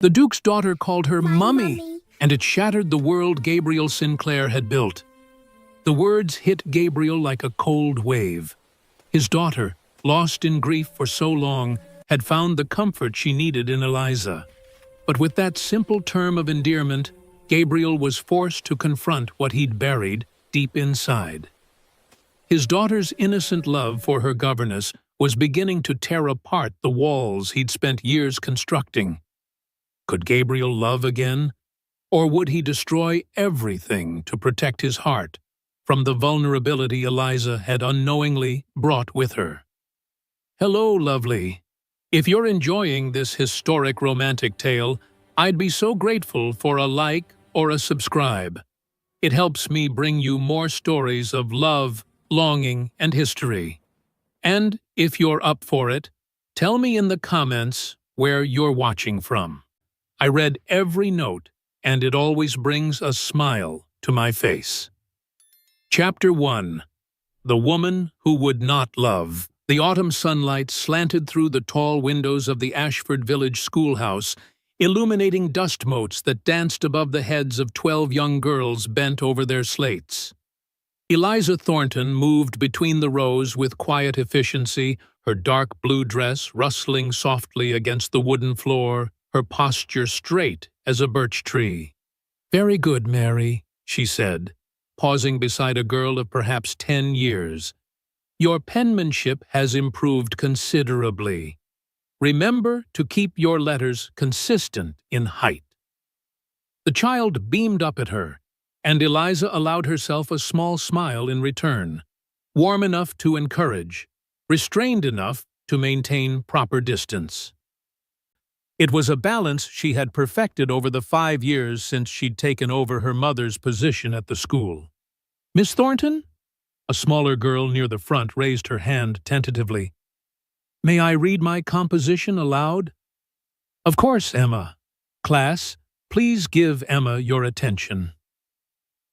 The Duke's daughter called her My Mummy, mummy. and it shattered the world Gabriel Sinclair had built. The words hit Gabriel like a cold wave. His daughter, lost in grief for so long, had found the comfort she needed in Eliza. But with that simple term of endearment, Gabriel was forced to confront what he'd buried deep inside. His daughter's innocent love for her governess was beginning to tear apart the walls he'd spent years constructing. Could Gabriel love again? Or would he destroy everything to protect his heart from the vulnerability Eliza had unknowingly brought with her? Hello, lovely. If you're enjoying this historic romantic tale, I'd be so grateful for a like or a subscribe. It helps me bring you more stories of love, longing, and history. And if you're up for it, tell me in the comments where you're watching from. I read every note, and it always brings a smile to my face. Chapter 1. The Woman Who Would Not Love. The autumn sunlight slanted through the tall windows of the Ashford Village schoolhouse, illuminating dust motes that danced above the heads of 12 young girls bent over their slates. Eliza Thornton moved between the rows with quiet efficiency, her dark blue dress rustling softly against the wooden floor, her posture straight as a birch tree. "Very good, Mary," she said, pausing beside a girl of perhaps 10 years. "Your penmanship has improved considerably. Remember to keep your letters consistent in height." The child beamed up at her, and Eliza allowed herself a small smile in return, warm enough to encourage, restrained enough to maintain proper distance. It was a balance she had perfected over the 5 years since she'd taken over her mother's position at the school. "Miss Thornton?" A smaller girl near the front raised her hand tentatively. "May I read my composition aloud?" "Of course, Emma. Class, please give Emma your attention."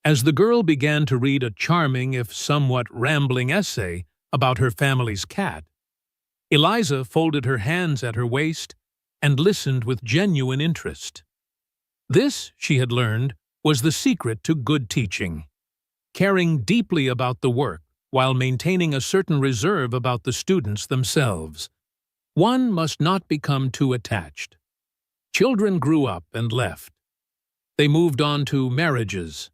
As the girl began to read a charming, if somewhat rambling essay about her family's cat, Eliza folded her hands at her waist and listened with genuine interest. This, she had learned, was the secret to good teaching: caring deeply about the work while maintaining a certain reserve about the students themselves. One must not become too attached. Children grew up and left. They moved on to marriages,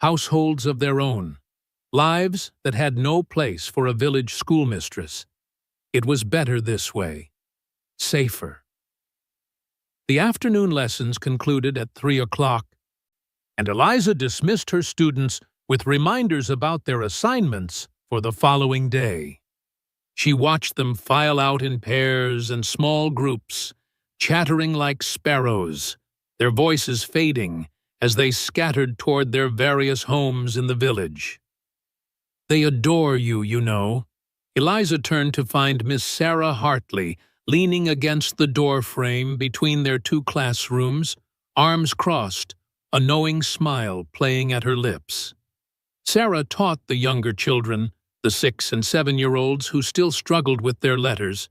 households of their own, lives that had no place for a village schoolmistress. It was better this way. Safer. The afternoon lessons concluded at 3 o'clock, and Eliza dismissed her students with reminders about their assignments for the following day. She watched them file out in pairs and small groups, chattering like sparrows, their voices fading as they scattered toward their various homes in the village. "They adore you, you know." Eliza turned to find Miss Sarah Hartley leaning against the door frame between their 2 classrooms, arms crossed, a knowing smile playing at her lips. Sarah taught the younger children, the 6- and 7-year-olds who still struggled with their letters,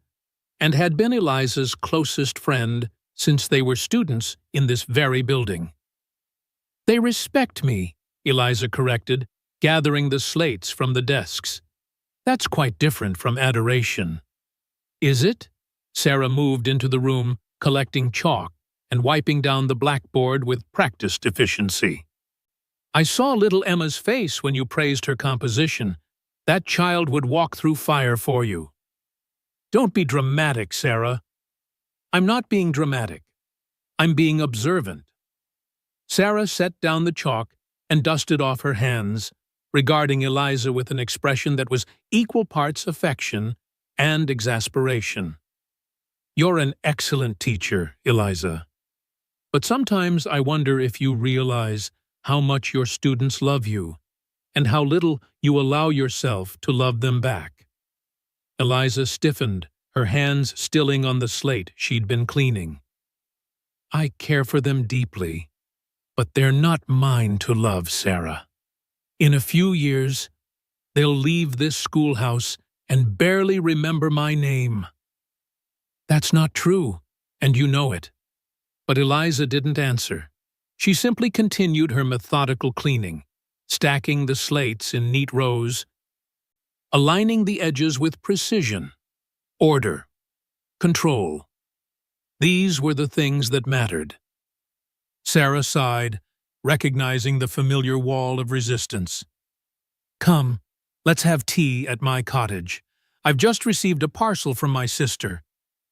and had been Eliza's closest friend since they were students in this very building. "They respect me," Eliza corrected, gathering the slates from the desks. "That's quite different from adoration." "Is it?" Sarah moved into the room, collecting chalk and wiping down the blackboard with practiced efficiency. "I saw little Emma's face when you praised her composition. That child would walk through fire for you." "Don't be dramatic, Sarah." "I'm not being dramatic. I'm being observant." Sarah set down the chalk and dusted off her hands, regarding Eliza with an expression that was equal parts affection and exasperation. "You're an excellent teacher, Eliza. But sometimes I wonder if you realize how much your students love you, and how little you allow yourself to love them back." Eliza stiffened, her hands stilling on the slate she'd been cleaning. "I care for them deeply, but they're not mine to love, Sarah. In a few years, they'll leave this schoolhouse and barely remember my name." "That's not true, and you know it." But Eliza didn't answer. She simply continued her methodical cleaning, stacking the slates in neat rows, aligning the edges with precision, order, control. These were the things that mattered. Sarah sighed, recognizing the familiar wall of resistance. "Come, let's have tea at my cottage. I've just received a parcel from my sister.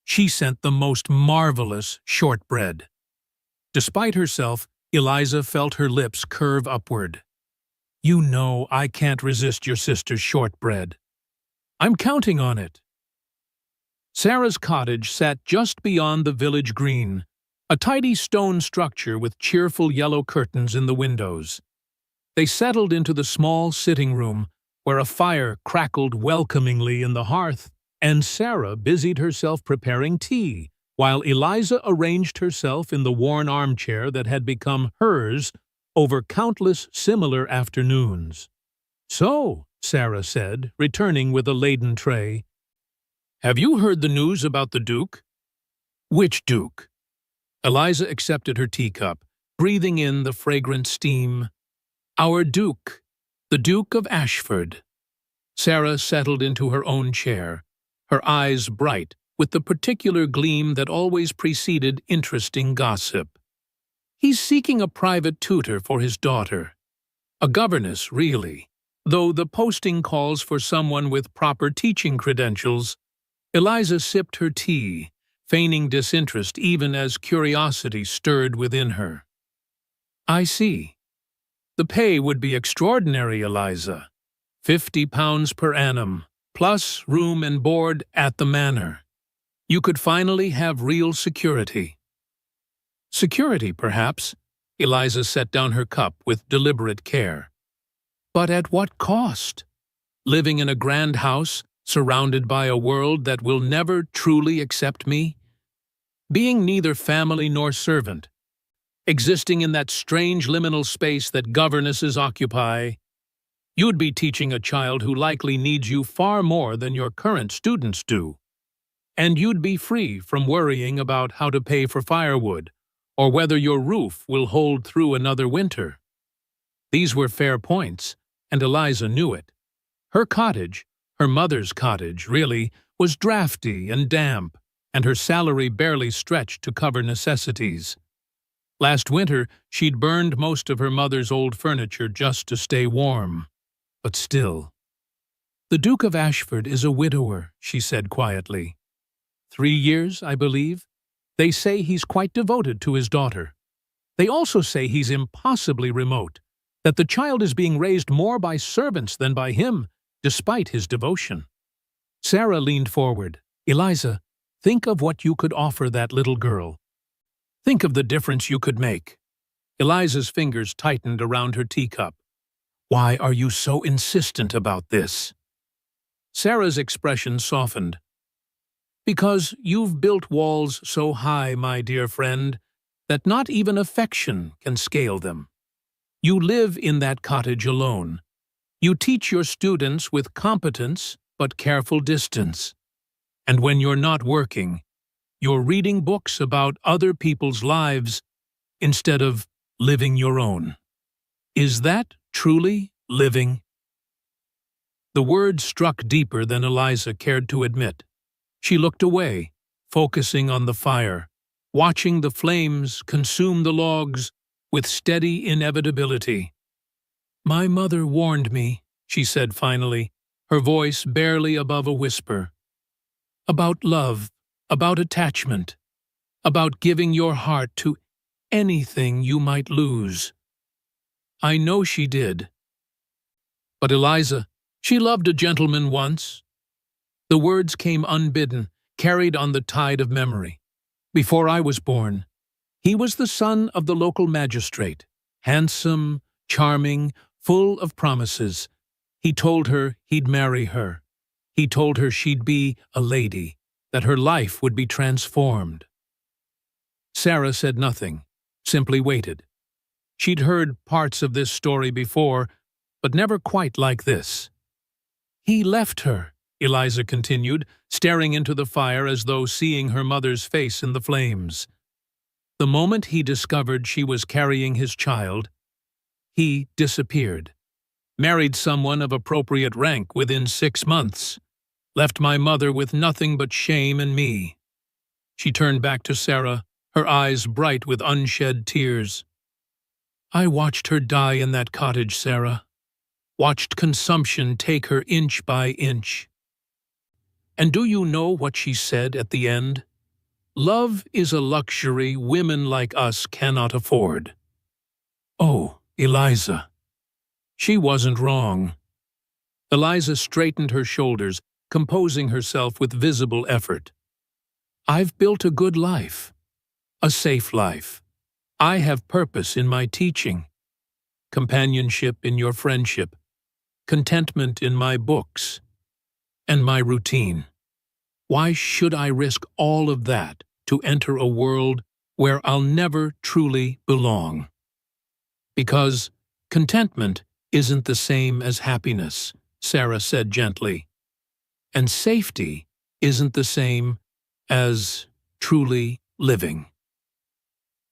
She sent the most marvelous shortbread." Despite herself, Eliza felt her lips curve upward. "You know I can't resist your sister's shortbread. I'm counting on it." Sarah's cottage sat just beyond the village green, a tidy stone structure with cheerful yellow curtains in the windows. They settled into the small sitting room, where a fire crackled welcomingly in the hearth, and Sarah busied herself preparing tea, while Eliza arranged herself in the worn armchair that had become hers over countless similar afternoons. "So," Sarah said, returning with a laden tray, "have you heard the news about the Duke?" "Which Duke?" Eliza accepted her teacup, breathing in the fragrant steam. "Our Duke, the Duke of Ashford." Sarah settled into her own chair, her eyes bright with the particular gleam that always preceded interesting gossip. "He's seeking a private tutor for his daughter. A governess, really, though the posting calls for someone with proper teaching credentials." Eliza sipped her tea, feigning disinterest even as curiosity stirred within her. "I see. The pay would be extraordinary, Eliza. £50 per annum, plus room and board at the manor. You could finally have real security." "Security, perhaps." Eliza set down her cup with deliberate care. "But at what cost? Living in a grand house, surrounded by a world that will never truly accept me? Being neither family nor servant? Existing in that strange liminal space that governesses occupy? You'd be teaching a child who likely needs you far more than your current students do. And you'd be free from worrying about how to pay for firewood, or whether your roof will hold through another winter." These were fair points, and Eliza knew it. Her cottage, her mother's cottage, really, was drafty and damp, and her salary barely stretched to cover necessities. Last winter, she'd burned most of her mother's old furniture just to stay warm. But still. "The Duke of Ashford is a widower," she said quietly. 3 years, I believe. They say he's quite devoted to his daughter. They also say he's impossibly remote, that the child is being raised more by servants than by him, despite his devotion." Sarah leaned forward. "Eliza, think of what you could offer that little girl. Think of the difference you could make." Eliza's fingers tightened around her teacup. "Why are you so insistent about this?" Sarah's expression softened. "Because you've built walls so high, my dear friend, that not even affection can scale them. You live in that cottage alone. You teach your students with competence but careful distance. And when you're not working, you're reading books about other people's lives instead of living your own. Is that truly living?" The word struck deeper than Eliza cared to admit. She looked away, focusing on the fire, watching the flames consume the logs with steady inevitability. "My mother warned me," she said finally, her voice barely above a whisper. "About love, about attachment, about giving your heart to anything you might lose. I know she did. But Eliza, she loved a gentleman once." The words came unbidden, carried on the tide of memory. "Before I was born. He was the son of the local magistrate, handsome, charming, full of promises. He told her he'd marry her. He told her she'd be a lady, that her life would be transformed." Sarah said nothing, simply waited. She'd heard parts of this story before, but never quite like this. "He left her," Eliza continued, staring into the fire as though seeing her mother's face in the flames. The moment he discovered she was carrying his child, he disappeared. Married someone of appropriate rank within 6 months. Left my mother with nothing but shame and me. She turned back to Sarah, her eyes bright with unshed tears. I watched her die in that cottage, Sarah. Watched consumption take her inch by inch. And do you know what she said at the end? Love is a luxury women like us cannot afford. Oh, Eliza. She wasn't wrong. Eliza straightened her shoulders, composing herself with visible effort. I've built a good life, a safe life. I have purpose in my teaching, companionship in your friendship, contentment in my books, and my routine. Why should I risk all of that to enter a world where I'll never truly belong? Because contentment isn't the same as happiness, Sarah said gently. And safety isn't the same as truly living.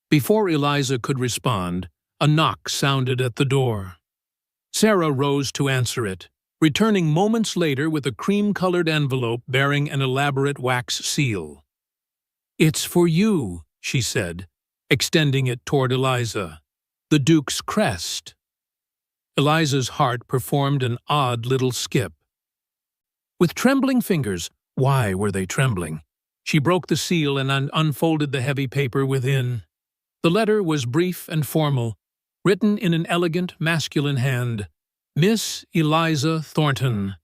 Before Eliza could respond, a knock sounded at the door. Sarah rose to answer it, returning moments later with a cream-colored envelope bearing an elaborate wax seal. It's for you, she said, extending it toward Eliza. The Duke's crest. Eliza's heart performed an odd little skip. With trembling fingers, why were they trembling? She broke the seal and unfolded the heavy paper within. The letter was brief and formal, written in an elegant, masculine hand. Miss Eliza Thornton,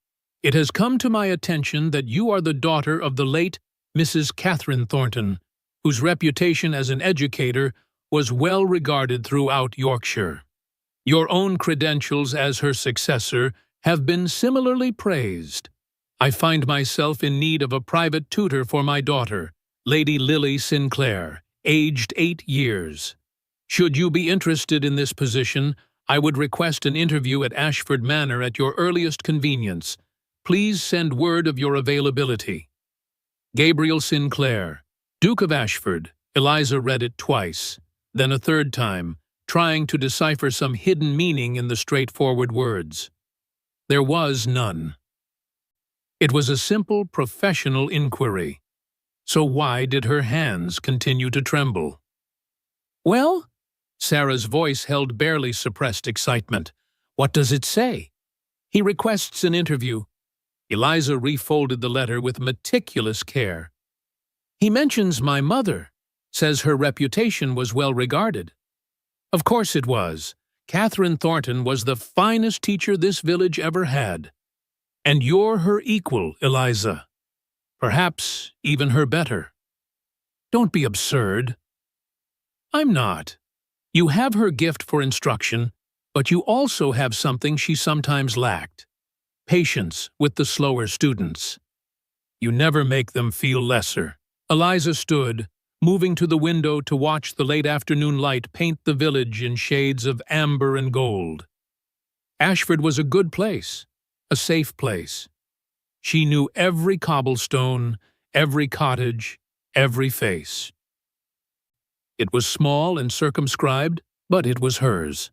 it has come to my attention that you are the daughter of the late Mrs. Catherine Thornton, whose reputation as an educator was well regarded throughout Yorkshire. Your own credentials as her successor have been similarly praised. I find myself in need of a private tutor for my daughter, Lady Lily Sinclair, aged 8 years. Should you be interested in this position, I would request an interview at Ashford Manor at your earliest convenience. Please send word of your availability. Gabriel Sinclair, Duke of Ashford. Eliza read it twice, then a third time, trying to decipher some hidden meaning in the straightforward words. There was none. It was a simple professional inquiry. So why did her hands continue to tremble? Well? Sarah's voice held barely suppressed excitement. What does it say? He requests an interview. Eliza refolded the letter with meticulous care. He mentions my mother, says her reputation was well regarded. Of course it was. Catherine Thornton was the finest teacher this village ever had. And you're her equal, Eliza. Perhaps even her better. Don't be absurd. I'm not. You have her gift for instruction, but you also have something she sometimes lacked. Patience with the slower students. You never make them feel lesser. Eliza stood, moving to the window to watch the late afternoon light paint the village in shades of amber and gold. Ashford was a good place, a safe place. She knew every cobblestone, every cottage, every face. It was small and circumscribed, but it was hers.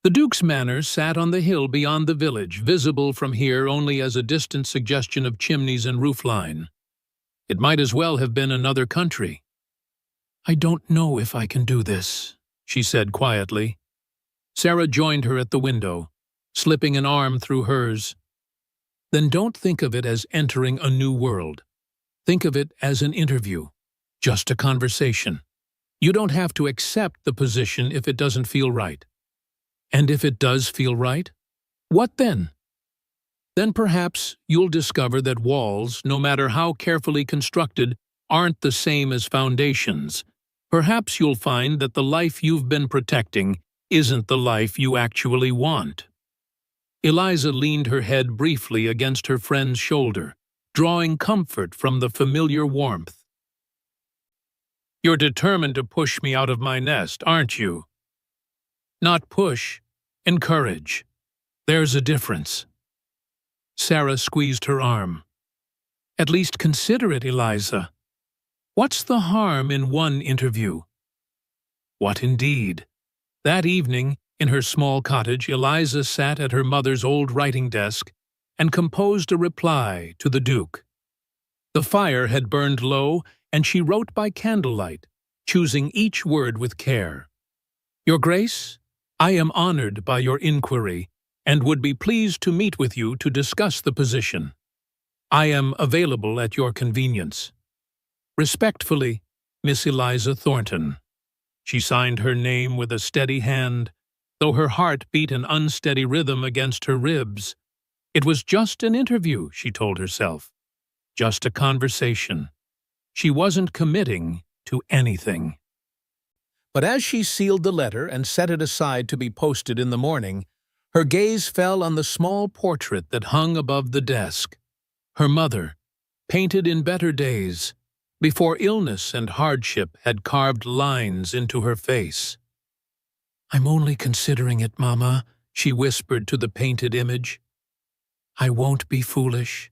The Duke's manor sat on the hill beyond the village, visible from here only as a distant suggestion of chimneys and roofline. It might as well have been another country. I don't know if I can do this, she said quietly. Sarah joined her at the window, slipping an arm through hers. Then don't think of it as entering a new world. Think of it as an interview, just a conversation. You don't have to accept the position if it doesn't feel right. And if it does feel right, what then? Then perhaps you'll discover that walls, no matter how carefully constructed, aren't the same as foundations. Perhaps you'll find that the life you've been protecting isn't the life you actually want. Eliza leaned her head briefly against her friend's shoulder, drawing comfort from the familiar warmth. You're determined to push me out of my nest, aren't you? Not push, encourage. There's a difference. Sarah squeezed her arm. At least consider it, Eliza. What's the harm in one interview? What indeed? That evening, in her small cottage, Eliza sat at her mother's old writing desk and composed a reply to the Duke. The fire had burned low, and she wrote by candlelight, choosing each word with care. Your Grace, I am honored by your inquiry and would be pleased to meet with you to discuss the position. I am available at your convenience. Respectfully, Miss Eliza Thornton. She signed her name with a steady hand, though her heart beat an unsteady rhythm against her ribs. It was just an interview, she told herself. Just a conversation. She wasn't committing to anything. But as she sealed the letter and set it aside to be posted in the morning, her gaze fell on the small portrait that hung above the desk. Her mother, painted in better days, before illness and hardship had carved lines into her face. I'm only considering it, Mama, she whispered to the painted image. I won't be foolish.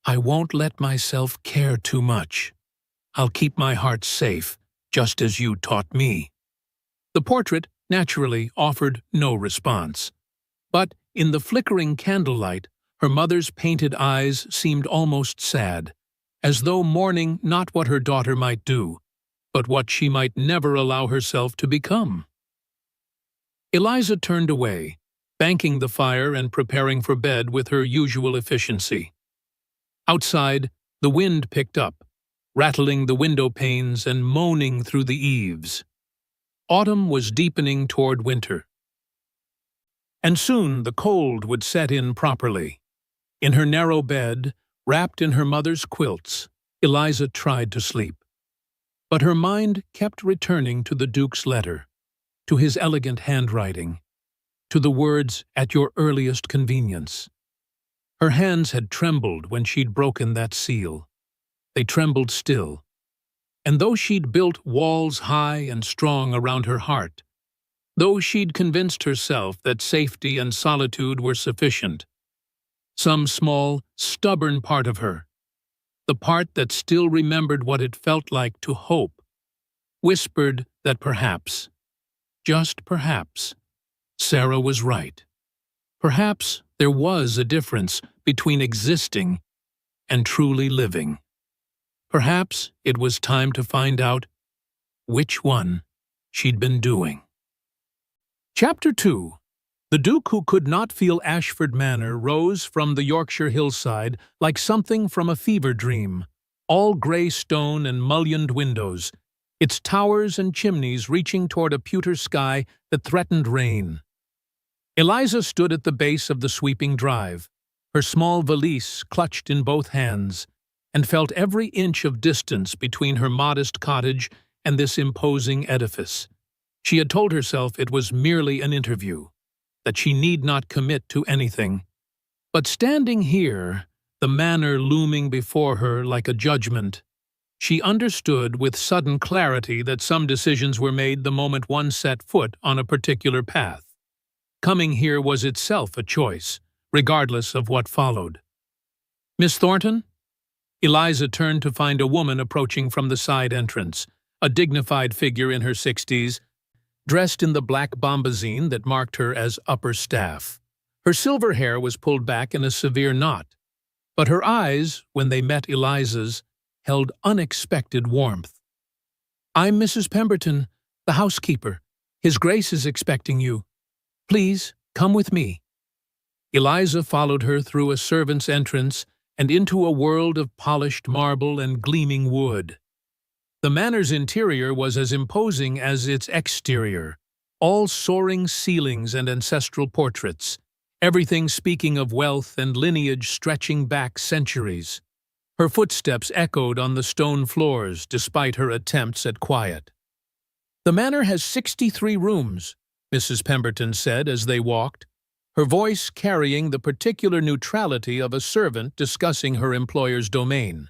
I won't let myself care too much. I'll keep my heart safe, just as you taught me. The portrait, naturally, offered no response. But in the flickering candlelight, her mother's painted eyes seemed almost sad, as though mourning not what her daughter might do, but what she might never allow herself to become. Eliza turned away, banking the fire and preparing for bed with her usual efficiency. Outside, the wind picked up, rattling the window panes and moaning through the eaves. Autumn was deepening toward winter. And soon the cold would set in properly. In her narrow bed, wrapped in her mother's quilts, Eliza tried to sleep. But her mind kept returning to the Duke's letter, to his elegant handwriting, to the words, at your earliest convenience. Her hands had trembled when she'd broken that seal. They trembled still. And though she'd built walls high and strong around her heart, though she'd convinced herself that safety and solitude were sufficient, some small, stubborn part of her, the part that still remembered what it felt like to hope, whispered that perhaps, just perhaps, Sarah was right. Perhaps there was a difference between existing and truly living. Perhaps it was time to find out which one she'd been doing. Chapter 2. The Duke who could not feel Ashford Manor rose from the Yorkshire hillside like something from a fever dream, all grey stone and mullioned windows, its towers and chimneys reaching toward a pewter sky that threatened rain. Eliza stood at the base of the sweeping drive, her small valise clutched in both hands, and felt every inch of distance between her modest cottage and this imposing edifice. She had told herself it was merely an interview, that she need not commit to anything. But standing here, the manor looming before her like a judgment, she understood with sudden clarity that some decisions were made the moment one set foot on a particular path. Coming here was itself a choice, regardless of what followed. Miss Thornton? Eliza turned to find a woman approaching from the side entrance, a dignified figure in her 60s, dressed in the black bombazine that marked her as upper staff. Her silver hair was pulled back in a severe knot, but her eyes, when they met Eliza's, held unexpected warmth. I'm Mrs. Pemberton, the housekeeper. His Grace is expecting you. Please, come with me. Eliza followed her through a servant's entrance and into a world of polished marble and gleaming wood. The manor's interior was as imposing as its exterior, all soaring ceilings and ancestral portraits, everything speaking of wealth and lineage stretching back centuries. Her footsteps echoed on the stone floors despite her attempts at quiet. The manor has 63 rooms, Mrs. Pemberton said as they walked, her voice carrying the particular neutrality of a servant discussing her employer's domain.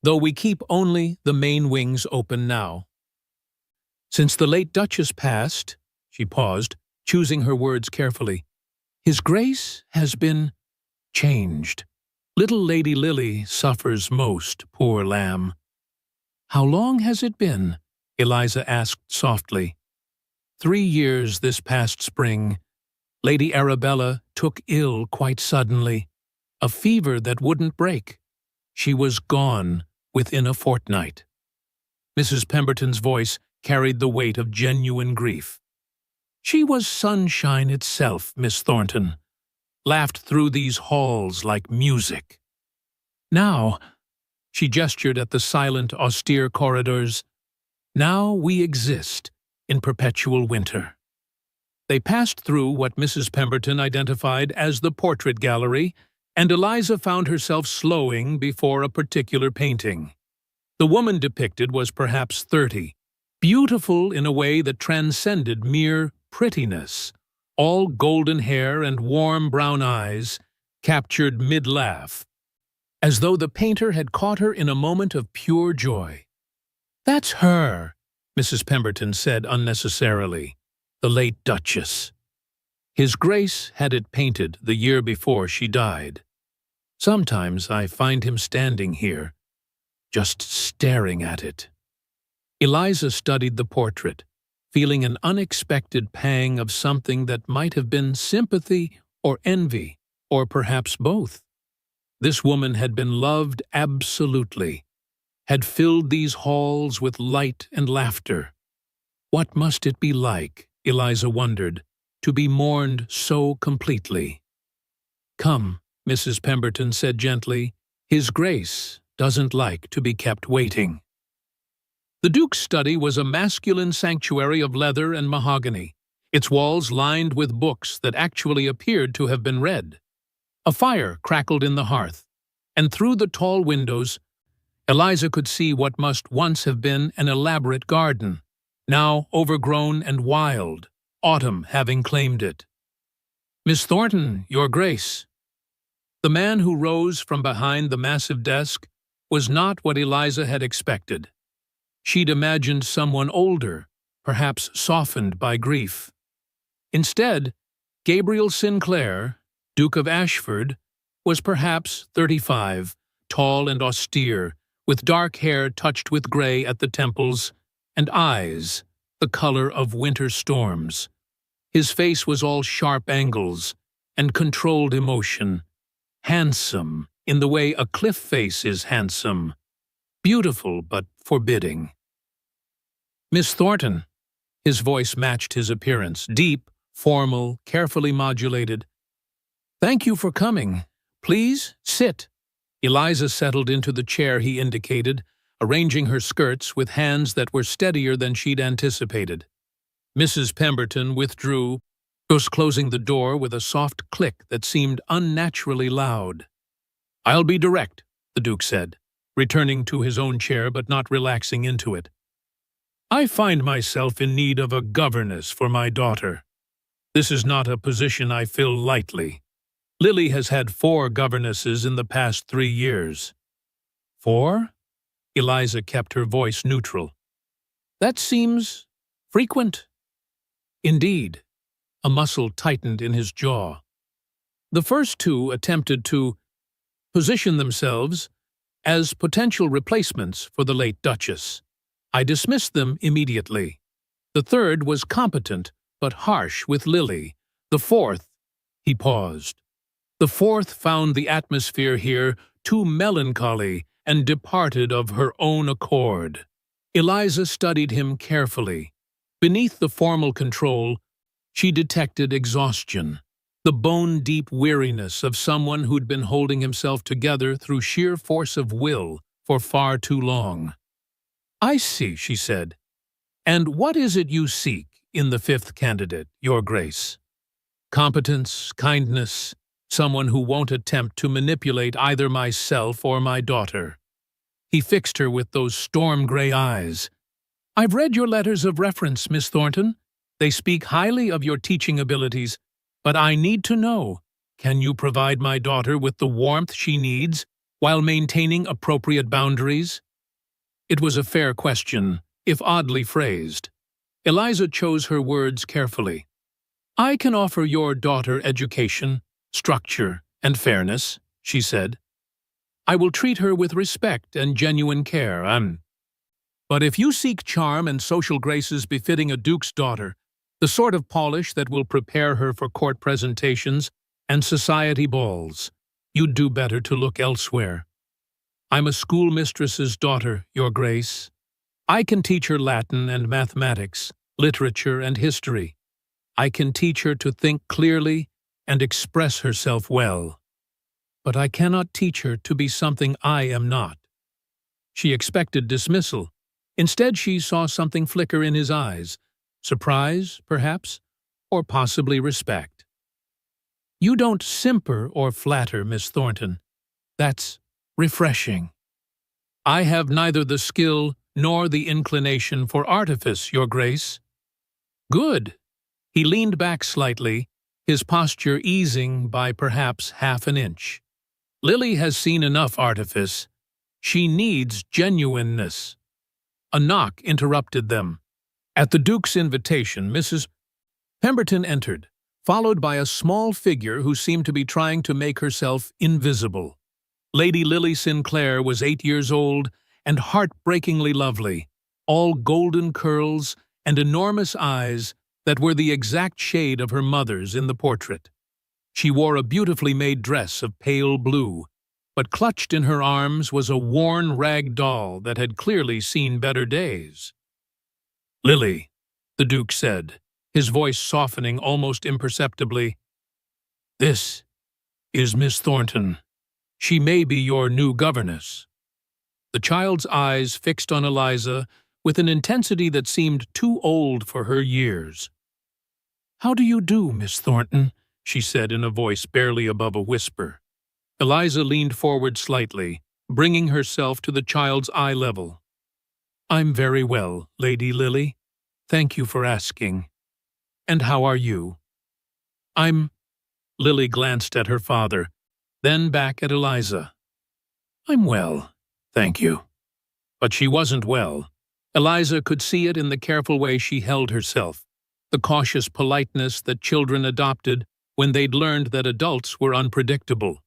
Though we keep only the main wings open now. Since the late Duchess passed, she paused, choosing her words carefully, His Grace has been changed. Little Lady Lily suffers most, poor lamb. How long has it been? Eliza asked softly. 3 years this past spring. Lady Arabella took ill quite suddenly. A fever that wouldn't break. She was gone within a fortnight. Mrs. Pemberton's voice carried the weight of genuine grief. She was sunshine itself, Miss Thornton. Laughed through these halls like music. Now, she gestured at the silent, austere corridors, now we exist in perpetual winter. They passed through what Mrs. Pemberton identified as the portrait gallery, and Eliza found herself slowing before a particular painting. The woman depicted was perhaps 30, beautiful in a way that transcended mere prettiness, all golden hair and warm brown eyes, captured mid-laugh, as though the painter had caught her in a moment of pure joy. "That's her," Mrs. Pemberton said unnecessarily, "the late Duchess. His Grace had it painted the year before she died. Sometimes I find him standing here, just staring at it." Eliza studied the portrait, feeling an unexpected pang of something that might have been sympathy or envy, or perhaps both. This woman had been loved absolutely, had filled these halls with light and laughter. What must it be like, Eliza wondered, to be mourned so completely? "Come," Mrs. Pemberton said gently, "His Grace doesn't like to be kept waiting." The Duke's study was a masculine sanctuary of leather and mahogany, its walls lined with books that actually appeared to have been read. A fire crackled in the hearth, and through the tall windows, Eliza could see what must once have been an elaborate garden, now overgrown and wild, autumn having claimed it. "Miss Thornton, Your Grace." The man who rose from behind the massive desk was not what Eliza had expected. She'd imagined someone older, perhaps softened by grief. Instead, Gabriel Sinclair, Duke of Ashford, was perhaps 35, tall and austere, with dark hair touched with gray at the temples, and eyes the color of winter storms. His face was all sharp angles and controlled emotion, handsome in the way a cliff face is handsome, beautiful but forbidding. "Miss Thornton," his voice matched his appearance, deep, formal, carefully modulated. "Thank you for coming. Please, sit." Eliza settled into the chair he indicated, arranging her skirts with hands that were steadier than she'd anticipated. Mrs. Pemberton withdrew, just closing the door with a soft click that seemed unnaturally loud. "I'll be direct," the Duke said, returning to his own chair but not relaxing into it. "I find myself in need of a governess for my daughter. This is not a position I fill lightly. Lily has had 4 governesses in the past 3 years. 4? Eliza kept her voice neutral. "That seems frequent." Indeed, a muscle tightened in his jaw. "The first 2 attempted to position themselves as potential replacements for the late Duchess. I dismissed them immediately. The 3rd was competent but harsh with Lily. The 4th—" he paused. "The 4th found the atmosphere here too melancholy and departed of her own accord." Eliza studied him carefully. Beneath the formal control, she detected exhaustion, the bone-deep weariness of someone who'd been holding himself together through sheer force of will for far too long. "I see," she said. "And what is it you seek in the 5th candidate, Your Grace?" "Competence, kindness, someone who won't attempt to manipulate either myself or my daughter." He fixed her with those storm-gray eyes. "I've read your letters of reference, Miss Thornton. They speak highly of your teaching abilities, but I need to know, can you provide my daughter with the warmth she needs while maintaining appropriate boundaries?" It was a fair question, if oddly phrased. Eliza chose her words carefully. "I can offer your daughter education, structure, and fairness," she said. "I will treat her with respect and genuine care. But if you seek charm and social graces befitting a duke's daughter, the sort of polish that will prepare her for court presentations and society balls, you'd do better to look elsewhere. I'm a schoolmistress's daughter, Your Grace. I can teach her Latin and mathematics, literature and history. I can teach her to think clearly and express herself well. But I cannot teach her to be something I am not. She expected dismissal. Instead, she saw something flicker in his eyes. Surprise, perhaps, or possibly respect. You don't simper or flatter, Miss Thornton. That's refreshing. I have neither the skill nor the inclination for artifice, Your Grace. Good. He leaned back slightly, his posture easing by perhaps half an inch. Lily has seen enough artifice. She needs genuineness. A knock interrupted them. At the Duke's invitation, Mrs. Pemberton entered, followed by a small figure who seemed to be trying to make herself invisible. Lady Lily Sinclair was 8 years old and heartbreakingly lovely, all golden curls and enormous eyes that were the exact shade of her mother's in the portrait. She wore a beautifully made dress of pale blue, but clutched in her arms was a worn rag doll that had clearly seen better days. "Lily," the Duke said, his voice softening almost imperceptibly, "this is Miss Thornton. She may be your new governess." The child's eyes fixed on Eliza with an intensity that seemed too old for her years. "How do you do, Miss Thornton?" she said in a voice barely above a whisper. Eliza leaned forward slightly, bringing herself to the child's eye level. "I'm very well, Lady Lily. Thank you for asking. And how are you?" Lily glanced at her father, then back at Eliza. "I'm well, thank you." But she wasn't well. Eliza could see it in the careful way she held herself, the cautious politeness that children adopted when they'd learned that adults were unpredictable.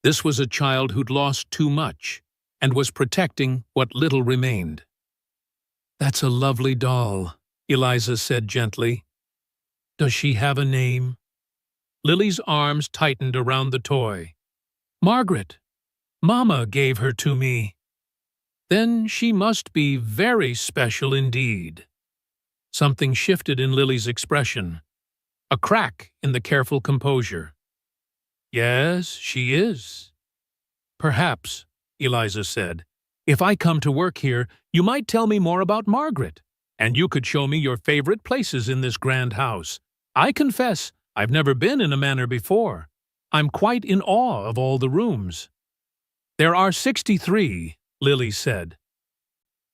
This was a child who'd lost too much and was protecting what little remained. "That's a lovely doll," Eliza said gently. "Does she have a name?" Lily's arms tightened around the toy. "Margaret. Mama gave her to me." "Then she must be very special indeed." Something shifted in Lily's expression, a crack in the careful composure. "Yes, she is." "Perhaps," Eliza said, "if I come to work here, you might tell me more about Margaret, and you could show me your favorite places in this grand house. I confess, I've never been in a manor before. I'm quite in awe of all the rooms." "There are 63, Lily said,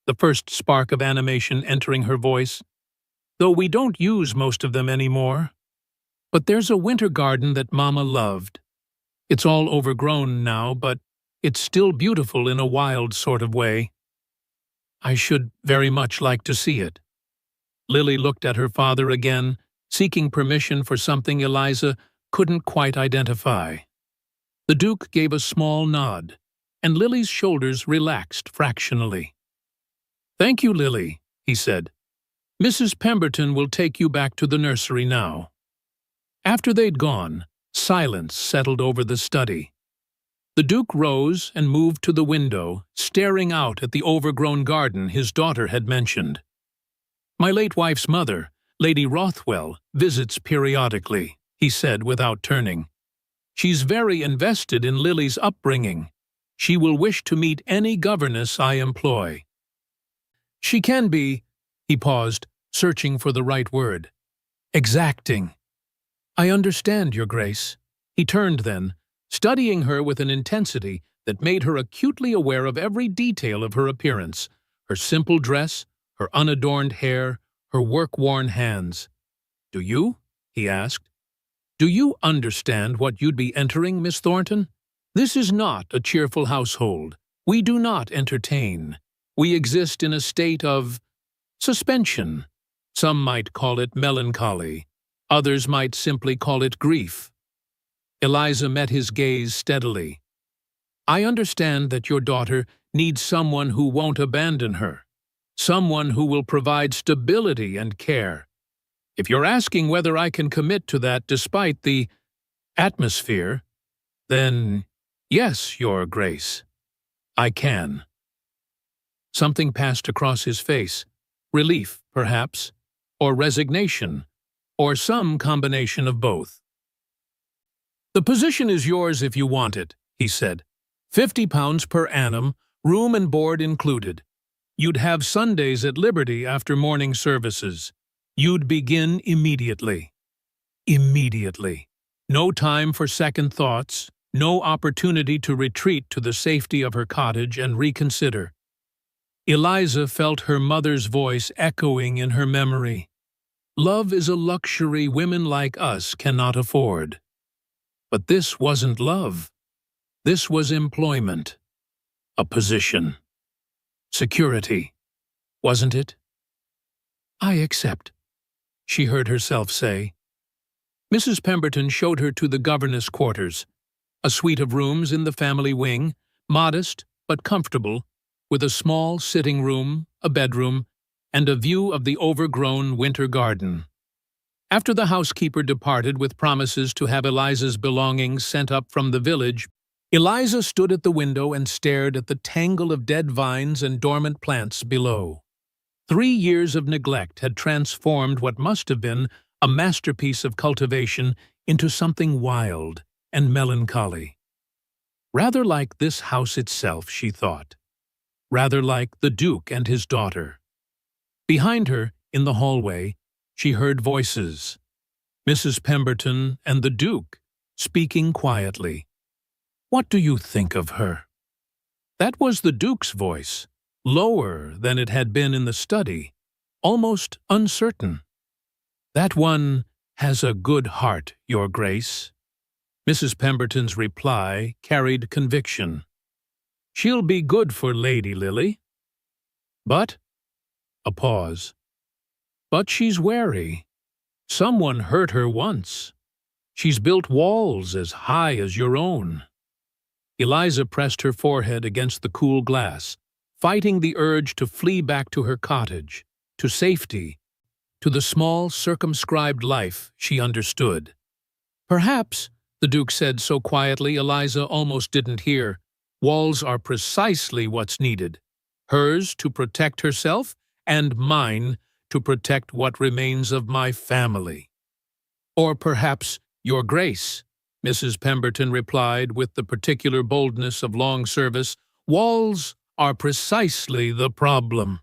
the first spark of animation entering her voice, "though we don't use most of them anymore. But there's a winter garden that Mama loved. It's all overgrown now, but it's still beautiful in a wild sort of way. I should very much like to see it." Lily looked at her father again, seeking permission for something Eliza couldn't quite identify. The Duke gave a small nod, and Lily's shoulders relaxed fractionally. "Thank you, Lily," he said. "Mrs. Pemberton will take you back to the nursery now." After they'd gone, silence settled over the study. The Duke rose and moved to the window, staring out at the overgrown garden his daughter had mentioned. "My late wife's mother, Lady Rothwell, visits periodically," he said without turning. "She's very invested in Lily's upbringing. She will wish to meet any governess I employ. She can be," he paused, searching for the right word, "exacting." "I understand, Your Grace." He turned then, studying her with an intensity that made her acutely aware of every detail of her appearance, her simple dress, her unadorned hair, her work-worn hands. "Do you?" he asked. "Do you understand what you'd be entering, Miss Thornton? This is not a cheerful household. We do not entertain. We exist in a state of suspension. Some might call it melancholy. Others might simply call it grief." Eliza met his gaze steadily. "I understand that your daughter needs someone who won't abandon her. someone who will provide stability and care. If you're asking whether I can commit to that despite the atmosphere, then yes, Your Grace, I can. Something passed across his face, relief, perhaps, or resignation, or some combination of both. The position is yours if you want it, he said. £50 per annum, room and board included. You'd have Sundays at liberty after morning services. You'd begin immediately. Immediately. No time for second thoughts, no opportunity to retreat to the safety of her cottage and reconsider. Eliza felt her mother's voice echoing in her memory. Love is a luxury women like us cannot afford. But this wasn't love. This was employment. A position. Security. Wasn't it? I accept, she heard herself say. Mrs. Pemberton showed her to the governess' quarters, a suite of rooms in the family wing, modest but comfortable, with a small sitting room, a bedroom, and a view of the overgrown winter garden. After the housekeeper departed with promises to have Eliza's belongings sent up from the village, Eliza stood at the window and stared at the tangle of dead vines and dormant plants below. 3 years of neglect had transformed what must have been a masterpiece of cultivation into something wild and melancholy. Rather like this house itself, she thought. Rather like the Duke and his daughter. Behind her, in the hallway, she heard voices. Mrs. Pemberton and the Duke, speaking quietly. What do you think of her? That was the Duke's voice, lower than it had been in the study, almost uncertain. That one has a good heart, Your Grace. Mrs. Pemberton's reply carried conviction. She'll be good for Lady Lily. But, a pause. But she's wary. Someone hurt her once. She's built walls as high as your own. Eliza pressed her forehead against the cool glass, fighting the urge to flee back to her cottage, to safety, to the small, circumscribed life she understood. Perhaps, the Duke said so quietly Eliza almost didn't hear, walls are precisely what's needed. Hers to protect herself, and mine to protect what remains of my family. Or perhaps, Your Grace, Mrs. Pemberton replied with the particular boldness of long service, walls are precisely the problem.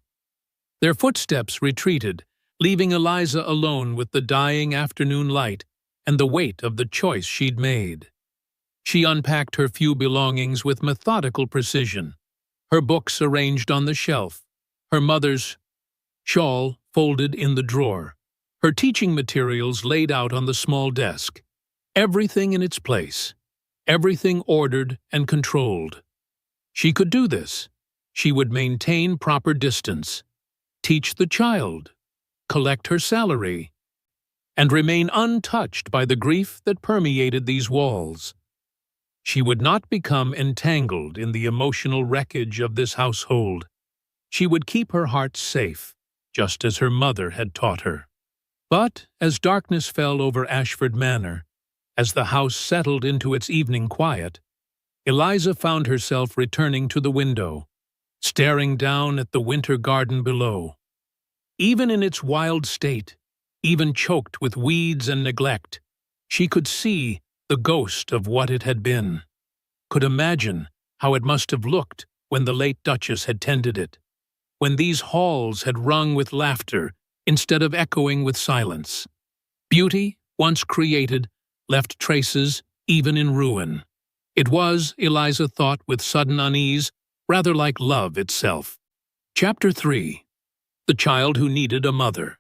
Their footsteps retreated, leaving Eliza alone with the dying afternoon light and the weight of the choice she'd made. She unpacked her few belongings with methodical precision, her books arranged on the shelf, her mother's shawl folded in the drawer, her teaching materials laid out on the small desk, everything in its place, everything ordered and controlled. She could do this. She would maintain proper distance, teach the child, collect her salary, and remain untouched by the grief that permeated these walls. She would not become entangled in the emotional wreckage of this household. She would keep her heart safe, just as her mother had taught her. But as darkness fell over Ashford Manor, as the house settled into its evening quiet, Eliza found herself returning to the window, staring down at the winter garden below. Even in its wild state, even choked with weeds and neglect, she could see the ghost of what it had been, could imagine how it must have looked when the late Duchess had tended it, when these halls had rung with laughter instead of echoing with silence. Beauty, once created, left traces even in ruin. It was, Eliza thought with sudden unease, rather like love itself. Chapter 3. The Child Who Needed a Mother.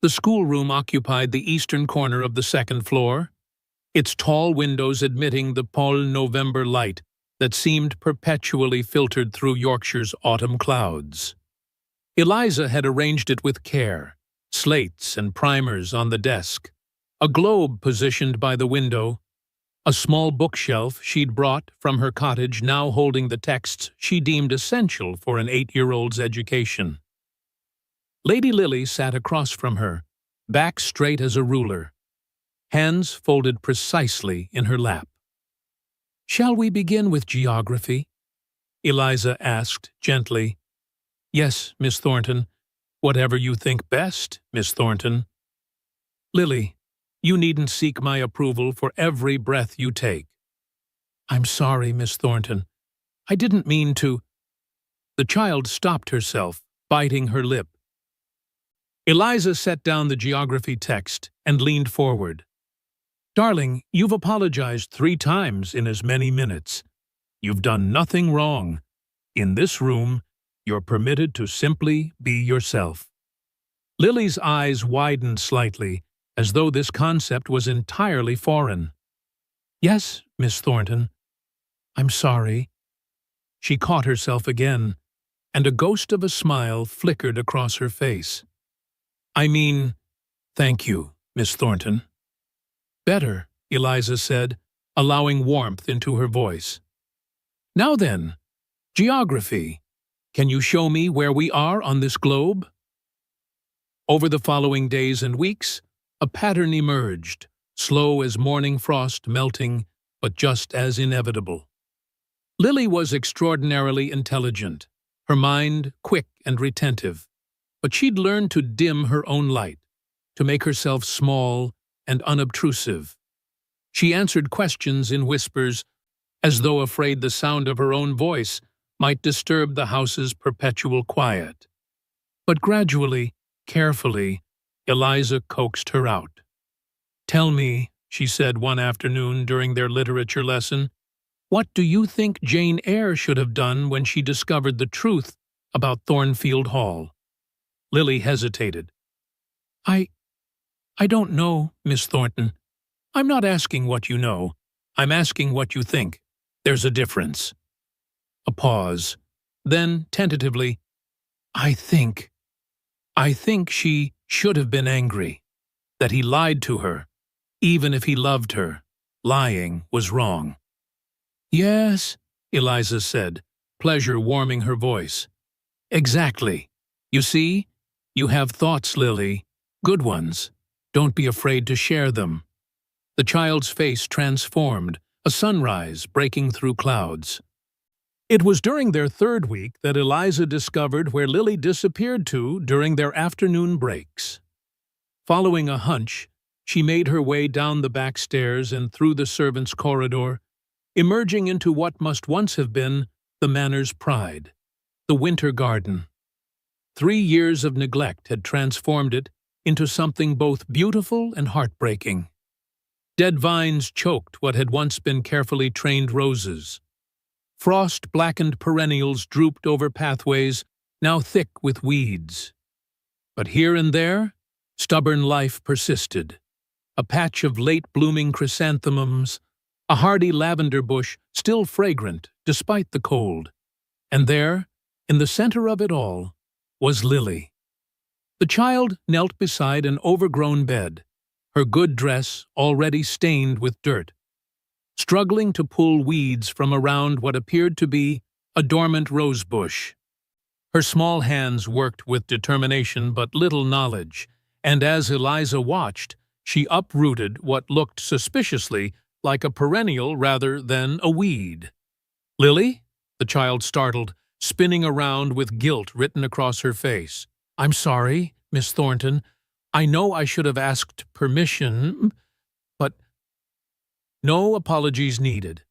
The schoolroom occupied the eastern corner of the second floor, its tall windows admitting the pale November light that seemed perpetually filtered through Yorkshire's autumn clouds. Eliza had arranged it with care, slates and primers on the desk, a globe positioned by the window, a small bookshelf she'd brought from her cottage now holding the texts she deemed essential for an 8-year-old's education. Lady Lily sat across from her, back straight as a ruler, hands folded precisely in her lap. "Shall we begin with geography?" Eliza asked gently. "Yes, Miss Thornton. Whatever you think best, Miss Thornton." "Lily, you needn't seek my approval for every breath you take." "I'm sorry, Miss Thornton. I didn't mean to—" The child stopped herself, biting her lip. Eliza set down the geography text and leaned forward. "Darling, you've apologized 3 times in as many minutes. You've done nothing wrong. In this room, you're permitted to simply be yourself." Lily's eyes widened slightly, as though this concept was entirely foreign. "Yes, Miss Thornton. I'm sorry." She caught herself again, and a ghost of a smile flickered across her face. "I mean, thank you, Miss Thornton." "Better," Eliza said, allowing warmth into her voice. "Now then, geography. Can you show me where we are on this globe?" Over the following days and weeks, a pattern emerged, slow as morning frost melting, but just as inevitable. Lily was extraordinarily intelligent, her mind quick and retentive, but she'd learned to dim her own light, to make herself small and unobtrusive. She answered questions in whispers, as though afraid the sound of her own voice might disturb the house's perpetual quiet. But gradually, carefully, Eliza coaxed her out. "Tell me," she said one afternoon during their literature lesson, "what do you think Jane Eyre should have done when she discovered the truth about Thornfield Hall?" Lily hesitated. I don't know, Miss Thornton. I'm not asking what you know. I'm asking what you think. There's a difference." A pause. Then, tentatively, I think she should have been angry. That he lied to her. Even if he loved her, lying was wrong." "Yes," Eliza said, pleasure warming her voice. "Exactly. You see? You have thoughts, Lily. Good ones. Don't be afraid to share them." The child's face transformed, a sunrise breaking through clouds. It was during their 3rd week that Eliza discovered where Lily disappeared to during their afternoon breaks. Following a hunch, she made her way down the back stairs and through the servants' corridor, emerging into what must once have been the Manor's pride, the winter garden. 3 years of neglect had transformed it into something both beautiful and heartbreaking. Dead vines choked what had once been carefully trained roses. Frost-blackened perennials drooped over pathways now thick with weeds. But here and there, stubborn life persisted. A patch of late-blooming chrysanthemums, a hardy lavender bush still fragrant despite the cold. And there, in the center of it all, was Lily. The child knelt beside an overgrown bed, her good dress already stained with dirt, struggling to pull weeds from around what appeared to be a dormant rose bush. Her small hands worked with determination but little knowledge, and as Eliza watched, she uprooted what looked suspiciously like a perennial rather than a weed. "Lily?" the child startled, spinning around with guilt written across her face. "I'm sorry, Miss Thornton. I know I should have asked permission, but—" No apologies needed.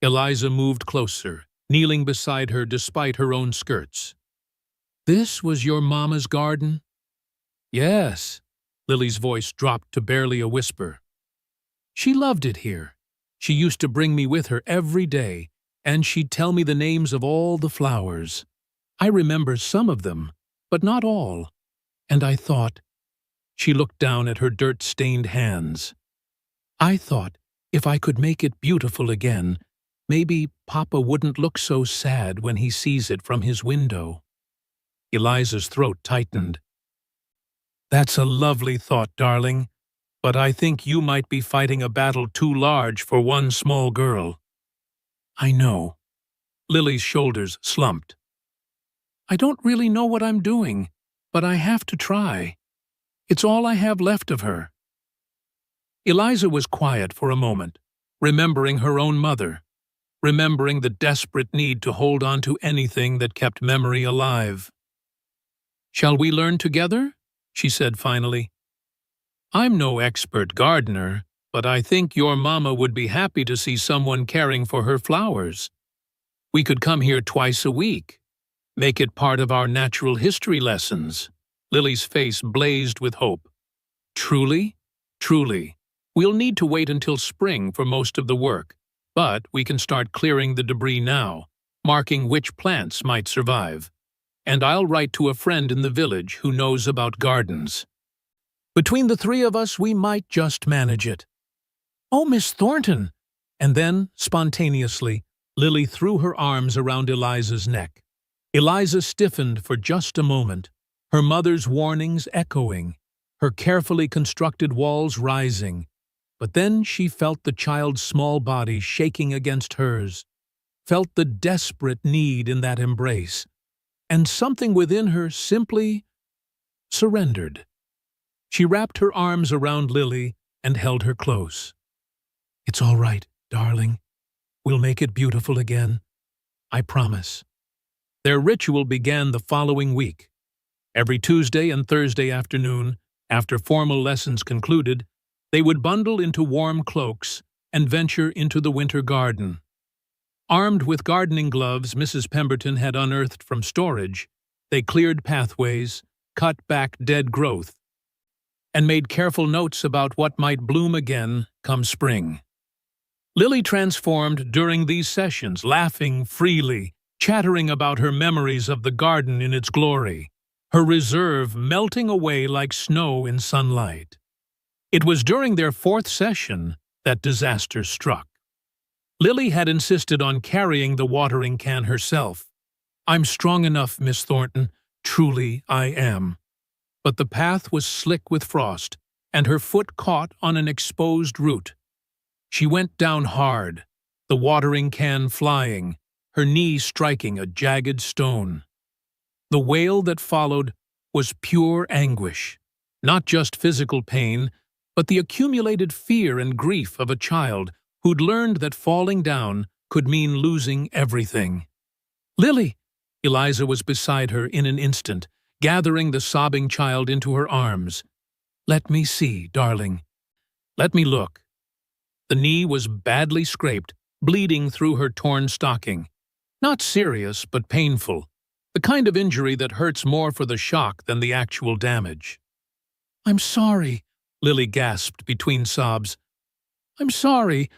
Eliza moved closer, kneeling beside her despite her own skirts. "This was your mama's garden?" "Yes." Lily's voice dropped to barely a whisper. "She loved it here. She used to bring me with her every day, and she'd tell me the names of all the flowers. I remember some of them, but not all. And I thought—" She looked down at her dirt-stained hands. "I thought if I could make it beautiful again, maybe Papa wouldn't look so sad when he sees it from his window." Eliza's throat tightened. "That's a lovely thought, darling, but I think you might be fighting a battle too large for one small girl." "I know." Lily's shoulders slumped. "I don't really know what I'm doing. but I have to try. It's all I have left of her." Eliza was quiet for a moment, remembering her own mother, remembering the desperate need to hold on to anything that kept memory alive. "Shall we learn together?" she said finally. "I'm no expert gardener, but I think your mama would be happy to see someone caring for her flowers. We could come here twice a week. Make it part of our natural history lessons." Lily's face blazed with hope. "Truly? Truly. We'll need to wait until spring for most of the work, but we can start clearing the debris now, marking which plants might survive. And I'll write to a friend in the village who knows about gardens. Between the three of us, we might just manage it." "Oh, Miss Thornton!" And then, spontaneously, Lily threw her arms around Eliza's neck. Eliza stiffened for just a moment, her mother's warnings echoing, her carefully constructed walls rising. But then she felt the child's small body shaking against hers, felt the desperate need in that embrace, and something within her simply surrendered. She wrapped her arms around Lily and held her close. "It's all right, darling. We'll make it beautiful again. I promise." Their ritual began the following week. Every Tuesday and Thursday afternoon, after formal lessons concluded, they would bundle into warm cloaks and venture into the winter garden. Armed with gardening gloves Mrs. Pemberton had unearthed from storage, they cleared pathways, cut back dead growth, and made careful notes about what might bloom again come spring. Lily transformed during these sessions, laughing freely, chattering about her memories of the garden in its glory, her reserve melting away like snow in sunlight. It was during their fourth session that disaster struck. Lily had insisted on carrying the watering can herself. "I'm strong enough, Miss Thornton. Truly I am." But the path was slick with frost, and her foot caught on an exposed root. She went down hard, the watering can flying, her knee striking a jagged stone. The wail that followed was pure anguish, not just physical pain, but the accumulated fear and grief of a child who'd learned that falling down could mean losing everything. "Lily!" Eliza was beside her in an instant, gathering the sobbing child into her arms. "Let me see, darling. Let me look." The knee was badly scraped, bleeding through her torn stocking. Not serious, but painful. The kind of injury that hurts more for the shock than the actual damage. "I'm sorry," Lily gasped between sobs. "I'm sorry.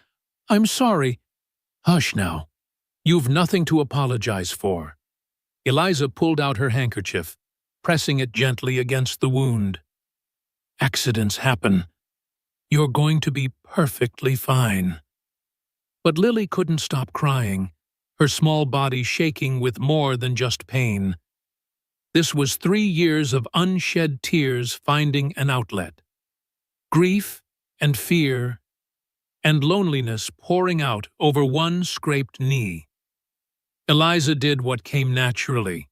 I'm sorry." "Hush now. You've nothing to apologize for." Eliza pulled out her handkerchief, pressing it gently against the wound. "Accidents happen. You're going to be perfectly fine." But Lily couldn't stop crying, her small body shaking with more than just pain. This was 3 years of unshed tears finding an outlet. Grief and fear and loneliness pouring out over one scraped knee. Eliza did what came naturally,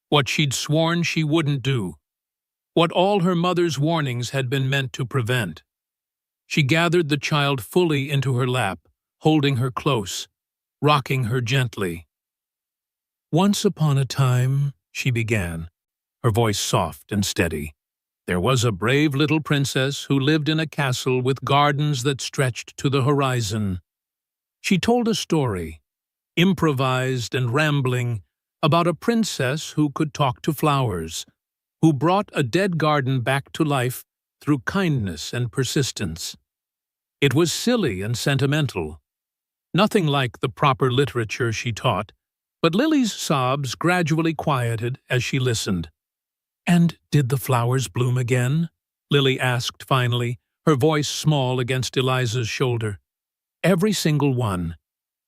what she'd sworn she wouldn't do, what all her mother's warnings had been meant to prevent. She gathered the child fully into her lap, holding her close, rocking her gently. "Once upon a time," she began, her voice soft and steady, "there was a brave little princess who lived in a castle with gardens that stretched to the horizon." She told a story, improvised and rambling, about a princess who could talk to flowers, who brought a dead garden back to life through kindness and persistence. It was silly and sentimental, nothing like the proper literature she taught, but Lily's sobs gradually quieted as she listened. "And did the flowers bloom again?" Lily asked finally, her voice small against Eliza's shoulder. "Every single one.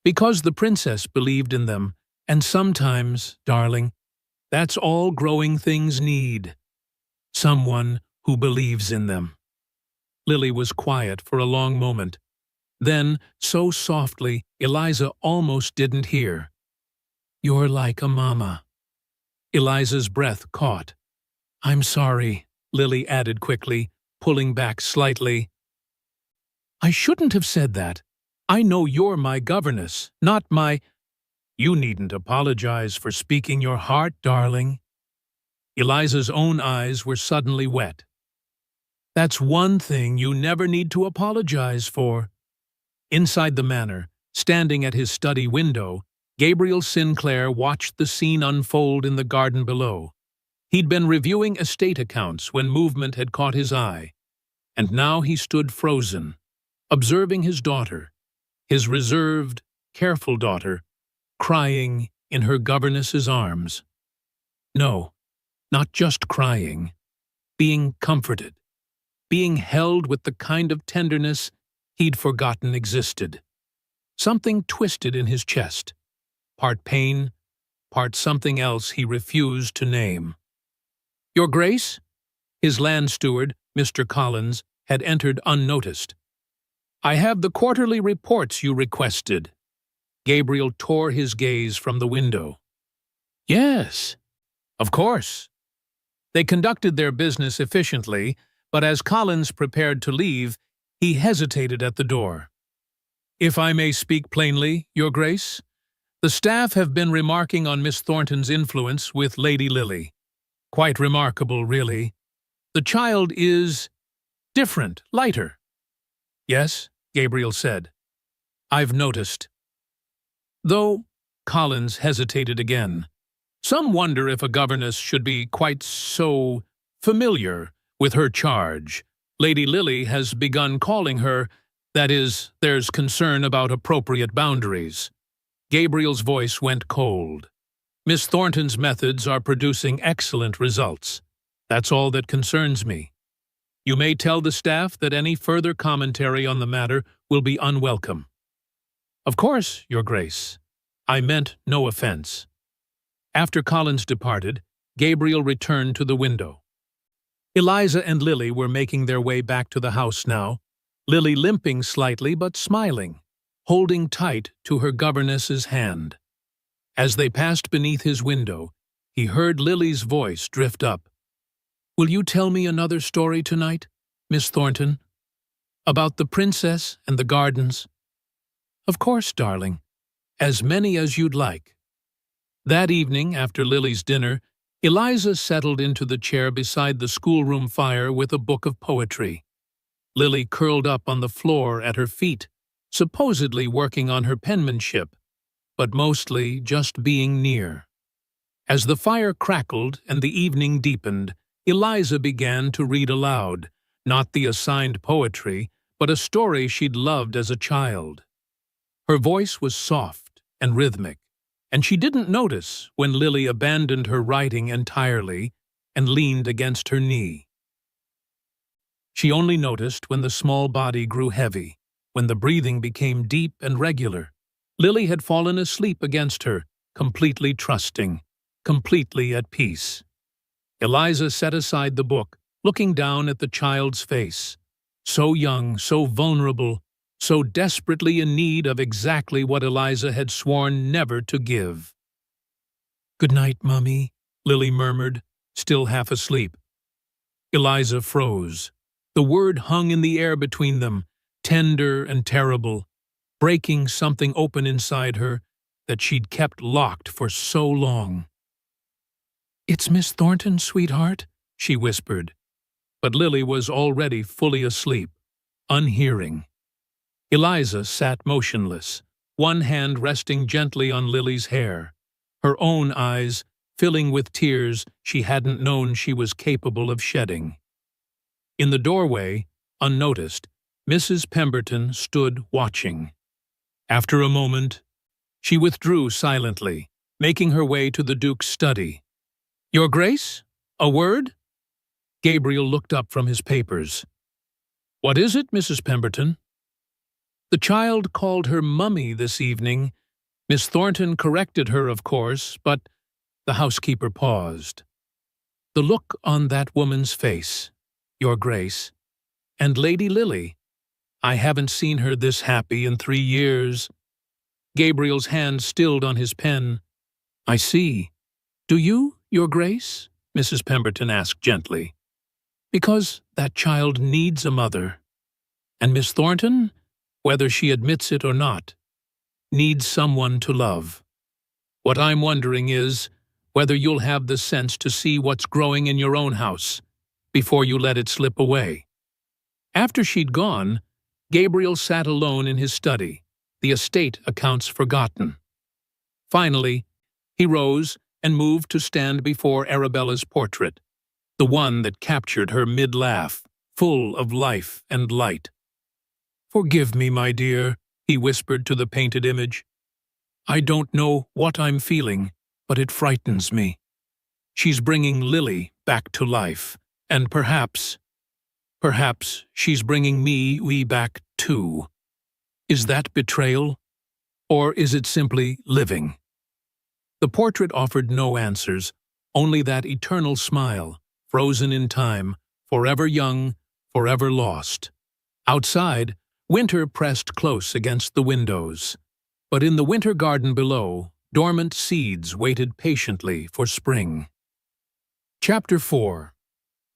Because the princess believed in them, and sometimes, darling, that's all growing things need. Someone who believes in them." Lily was quiet for a long moment. Then, so softly, Eliza almost didn't hear. "You're like a mama." Eliza's breath caught. I'm sorry, Lily added quickly, pulling back slightly. I shouldn't have said that. I know you're my governess, not my— You needn't apologize for speaking your heart, darling. Eliza's own eyes were suddenly wet. That's one thing you never need to apologize for. Inside the manor, standing at his study window, Gabriel Sinclair watched the scene unfold in the garden below. He'd been reviewing estate accounts when movement had caught his eye, and now he stood frozen, observing his daughter, his reserved, careful daughter, crying in her governess's arms. No, not just crying, being comforted, being held with the kind of tenderness he'd forgotten existed. Something twisted in his chest, part pain, part something else he refused to name. Your Grace? His land steward, Mr. Collins, had entered unnoticed. I have the quarterly reports you requested. Gabriel tore his gaze from the window. Yes, of course. They conducted their business efficiently, but as Collins prepared to leave, he hesitated at the door. If I may speak plainly, Your Grace, the staff have been remarking on Miss Thornton's influence with Lady Lily. Quite remarkable, really. The child is different, lighter. Yes, Gabriel said. I've noticed. Though, Collins hesitated again. Some wonder if a governess should be quite so familiar with her charge. Lady Lily has begun calling her, that is, there's concern about appropriate boundaries. Gabriel's voice went cold. Miss Thornton's methods are producing excellent results. That's all that concerns me. You may tell the staff that any further commentary on the matter will be unwelcome. Of course, Your Grace. I meant no offense. After Collins departed, Gabriel returned to the window. Eliza and Lily were making their way back to the house now, Lily limping slightly but smiling, holding tight to her governess's hand. As they passed beneath his window, he heard Lily's voice drift up. Will you tell me another story tonight, Miss Thornton? About the princess and the gardens? Of course, darling. As many as you'd like. That evening, after Lily's dinner, Eliza settled into the chair beside the schoolroom fire with a book of poetry. Lily curled up on the floor at her feet, supposedly working on her penmanship, but mostly just being near. As the fire crackled and the evening deepened, Eliza began to read aloud, not the assigned poetry, but a story she'd loved as a child. Her voice was soft and rhythmic, and she didn't notice when Lily abandoned her writing entirely and leaned against her knee. She only noticed when the small body grew heavy, when the breathing became deep and regular. Lily had fallen asleep against her, completely trusting, completely at peace. Eliza set aside the book, looking down at the child's face. So young, so vulnerable, so desperately in need of exactly what Eliza had sworn never to give. Good night, Mummy, Lily murmured, still half asleep. Eliza froze. The word hung in the air between them, tender and terrible, breaking something open inside her that she'd kept locked for so long. It's Miss Thornton, sweetheart, she whispered. But Lily was already fully asleep, unhearing. Eliza sat motionless, one hand resting gently on Lily's hair, her own eyes filling with tears she hadn't known she was capable of shedding. In the doorway, unnoticed, Mrs. Pemberton stood watching. After a moment, she withdrew silently, making her way to the Duke's study. Your Grace? A word? Gabriel looked up from his papers. What is it, Mrs. Pemberton? The child called her Mummy this evening. Miss Thornton corrected her, of course, but the housekeeper paused. The look on that woman's face, Your Grace, and Lady Lily. I haven't seen her this happy in 3 years. Gabriel's hand stilled on his pen. I see. Do you, Your Grace? Mrs. Pemberton asked gently. Because that child needs a mother. And Miss Thornton, whether she admits it or not, needs someone to love. What I'm wondering is whether you'll have the sense to see what's growing in your own house before you let it slip away. After she'd gone, Gabriel sat alone in his study, the estate accounts forgotten. Finally, he rose and moved to stand before Arabella's portrait, the one that captured her mid-laugh, full of life and light. "Forgive me, my dear," he whispered to the painted image. "I don't know what I'm feeling, but it frightens me. She's bringing Lily back to life, and perhaps she's bringing me back too. Is that betrayal? Or is it simply living?" The portrait offered no answers, only that eternal smile, frozen in time, forever young, forever lost. Outside, winter pressed close against the windows. But in the winter garden below, dormant seeds waited patiently for spring. Chapter 4.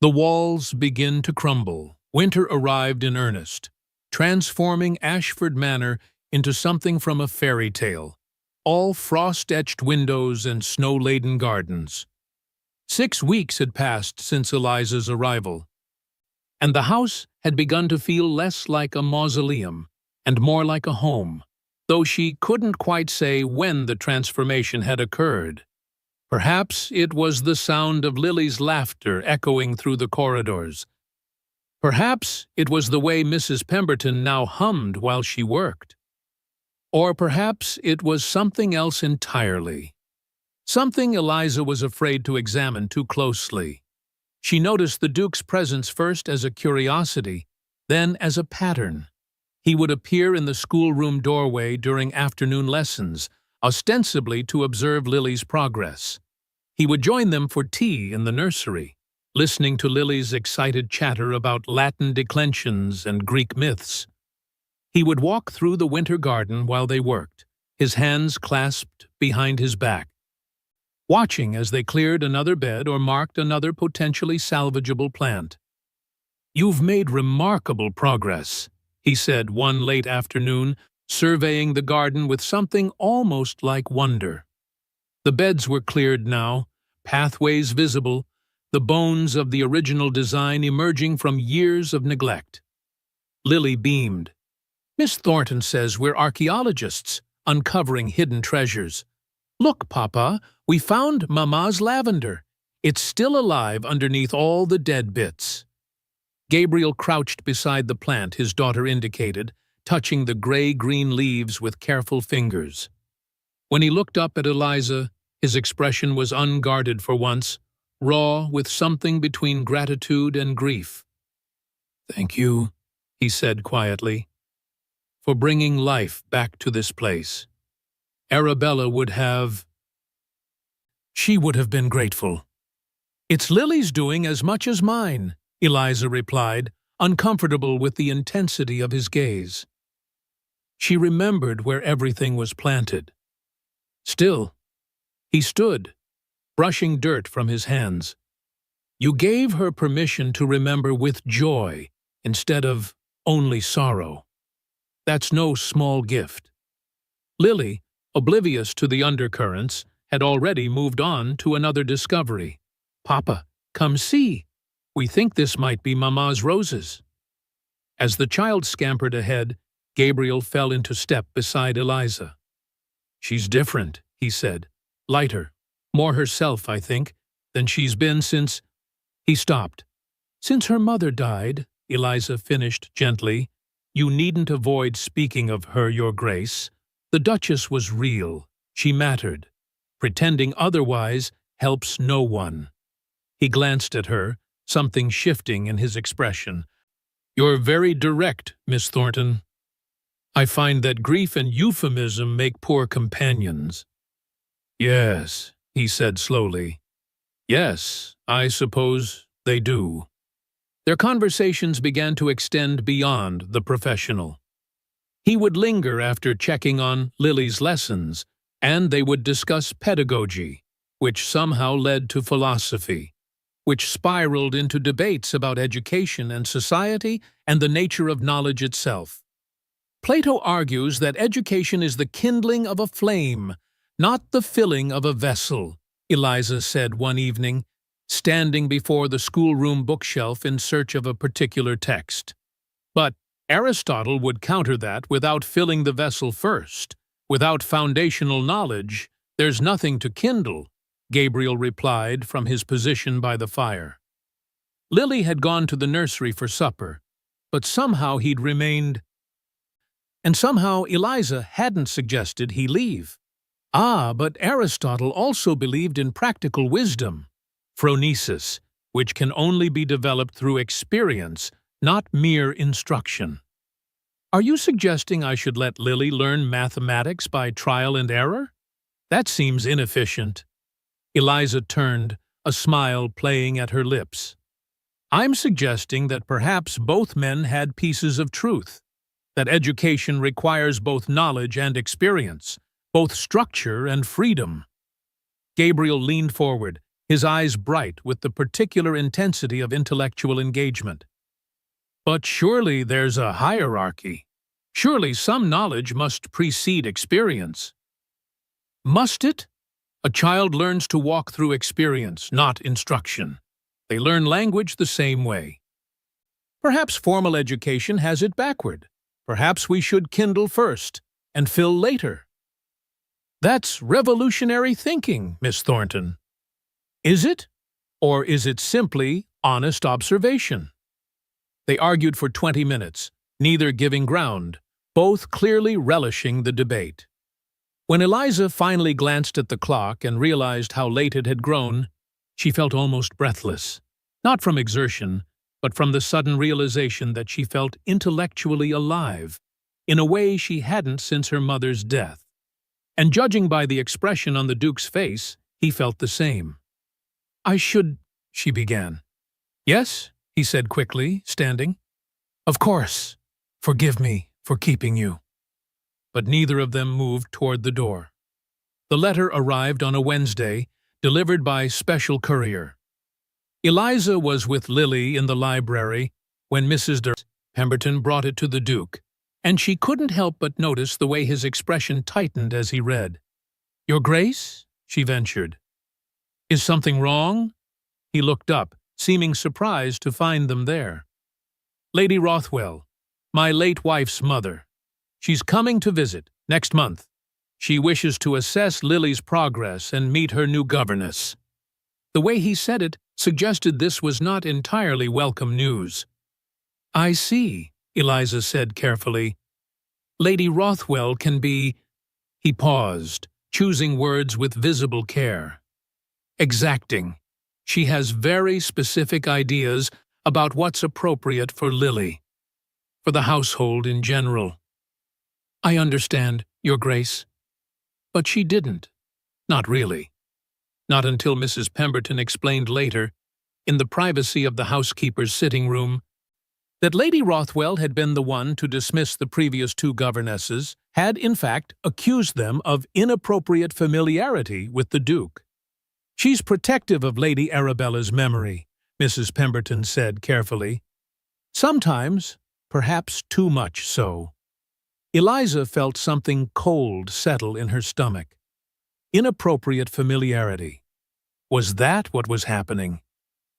The walls begin to crumble. Winter arrived in earnest, transforming Ashford Manor into something from a fairy tale, all frost-etched windows and snow-laden gardens. 6 weeks had passed since Eliza's arrival, and the house had begun to feel less like a mausoleum and more like a home, though she couldn't quite say when the transformation had occurred. Perhaps it was the sound of Lily's laughter echoing through the corridors. Perhaps it was the way Mrs. Pemberton now hummed while she worked. Or perhaps it was something else entirely. Something Eliza was afraid to examine too closely. She noticed the Duke's presence first as a curiosity, then as a pattern. He would appear in the schoolroom doorway during afternoon lessons, ostensibly to observe Lily's progress. He would join them for tea in the nursery, listening to Lily's excited chatter about Latin declensions and Greek myths. He would walk through the winter garden while they worked, his hands clasped behind his back, watching as they cleared another bed or marked another potentially salvageable plant. "You've made remarkable progress," he said one late afternoon, surveying the garden with something almost like wonder. The beds were cleared now, pathways visible, the bones of the original design emerging from years of neglect. Lily beamed. "Miss Thornton says we're archaeologists, uncovering hidden treasures. Look, Papa, we found Mama's lavender. It's still alive underneath all the dead bits." Gabriel crouched beside the plant his daughter indicated, touching the gray-green leaves with careful fingers. When he looked up at Eliza, his expression was unguarded for once, raw with something between gratitude and grief. "Thank you," he said quietly, "for bringing life back to this place. Arabella would have been grateful." "It's Lily's doing as much as mine," Eliza replied, uncomfortable with the intensity of his gaze. She remembered where everything was planted. Still, he stood, brushing dirt from his hands. "You gave her permission to remember with joy instead of only sorrow. That's no small gift." Lily, oblivious to the undercurrents, had already moved on to another discovery. "Papa, come see. We think this might be Mama's roses." As the child scampered ahead, Gabriel fell into step beside Eliza. "She's different," he said. "Lighter, more herself, I think, than she's been since—" He stopped. "Since her mother died," Eliza finished gently. "You needn't avoid speaking of her, Your Grace. The Duchess was real. She mattered. Pretending otherwise helps no one." He glanced at her, something shifting in his expression. "You're very direct, Miss Thornton. I find that grief and euphemism make poor companions." "Yes," he said slowly. "Yes, I suppose they do." Their conversations began to extend beyond the professional. He would linger after checking on Lily's lessons, and they would discuss pedagogy, which somehow led to philosophy, which spiraled into debates about education and society and the nature of knowledge itself. Plato argues that education is the kindling of a flame, not the filling of a vessel, Eliza said one evening, standing before the schoolroom bookshelf in search of a particular text. But Aristotle would counter that without filling the vessel first. Without foundational knowledge, there's nothing to kindle, Gabriel replied from his position by the fire. Lily had gone to the nursery for supper, but somehow he'd remained. And somehow Eliza hadn't suggested he leave. But Aristotle also believed in practical wisdom, phronesis, which can only be developed through experience, not mere instruction. Are you suggesting I should let Lily learn mathematics by trial and error? That seems inefficient. Eliza turned, a smile playing at her lips. I'm suggesting that perhaps both men had pieces of truth, that education requires both knowledge and experience, both structure and freedom. Gabriel leaned forward, his eyes bright with the particular intensity of intellectual engagement. But surely there's a hierarchy. Surely some knowledge must precede experience. Must it? A child learns to walk through experience, not instruction. They learn language the same way. Perhaps formal education has it backward. Perhaps we should kindle first and fill later. That's revolutionary thinking, Miss Thornton. Is it? Or is it simply honest observation? They argued for 20 minutes, neither giving ground, both clearly relishing the debate. When Eliza finally glanced at the clock and realized how late it had grown, she felt almost breathless, not from exertion, but from the sudden realization that she felt intellectually alive, in a way she hadn't since her mother's death. And judging by the expression on the Duke's face, he felt the same. She began. Yes, he said quickly, standing. Of course. Forgive me for keeping you. But neither of them moved toward the door. The letter arrived on a Wednesday, delivered by special courier. Eliza was with Lily in the library when Mrs. Pemberton brought it to the Duke, and she couldn't help but notice the way his expression tightened as he read. Your Grace? She ventured. Is something wrong? He looked up, seeming surprised to find them there. Lady Rothwell, my late wife's mother. She's coming to visit next month. She wishes to assess Lily's progress and meet her new governess. The way he said it suggested this was not entirely welcome news. I see, Eliza said carefully. Lady Rothwell can be… He paused, choosing words with visible care. Exacting. She has very specific ideas about what's appropriate for Lily, for the household in general. I understand, Your Grace. But she didn't. Not really. Not until Mrs. Pemberton explained later, in the privacy of the housekeeper's sitting room, that Lady Rothwell had been the one to dismiss the previous two governesses, had in fact accused them of inappropriate familiarity with the Duke. She's protective of Lady Arabella's memory, Mrs. Pemberton said carefully. Sometimes, perhaps too much so. Eliza felt something cold settle in her stomach. Inappropriate familiarity. Was that what was happening?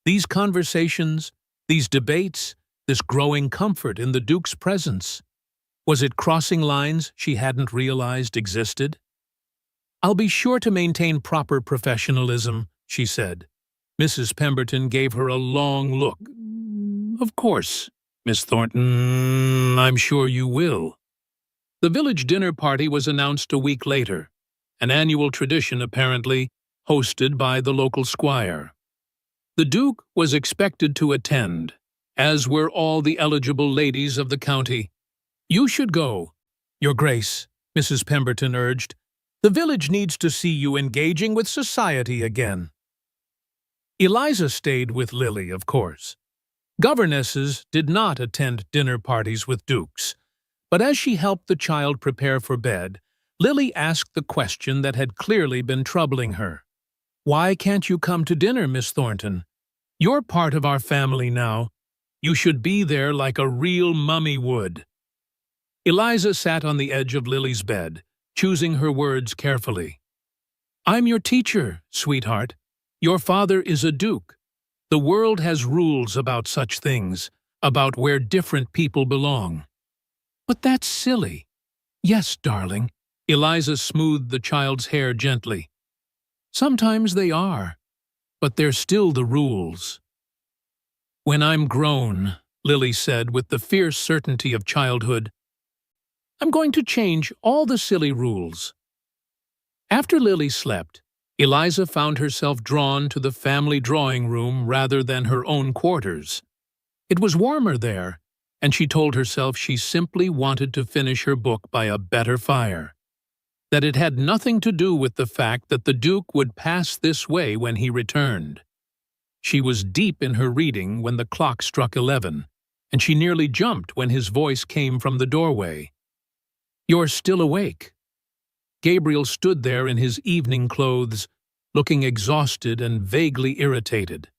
These conversations, these debates, this growing comfort in the Duke's presence. Was it crossing lines she hadn't realized existed? I'll be sure to maintain proper professionalism, she said. Mrs. Pemberton gave her a long look. Of course, Miss Thornton, I'm sure you will. The village dinner party was announced a week later, an annual tradition apparently, hosted by the local squire. The Duke was expected to attend, as were all the eligible ladies of the county. You should go, Your Grace, Mrs. Pemberton urged. The village needs to see you engaging with society again. Eliza stayed with Lily, of course. Governesses did not attend dinner parties with dukes, but as she helped the child prepare for bed, Lily asked the question that had clearly been troubling her. Why can't you come to dinner, Miss Thornton? You're part of our family now. You should be there like a real mummy would." Eliza sat on the edge of Lily's bed, choosing her words carefully. "I'm your teacher, sweetheart. Your father is a duke. The world has rules about such things, about where different people belong." "But that's silly." "Yes, darling." Eliza smoothed the child's hair gently. "Sometimes they are, but they're still the rules." "When I'm grown," Lily said with the fierce certainty of childhood, "I'm going to change all the silly rules." After Lily slept, Eliza found herself drawn to the family drawing room rather than her own quarters. It was warmer there, and she told herself she simply wanted to finish her book by a better fire. That it had nothing to do with the fact that the Duke would pass this way when he returned. She was deep in her reading when the clock struck 11, and she nearly jumped when his voice came from the doorway. "You're still awake." Gabriel stood there in his evening clothes, looking exhausted and vaguely irritated.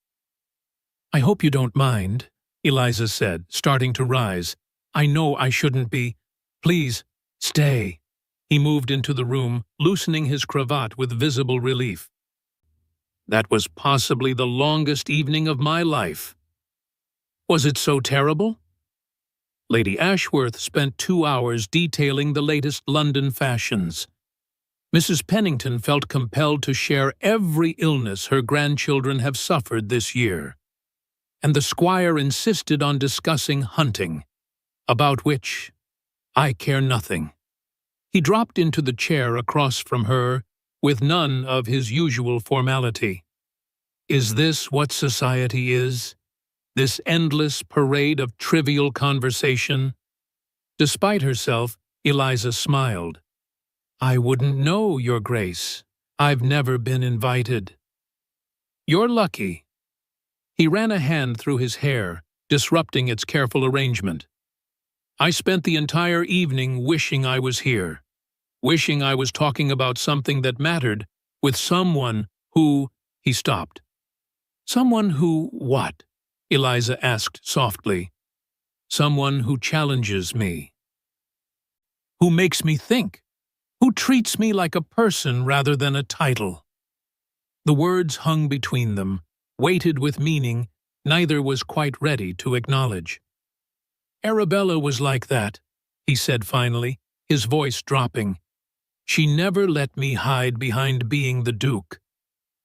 "I hope you don't mind," Eliza said, starting to rise. "I know I shouldn't be. Please, stay." He moved into the room, loosening his cravat with visible relief. "That was possibly the longest evening of my life." "Was it so terrible?" Lady Ashworth spent 2 hours detailing the latest London fashions. Mrs. Pennington felt compelled to share every illness her grandchildren have suffered this year. And the squire insisted on discussing hunting, about which I care nothing. He dropped into the chair across from her with none of his usual formality. Is this what society is? This endless parade of trivial conversation? Despite herself, Eliza smiled. "I wouldn't know, Your Grace. I've never been invited." "You're lucky." He ran a hand through his hair, disrupting its careful arrangement. "I spent the entire evening wishing I was here, wishing I was talking about something that mattered, with someone who—" He stopped. "Someone who what?" Eliza asked softly. "Someone who challenges me. Who makes me think. Who treats me like a person rather than a title." The words hung between them, weighted with meaning neither was quite ready to acknowledge. "Arabella was like that," he said finally, his voice dropping. "She never let me hide behind being the Duke.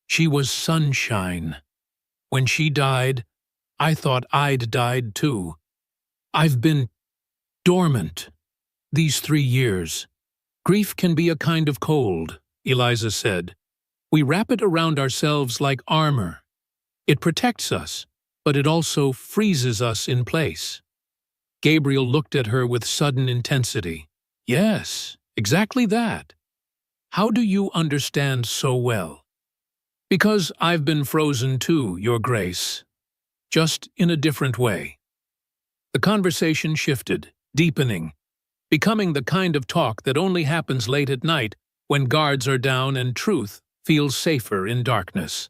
She was sunshine. When she died, I thought I'd died too. I've been dormant these 3 years. Grief can be a kind of cold," Eliza said. "We wrap it around ourselves like armor. It protects us, but it also freezes us in place." Gabriel looked at her with sudden intensity. "Yes, exactly that. How do you understand so well?" "Because I've been frozen too, Your Grace. Just in a different way." The conversation shifted, deepening, becoming the kind of talk that only happens late at night when guards are down and truth feels safer in darkness.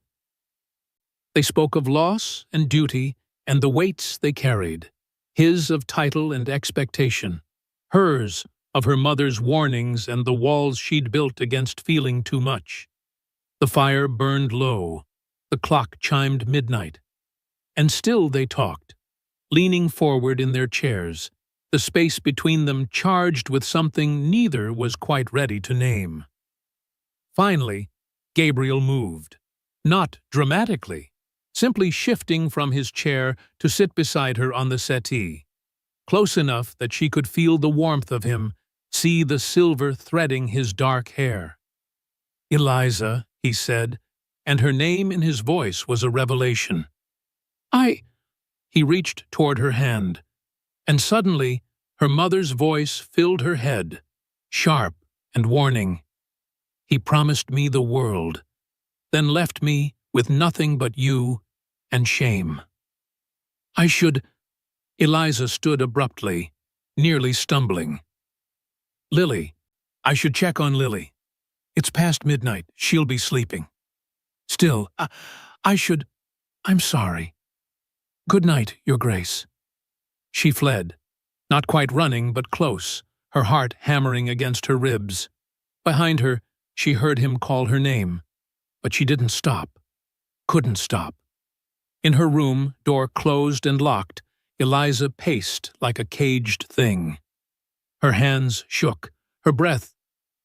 They spoke of loss and duty and the weights they carried, his of title and expectation, hers of her mother's warnings and the walls she'd built against feeling too much. The fire burned low, the clock chimed midnight, and still they talked, leaning forward in their chairs, the space between them charged with something neither was quite ready to name. Finally, Gabriel moved, not dramatically, simply shifting from his chair to sit beside her on the settee, close enough that she could feel the warmth of him, see the silver threading his dark hair. "Eliza," he said, and her name in his voice was a revelation. He reached toward her hand, and suddenly her mother's voice filled her head, sharp and warning. "He promised me the world, then left me with nothing but you and shame. I should—" Eliza stood abruptly, nearly stumbling. "Lily, I should check on Lily. It's past midnight, she'll be sleeping. Still, I'm sorry." "Good night, Your Grace." She fled, not quite running but close, her heart hammering against her ribs. Behind her, she heard him call her name, but she didn't stop, couldn't stop. In her room, door closed and locked, Eliza paced like a caged thing. Her hands shook, her breath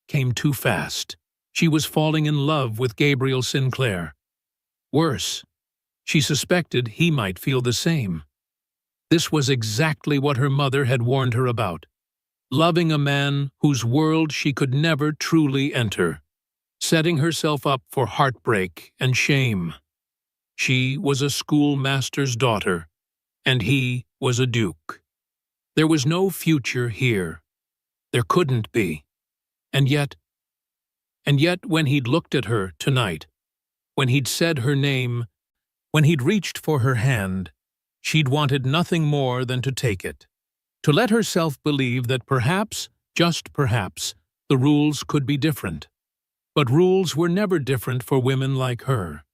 came too fast. She was falling in love with Gabriel Sinclair. Worse, she suspected he might feel the same. This was exactly what her mother had warned her about. Loving a man whose world she could never truly enter. Setting herself up for heartbreak and shame. She was a schoolmaster's daughter, and he was a duke. There was no future here. There couldn't be. And yet when he'd looked at her tonight, when he'd said her name, when he'd reached for her hand, she'd wanted nothing more than to take it. To let herself believe that perhaps, just perhaps, the rules could be different. But rules were never different for women like her.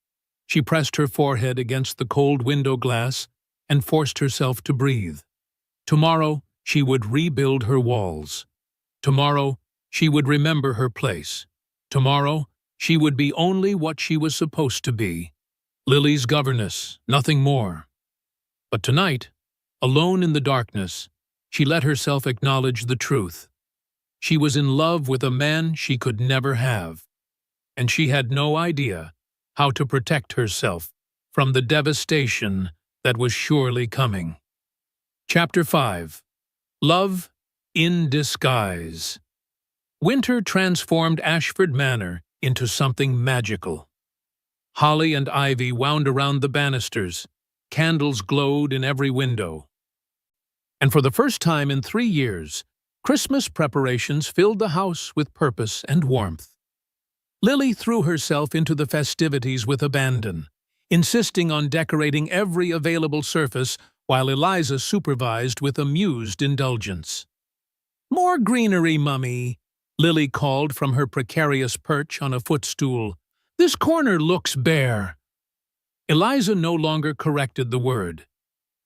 She pressed her forehead against the cold window glass and forced herself to breathe. Tomorrow, she would rebuild her walls. Tomorrow, she would remember her place. Tomorrow, she would be only what she was supposed to be. Lily's governess, nothing more. But tonight, alone in the darkness, she let herself acknowledge the truth. She was in love with a man she could never have, and she had no idea how to protect herself from the devastation that was surely coming. Chapter 5. Love in Disguise. Winter transformed Ashford Manor into something magical. Holly and ivy wound around the banisters, candles glowed in every window. And for the first time in 3 years, Christmas preparations filled the house with purpose and warmth. Lily threw herself into the festivities with abandon, insisting on decorating every available surface while Eliza supervised with amused indulgence. "More greenery, Mummy," Lily called from her precarious perch on a footstool. "This corner looks bare." Eliza no longer corrected the word.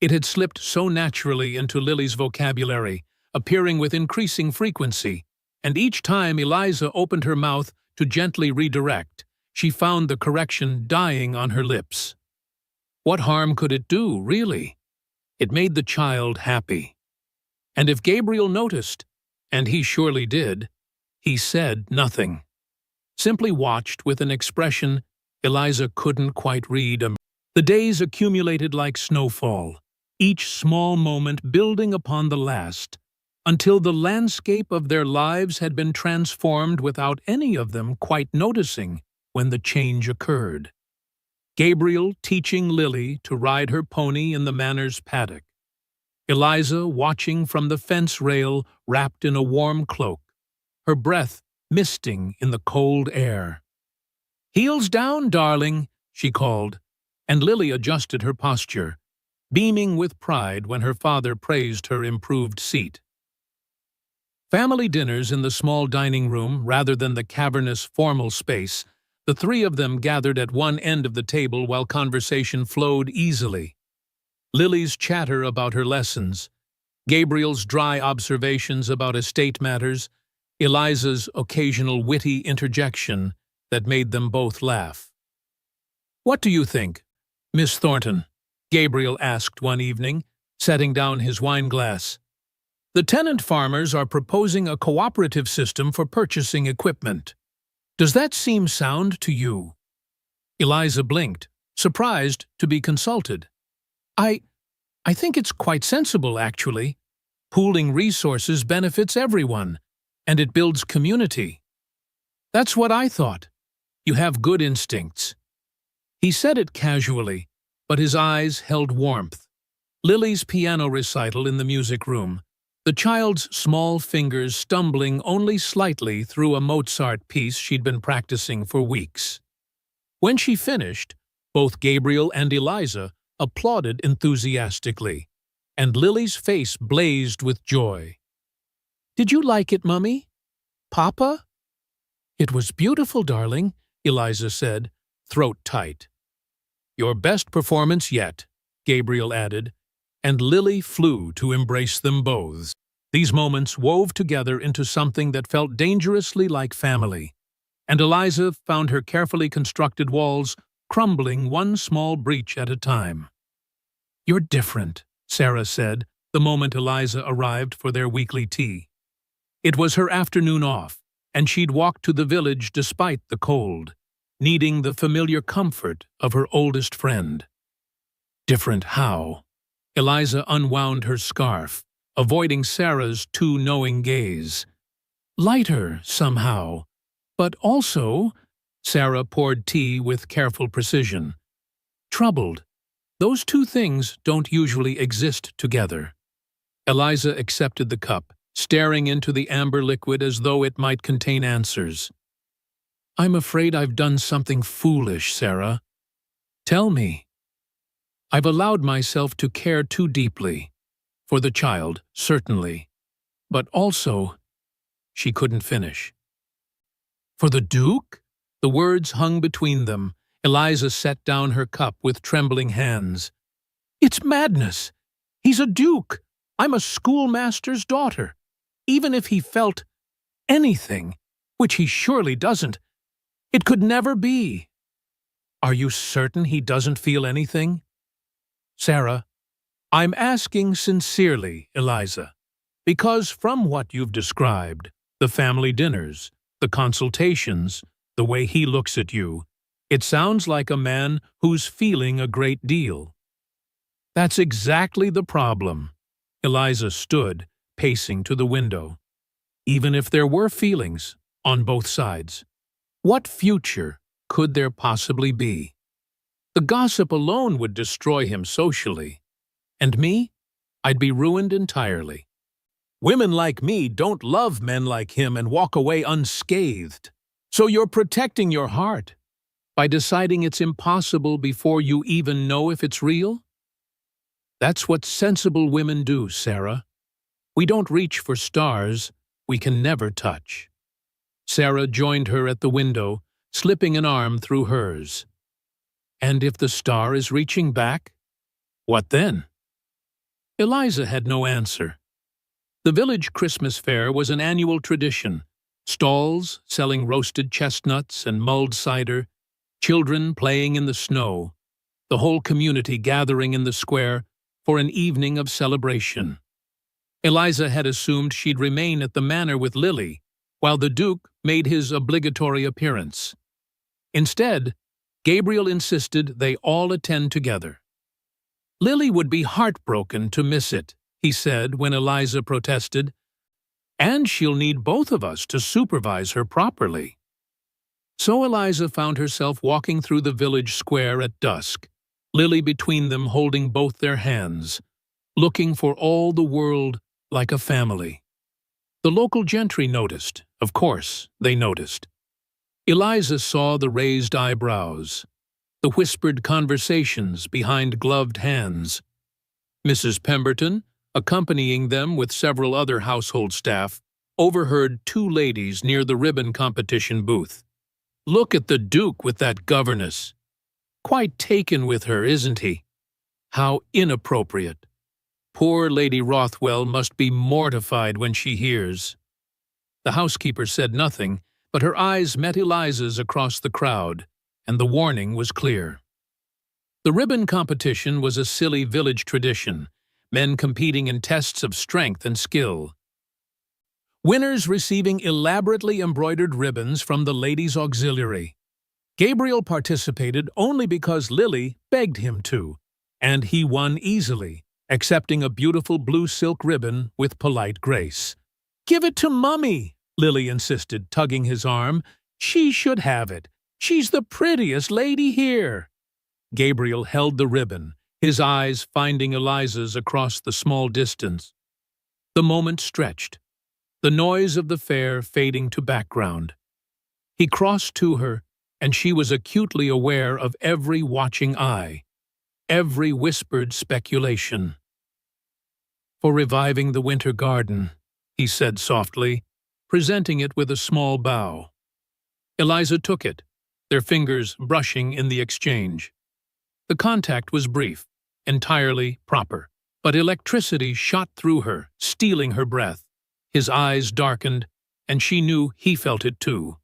It had slipped so naturally into Lily's vocabulary, appearing with increasing frequency, and each time Eliza opened her mouth to gently redirect, she found the correction dying on her lips. What harm could it do, really? It made the child happy. And if Gabriel noticed, and he surely did, he said nothing. Simply watched with an expression Eliza couldn't quite read. The days accumulated like snowfall, each small moment building upon the last, until the landscape of their lives had been transformed without any of them quite noticing when the change occurred. Gabriel teaching Lily to ride her pony in the manor's paddock. Eliza watching from the fence rail wrapped in a warm cloak, her breath misting in the cold air. "Heels down, darling," she called, and Lily adjusted her posture, beaming with pride when her father praised her improved seat. Family dinners in the small dining room rather than the cavernous formal space, the three of them gathered at one end of the table while conversation flowed easily. Lily's chatter about her lessons, Gabriel's dry observations about estate matters, Eliza's occasional witty interjection that made them both laugh. "What do you think, Miss Thornton?" Gabriel asked one evening, setting down his wineglass. "The tenant farmers are proposing a cooperative system for purchasing equipment. Does that seem sound to you?" Eliza blinked, surprised to be consulted. I think it's quite sensible, actually. Pooling resources benefits everyone, and it builds community." "That's what I thought. You have good instincts." He said it casually, but his eyes held warmth. Lily's piano recital in the music room, the child's small fingers stumbling only slightly through a Mozart piece she'd been practicing for weeks. When she finished, both Gabriel and Eliza applauded enthusiastically, and Lily's face blazed with joy. "Did you like it, Mummy? Papa?" "It was beautiful, darling," Eliza said, throat tight. "Your best performance yet," Gabriel added, and Lily flew to embrace them both. These moments wove together into something that felt dangerously like family, and Eliza found her carefully constructed walls crumbling one small breach at a time. "You're different," Sarah said the moment Eliza arrived for their weekly tea. It was her afternoon off, and she'd walked to the village despite the cold, needing the familiar comfort of her oldest friend. Different how? Eliza unwound her scarf, avoiding Sarah's too knowing gaze. Lighter, somehow, but also, Sarah poured tea with careful precision. Troubled. Those two things don't usually exist together. Eliza accepted the cup, staring into the amber liquid as though it might contain answers. "I'm afraid I've done something foolish, Sarah." "Tell me." "I've allowed myself to care too deeply. For the child, certainly. But also—" She couldn't finish. "For the Duke?" The words hung between them. Eliza set down her cup with trembling hands. "It's madness! He's a duke! I'm a schoolmaster's daughter. Even if he felt anything, which he surely doesn't, it could never be." "Are you certain he doesn't feel anything?" "Sarah, I'm asking sincerely, Eliza, because from what you've described, the family dinners, the consultations, the way he looks at you, it sounds like a man who's feeling a great deal." "That's exactly the problem." Eliza stood, pacing to the window. "Even if there were feelings, on both sides, what future could there possibly be? The gossip alone would destroy him socially. And me? I'd be ruined entirely. Women like me don't love men like him and walk away unscathed. So you're protecting your heart by deciding it's impossible before you even know if it's real? That's what sensible women do, Sarah. We don't reach for stars we can never touch." Sarah joined her at the window, slipping an arm through hers. "And if the star is reaching back, what then?" Eliza had no answer. The village Christmas fair was an annual tradition. Stalls selling roasted chestnuts and mulled cider, children playing in the snow, the whole community gathering in the square for an evening of celebration. Eliza had assumed she'd remain at the manor with Lily, while the Duke made his obligatory appearance. Instead, Gabriel insisted they all attend together. "Lily would be heartbroken to miss it," he said when Eliza protested, "and she'll need both of us to supervise her properly." So Eliza found herself walking through the village square at dusk, Lily between them holding both their hands, looking for all the world like a family. The local gentry noticed. Of course, they noticed. Eliza saw the raised eyebrows, the whispered conversations behind gloved hands. Mrs. Pemberton, accompanying them with several other household staff, overheard two ladies near the ribbon competition booth. "Look at the Duke with that governess. Quite taken with her, isn't he? How inappropriate. Poor Lady Rothwell must be mortified when she hears." The housekeeper said nothing, but her eyes met Eliza's across the crowd, and the warning was clear. The ribbon competition was a silly village tradition, men competing in tests of strength and skill. Winners receiving elaborately embroidered ribbons from the ladies' auxiliary. Gabriel participated only because Lily begged him to, and he won easily, accepting a beautiful blue silk ribbon with polite grace. "Give it to Mummy," Lily insisted, tugging his arm. "She should have it. She's the prettiest lady here." Gabriel held the ribbon, his eyes finding Eliza's across the small distance. The moment stretched, the noise of the fair fading to background. He crossed to her, and she was acutely aware of every watching eye, every whispered speculation. "For reviving the winter garden," he said softly, presenting it with a small bow. Eliza took it, their fingers brushing in the exchange. The contact was brief, entirely proper. But electricity shot through her, stealing her breath. His eyes darkened, and she knew he felt it too.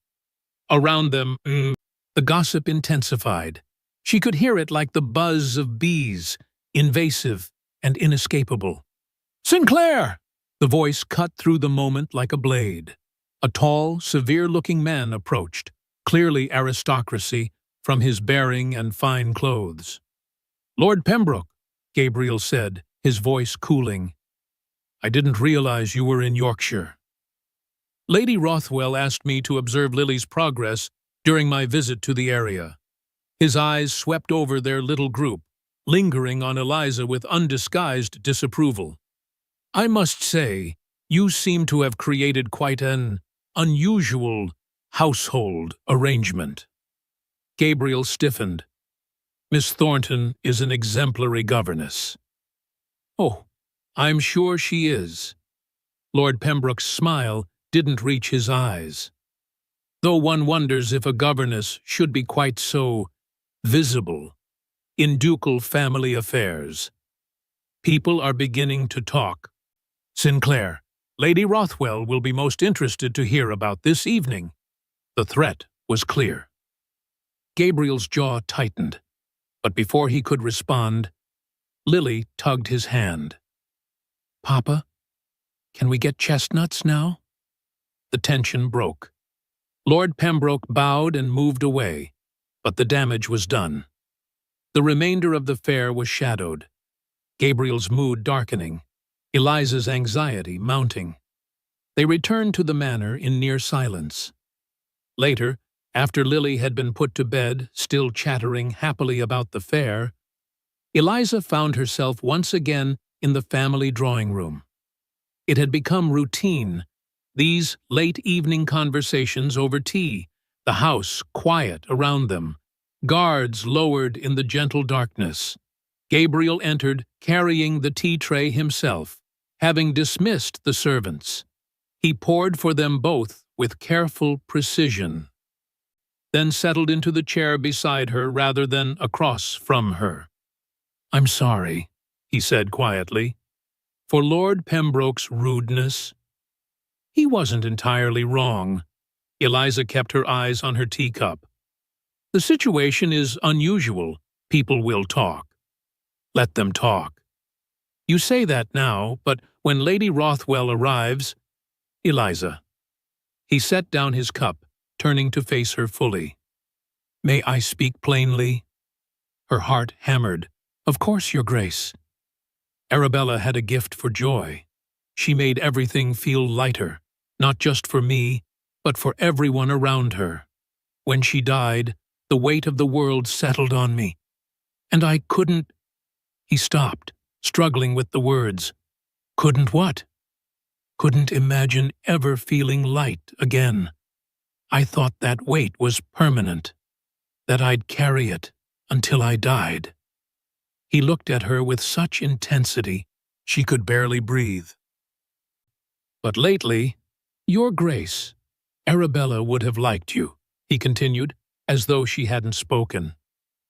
Around them, the gossip intensified. She could hear it like the buzz of bees, invasive and inescapable. "Sinclair!" The voice cut through the moment like a blade. A tall, severe-looking man approached, clearly aristocracy, from his bearing and fine clothes. "Lord Pembroke," Gabriel said, his voice cooling. "I didn't realize you were in Yorkshire." "Lady Rothwell asked me to observe Lily's progress during my visit to the area." His eyes swept over their little group, lingering on Eliza with undisguised disapproval. "I must say, you seem to have created quite an unusual household arrangement." Gabriel stiffened. "Miss Thornton is an exemplary governess." "Oh, I'm sure she is." Lord Pembroke's smile didn't reach his eyes. "Though one wonders if a governess should be quite so visible in ducal family affairs. People are beginning to talk. Sinclair, Lady Rothwell will be most interested to hear about this evening." The threat was clear. Gabriel's jaw tightened, but before he could respond, Lily tugged his hand. "Papa, can we get chestnuts now?" The tension broke. Lord Pembroke bowed and moved away, but the damage was done. The remainder of the fare was shadowed, Gabriel's mood darkening, Eliza's anxiety mounting. They returned to the manor in near silence. Later, after Lily had been put to bed, still chattering happily about the fare, Eliza found herself once again in the family drawing room. It had become routine, these late evening conversations over tea, the house quiet around them, guards lowered in the gentle darkness. Gabriel entered, carrying the tea tray himself, having dismissed the servants. He poured for them both with careful precision, then settled into the chair beside her rather than across from her. "I'm sorry," he said quietly, "for Lord Pembroke's rudeness." He wasn't entirely wrong. Eliza kept her eyes on her teacup. "The situation is unusual. People will talk. Let them talk. You say that now, but when Lady Rothwell arrives—" "Eliza." He set down his cup, turning to face her fully. "May I speak plainly?" Her heart hammered. "Of course, Your Grace." Arabella had a gift for joy. She made everything feel lighter, not just for me, but for everyone around her. When she died, the weight of the world settled on me, and I couldn't— He stopped, struggling with the words. "Couldn't what?" "Couldn't imagine ever feeling light again. I thought that weight was permanent, that I'd carry it until I died." He looked at her with such intensity she could barely breathe. "But lately, Your Grace, Arabella would have liked you," he continued, as though she hadn't spoken.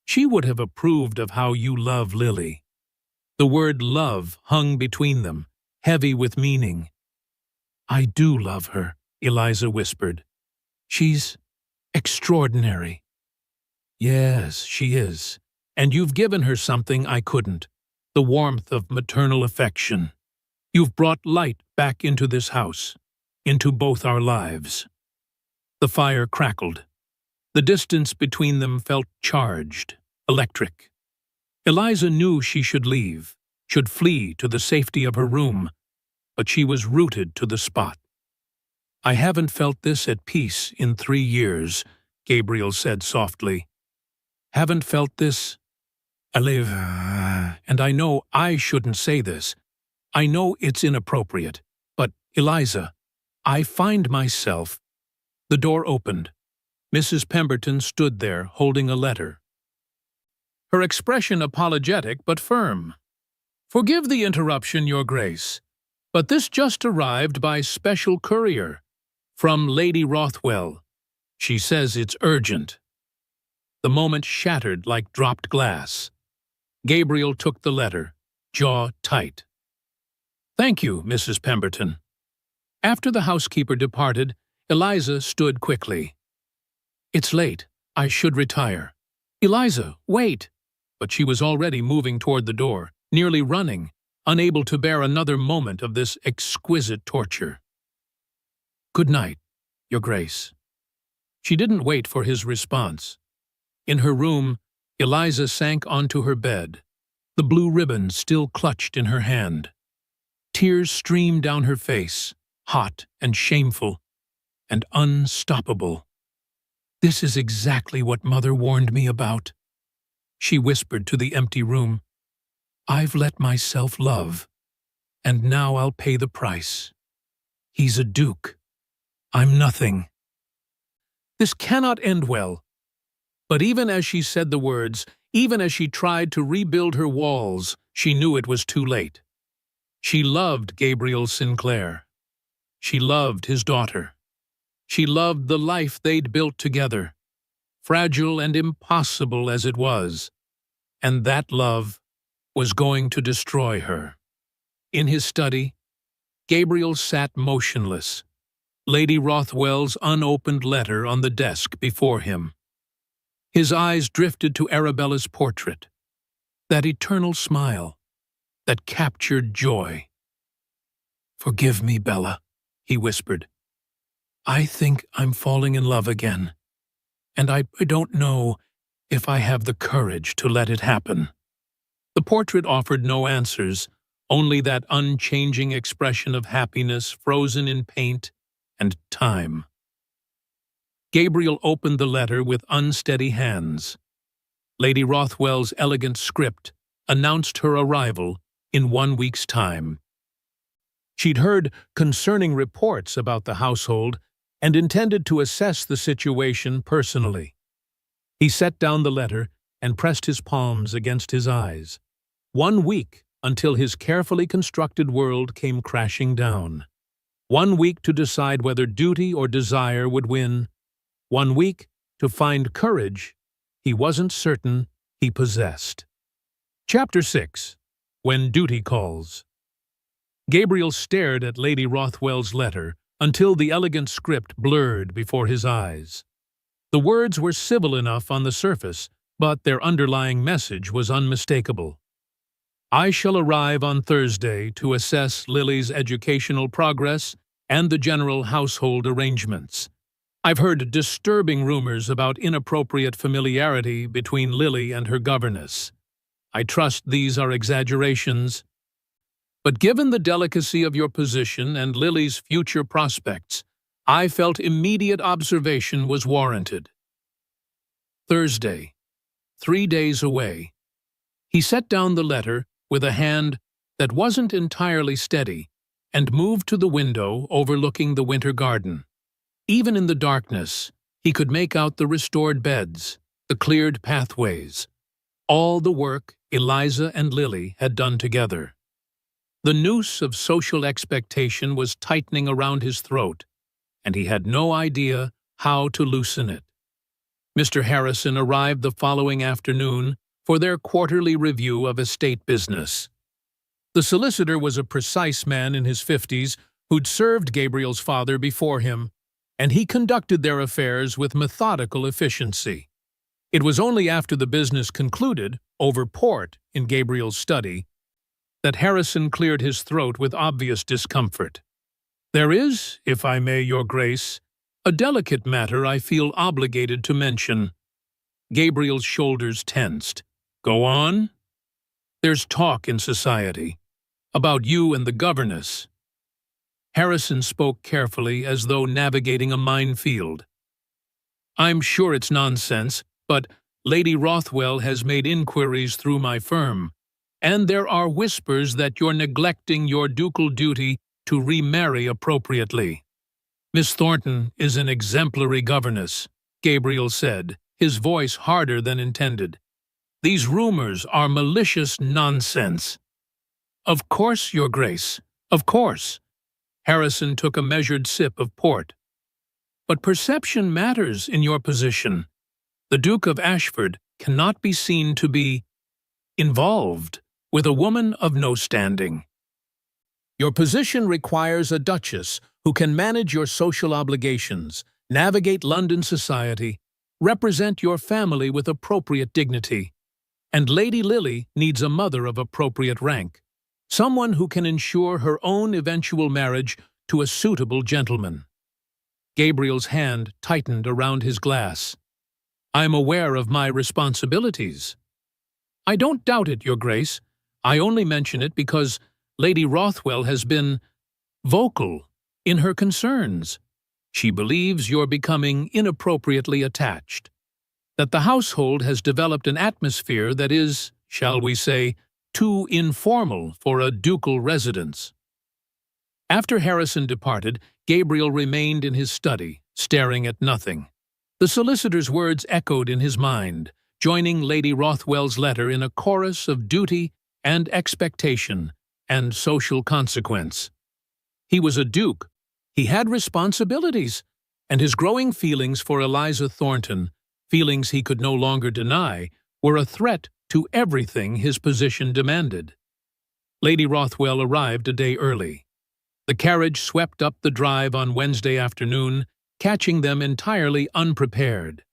"She would have approved of how you love Lily." The word love hung between them, heavy with meaning. "I do love her," Eliza whispered. "She's extraordinary." "Yes, she is. And you've given her something I couldn't, the warmth of maternal affection. You've brought light back into this house, into both our lives." The fire crackled. The distance between them felt charged, electric. Eliza knew she should leave, should flee to the safety of her room, but she was rooted to the spot. "I haven't felt this at peace in 3 years," Gabriel said softly. "Haven't felt this alive. And I know I shouldn't say this. I know it's inappropriate. But, Eliza, I find myself—" The door opened. Mrs. Pemberton stood there, holding a letter, her expression apologetic but firm. "Forgive the interruption, Your Grace, but this just arrived by special courier, from Lady Rothwell. She says it's urgent." The moment shattered like dropped glass. Gabriel took the letter, jaw tight. "Thank you, Mrs. Pemberton." After the housekeeper departed, Eliza stood quickly. "It's late. I should retire." "Eliza, wait!" But she was already moving toward the door, nearly running, unable to bear another moment of this exquisite torture. "Good night, Your Grace." She didn't wait for his response. In her room, Eliza sank onto her bed, the blue ribbon still clutched in her hand. Tears streamed down her face, hot and shameful and unstoppable. "This is exactly what Mother warned me about," she whispered to the empty room. "I've let myself love, and now I'll pay the price. He's a duke. I'm nothing. This cannot end well." But even as she said the words, even as she tried to rebuild her walls, she knew it was too late. She loved Gabriel Sinclair. She loved his daughter. She loved the life they'd built together, fragile and impossible as it was. And that love was going to destroy her. In his study, Gabriel sat motionless, Lady Rothwell's unopened letter on the desk before him. His eyes drifted to Arabella's portrait, that eternal smile, that captured joy. "Forgive me, Bella," he whispered. "I think I'm falling in love again, and I don't know if I have the courage to let it happen." The portrait offered no answers, only that unchanging expression of happiness frozen in paint and time. Gabriel opened the letter with unsteady hands. Lady Rothwell's elegant script announced her arrival in 1 week's time. She'd heard concerning reports about the household and intended to assess the situation personally. He set down the letter and pressed his palms against his eyes. 1 week until his carefully constructed world came crashing down. 1 week to decide whether duty or desire would win. 1 week to find courage he wasn't certain he possessed. Chapter 6. When Duty Calls. Gabriel stared at Lady Rothwell's letter until the elegant script blurred before his eyes. The words were civil enough on the surface, but their underlying message was unmistakable. "I shall arrive on Thursday to assess Lily's educational progress and the general household arrangements. I've heard disturbing rumors about inappropriate familiarity between Lily and her governess. I trust these are exaggerations. But given the delicacy of your position and Lily's future prospects, I felt immediate observation was warranted." Thursday, 3 days away. He set down the letter with a hand that wasn't entirely steady and moved to the window overlooking the winter garden. Even in the darkness, he could make out the restored beds, the cleared pathways, all the work Eliza and Lily had done together. The noose of social expectation was tightening around his throat, and he had no idea how to loosen it. Mr. Harrison arrived the following afternoon for their quarterly review of estate business. The solicitor was a precise man in his 50s who'd served Gabriel's father before him, and he conducted their affairs with methodical efficiency. It was only after the business concluded, over port in Gabriel's study, that Harrison cleared his throat with obvious discomfort. "There is, if I may, Your Grace, a delicate matter I feel obligated to mention." Gabriel's shoulders tensed. "Go on." "There's talk in society about you and the governess." Harrison spoke carefully as though navigating a minefield. "I'm sure it's nonsense, but Lady Rothwell has made inquiries through my firm, and there are whispers that you're neglecting your ducal duty to remarry appropriately." "Miss Thornton is an exemplary governess," Gabriel said, his voice harder than intended. "These rumors are malicious nonsense." "Of course, Your Grace, of course." Harrison took a measured sip of port. "But perception matters in your position. The Duke of Ashford cannot be seen to be—" involved with a woman of no standing. Your position requires a duchess who can manage your social obligations, navigate London society, represent your family with appropriate dignity. And Lady Lily needs a mother of appropriate rank, someone who can ensure her own eventual marriage to a suitable gentleman. Gabriel's hand tightened around his glass. "I'm aware of my responsibilities." "I don't doubt it, Your Grace. I only mention it because Lady Rothwell has been vocal in her concerns. She believes you're becoming inappropriately attached, that the household has developed an atmosphere that is, shall we say, too informal for a ducal residence." After Harrison departed, Gabriel remained in his study, staring at nothing. The solicitor's words echoed in his mind, joining Lady Rothwell's letter in a chorus of duty and expectation and social consequence. He was a duke. He had responsibilities, and his growing feelings for Eliza Thornton, feelings he could no longer deny, were a threat to everything his position demanded. Lady Rothwell arrived a day early. The carriage swept up the drive on Wednesday afternoon, catching them entirely unprepared.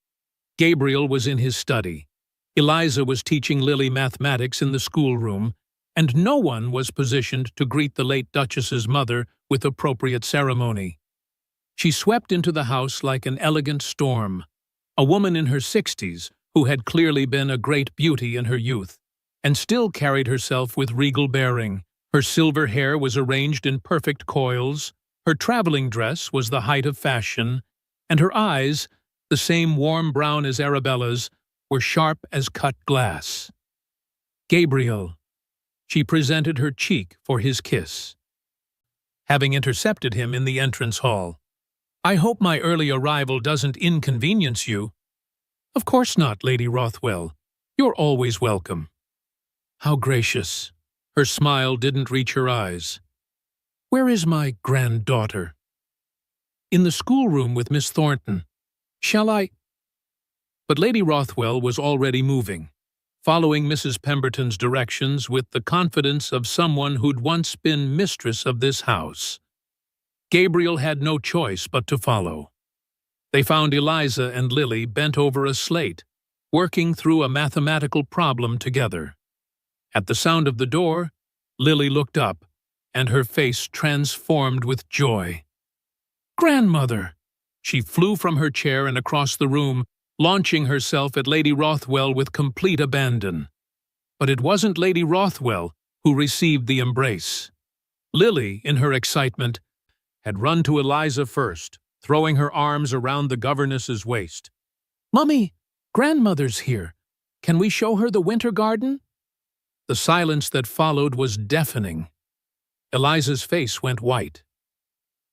Gabriel was in his study. Eliza was teaching Lily mathematics in the schoolroom, and no one was positioned to greet the late Duchess's mother with appropriate ceremony. She swept into the house like an elegant storm, a woman in her 60s who had clearly been a great beauty in her youth, and still carried herself with regal bearing. Her silver hair was arranged in perfect coils, her traveling dress was the height of fashion, and her eyes, the same warm brown as Arabella's, were sharp as cut glass. "Gabriel." She presented her cheek for his kiss, having intercepted him in the entrance hall. "I hope my early arrival doesn't inconvenience you." "Of course not, Lady Rothwell. You're always welcome." "How gracious." Her smile didn't reach her eyes. "Where is my granddaughter?" "In the schoolroom with Miss Thornton. Shall I—" But Lady Rothwell was already moving, following Mrs. Pemberton's directions with the confidence of someone who'd once been mistress of this house. Gabriel had no choice but to follow. They found Eliza and Lily bent over a slate, working through a mathematical problem together. At the sound of the door, Lily looked up, and her face transformed with joy. "Grandmother!" She flew from her chair and across the room, launching herself at Lady Rothwell with complete abandon. But it wasn't Lady Rothwell who received the embrace. Lily, in her excitement, had run to Eliza first, throwing her arms around the governess's waist. "Mummy, grandmother's here. Can we show her the winter garden?" The silence that followed was deafening. Eliza's face went white.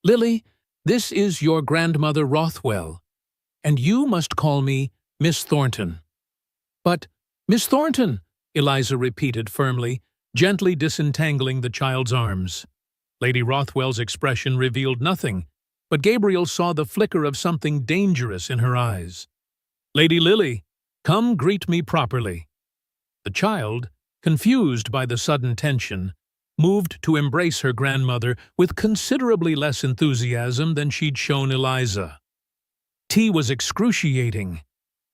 "Lily, this is your grandmother Rothwell, and you must call me Miss Thornton." "But, Miss Thornton," Eliza repeated firmly, gently disentangling the child's arms. Lady Rothwell's expression revealed nothing, but Gabriel saw the flicker of something dangerous in her eyes. "Lady Lily, come greet me properly." The child, confused by the sudden tension, moved to embrace her grandmother with considerably less enthusiasm than she'd shown Eliza. Tea was excruciating.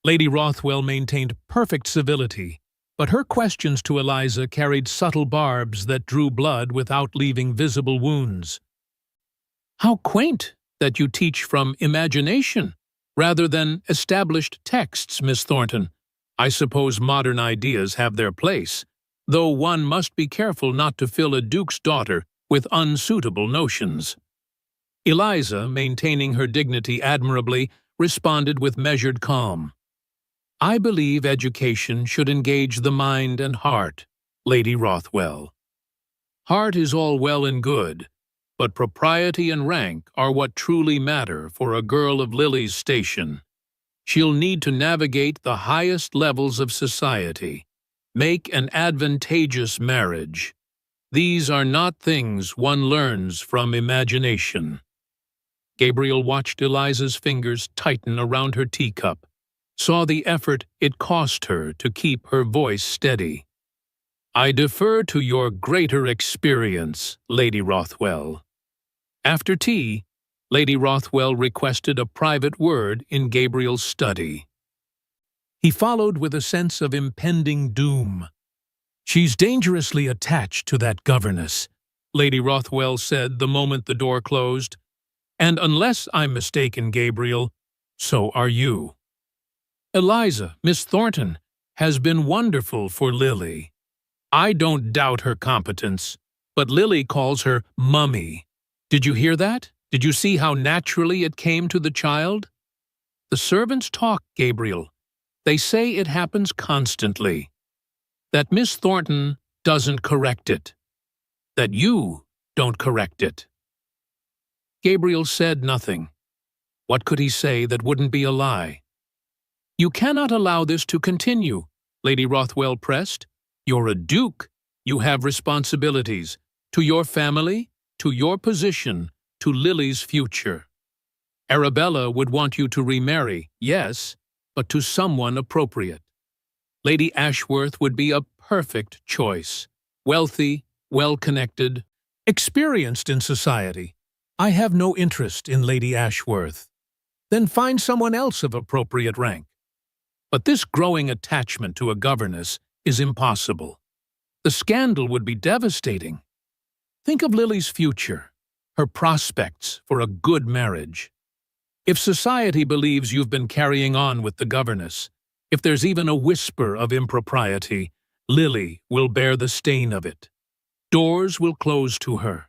Lady Rothwell maintained perfect civility, but her questions to Eliza carried subtle barbs that drew blood without leaving visible wounds. "How quaint that you teach from imagination rather than established texts, Miss Thornton. I suppose modern ideas have their place, though one must be careful not to fill a duke's daughter with unsuitable notions." Eliza, maintaining her dignity admirably, responded with measured calm. "I believe education should engage the mind and heart, Lady Rothwell. Heart is all well and good, but propriety and rank are what truly matter for a girl of Lily's station. She'll need to navigate the highest levels of society, make an advantageous marriage. These are not things one learns from imagination." Gabriel watched Eliza's fingers tighten around her teacup, saw the effort it cost her to keep her voice steady. I defer to your greater experience, Lady Rothwell. After tea, Lady Rothwell requested a private word in Gabriel's study. He followed with a sense of impending doom. "She's dangerously attached to that governess," Lady Rothwell said the moment the door closed. "And unless I'm mistaken, Gabriel, so are you. Eliza, Miss Thornton, has been wonderful for Lily. I don't doubt her competence, but Lily calls her Mummy. Did you hear that? Did you see how naturally it came to the child? The servants talk, Gabriel. They say it happens constantly. That Miss Thornton doesn't correct it. That you don't correct it." Gabriel said nothing. What could he say that wouldn't be a lie? "You cannot allow this to continue," Lady Rothwell pressed. "You're a duke. You have responsibilities to your family, to your position, to Lily's future. Arabella would want you to remarry, yes, but to someone appropriate. Lady Ashworth would be a perfect choice. Wealthy, well-connected, experienced in society. I have no interest in Lady Ashworth. Then find someone else of appropriate rank. But this growing attachment to a governess is impossible. The scandal would be devastating. Think of Lily's future, her prospects for a good marriage. If society believes you've been carrying on with the governess, if there's even a whisper of impropriety, Lily will bear the stain of it. Doors will close to her.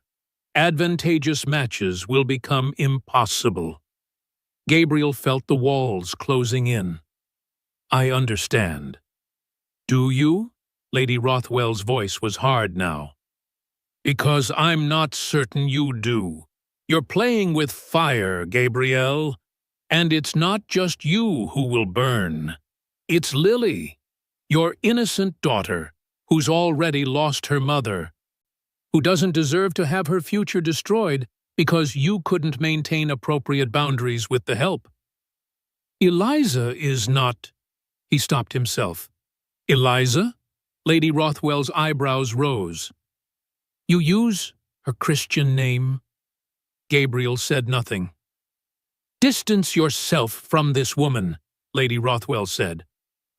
Advantageous matches will become impossible." Gabriel felt the walls closing in. "I understand." "Do you?" Lady Rothwell's voice was hard now. "Because I'm not certain you do. You're playing with fire, Gabrielle. And it's not just you who will burn. It's Lily, your innocent daughter, who's already lost her mother, who doesn't deserve to have her future destroyed because you couldn't maintain appropriate boundaries with the help. Eliza is not—" He stopped himself. "Eliza?" Lady Rothwell's eyebrows rose. "You use her Christian name?" Gabriel said nothing. "Distance yourself from this woman," Lady Rothwell said,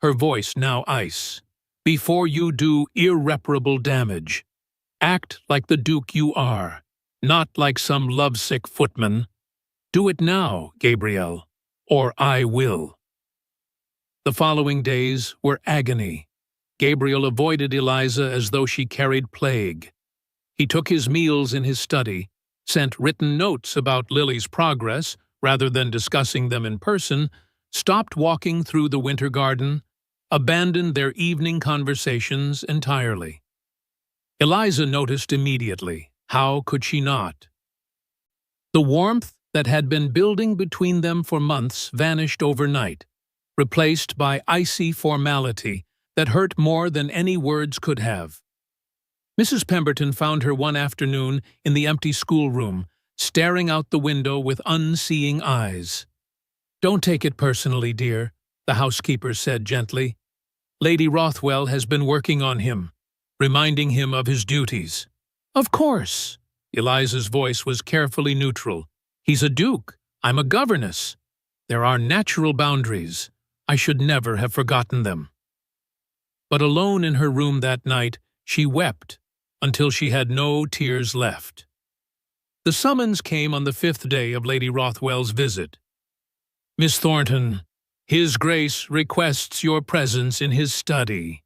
her voice now ice, "before you do irreparable damage. Act like the Duke you are, not like some lovesick footman. Do it now, Gabriel, or I will." The following days were agony. Gabriel avoided Eliza as though she carried plague. He took his meals in his study, sent written notes about Lily's progress rather than discussing them in person, stopped walking through the winter garden, abandoned their evening conversations entirely. Eliza noticed immediately. How could she not? The warmth that had been building between them for months vanished overnight, replaced by icy formality that hurt more than any words could have. Mrs. Pemberton found her one afternoon in the empty schoolroom, staring out the window with unseeing eyes. "Don't take it personally, dear," the housekeeper said gently. "Lady Rothwell has been working on him, reminding him of his duties." "Of course." Eliza's voice was carefully neutral. "He's a duke. I'm a governess. There are natural boundaries. I should never have forgotten them." But alone in her room that night, she wept until she had no tears left. The summons came on the 5th day of Lady Rothwell's visit. "Miss Thornton, His Grace requests your presence in his study."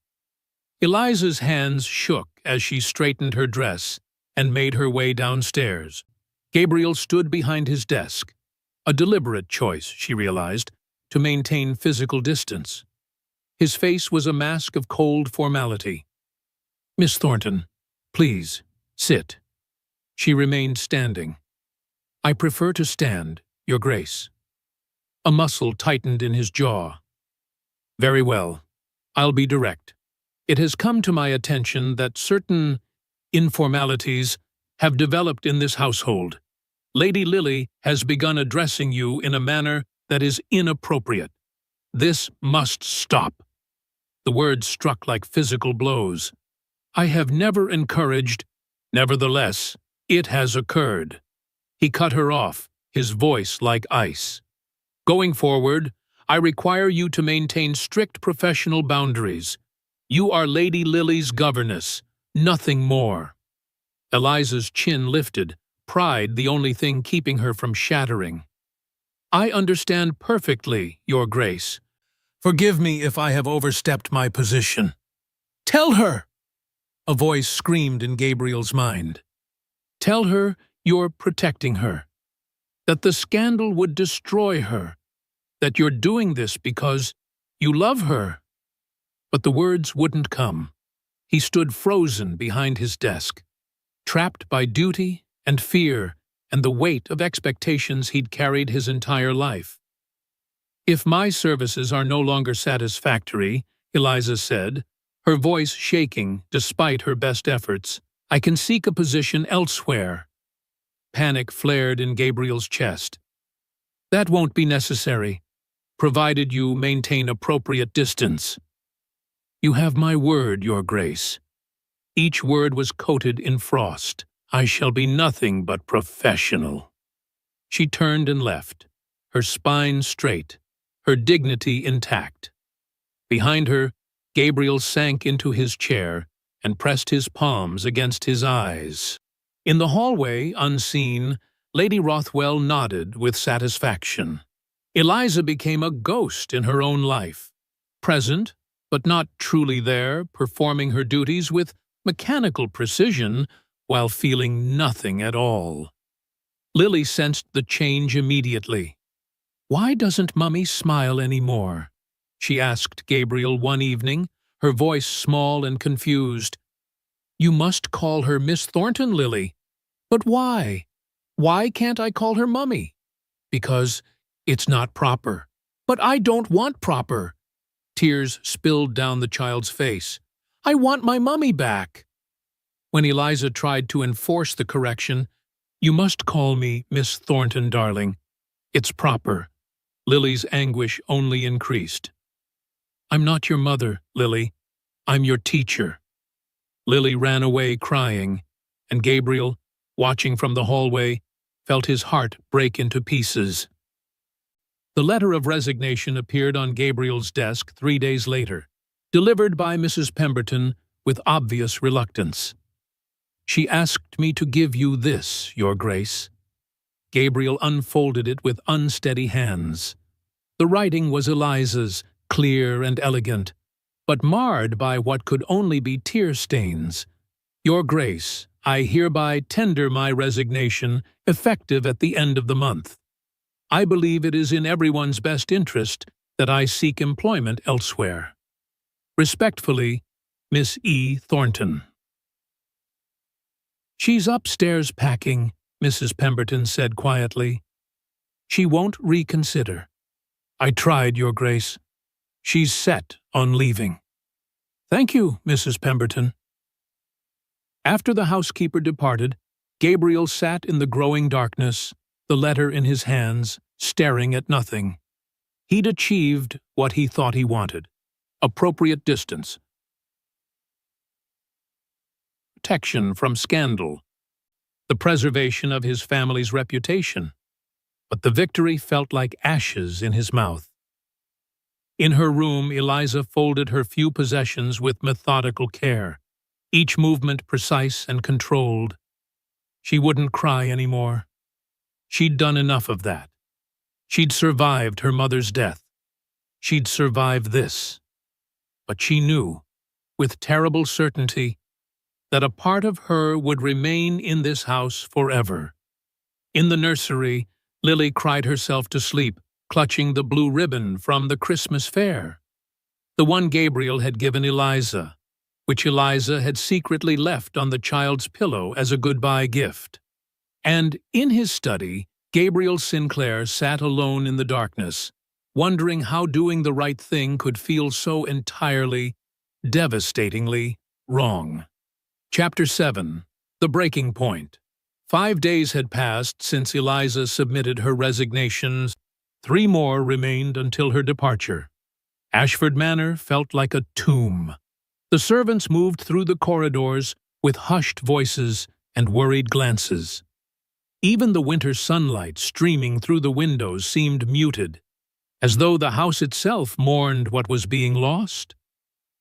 Eliza's hands shook as she straightened her dress and made her way downstairs. Gabriel stood behind his desk, a deliberate choice, she realized, to maintain physical distance. His face was a mask of cold formality. "Miss Thornton, please, sit." She remained standing. "I prefer to stand, Your Grace." A muscle tightened in his jaw. "Very well. I'll be direct. It has come to my attention that certain informalities have developed in this household. Lady Lily has begun addressing you in a manner that is inappropriate. This must stop." The words struck like physical blows. I have never encouraged. Nevertheless, it has occurred." He cut her off, his voice like ice. "Going forward, I require you to maintain strict professional boundaries. You are Lady Lily's governess, nothing more." Eliza's chin lifted, pride the only thing keeping her from shattering. "I understand perfectly, Your Grace. Forgive me if I have overstepped my position." "Tell her!" a voice screamed in Gabriel's mind. "Tell her you're protecting her, that the scandal would destroy her, that you're doing this because you love her." But the words wouldn't come. He stood frozen behind his desk, trapped by duty and fear and the weight of expectations he'd carried his entire life. "If my services are no longer satisfactory," Eliza said, her voice shaking despite her best efforts, "I can seek a position elsewhere." Panic flared in Gabriel's chest. "That won't be necessary, provided you maintain appropriate distance." "You have my word, Your Grace." Each word was coated in frost. "I shall be nothing but professional." She turned and left, her spine straight, her dignity intact. Behind her, Gabriel sank into his chair and pressed his palms against his eyes. In the hallway, unseen, Lady Rothwell nodded with satisfaction. Eliza became a ghost in her own life, present, but not truly there, performing her duties with mechanical precision while feeling nothing at all. Lily sensed the change immediately. "Why doesn't Mummy smile anymore?" she asked Gabriel one evening, her voice small and confused. "You must call her Miss Thornton, Lily." "But why? Why can't I call her Mummy?" "Because it's not proper." "But I don't want proper." Tears spilled down the child's face. "I want my Mummy back." When Eliza tried to enforce the correction, "You must call me Miss Thornton, darling. It's proper," Lily's anguish only increased. "I'm not your mother, Lily. I'm your teacher." Lily ran away crying, and Gabriel, watching from the hallway, felt his heart break into pieces. The letter of resignation appeared on Gabriel's desk 3 days later, delivered by Mrs. Pemberton with obvious reluctance. "She asked me to give you this, Your Grace." Gabriel unfolded it with unsteady hands. The writing was Eliza's, clear and elegant, but marred by what could only be tear stains. "Your Grace, I hereby tender my resignation, effective at the end of the month. I believe it is in everyone's best interest that I seek employment elsewhere. Respectfully, Miss E. Thornton." "She's upstairs packing," Mrs. Pemberton said quietly. "She won't reconsider." "I tried, Your Grace. She's set on leaving." "Thank you, Mrs. Pemberton." After the housekeeper departed, Gabriel sat in the growing darkness, the letter in his hands, staring at nothing. He'd achieved what he thought he wanted: appropriate distance, protection from scandal, the preservation of his family's reputation. But the victory felt like ashes in his mouth. In her room, Eliza folded her few possessions with methodical care, each movement precise and controlled. She wouldn't cry anymore. She'd done enough of that. She'd survived her mother's death. She'd survived this. But she knew, with terrible certainty, that a part of her would remain in this house forever. In the nursery, Lily cried herself to sleep, clutching the blue ribbon from the Christmas fair, the one Gabriel had given Eliza, which Eliza had secretly left on the child's pillow as a goodbye gift. And in his study, Gabriel Sinclair sat alone in the darkness, wondering how doing the right thing could feel so entirely, devastatingly wrong. Chapter 7. The Breaking Point. 5 days had passed since Eliza submitted her resignations. 3 more remained until her departure. Ashford Manor felt like a tomb. The servants moved through the corridors with hushed voices and worried glances. Even the winter sunlight streaming through the windows seemed muted, as though the house itself mourned what was being lost.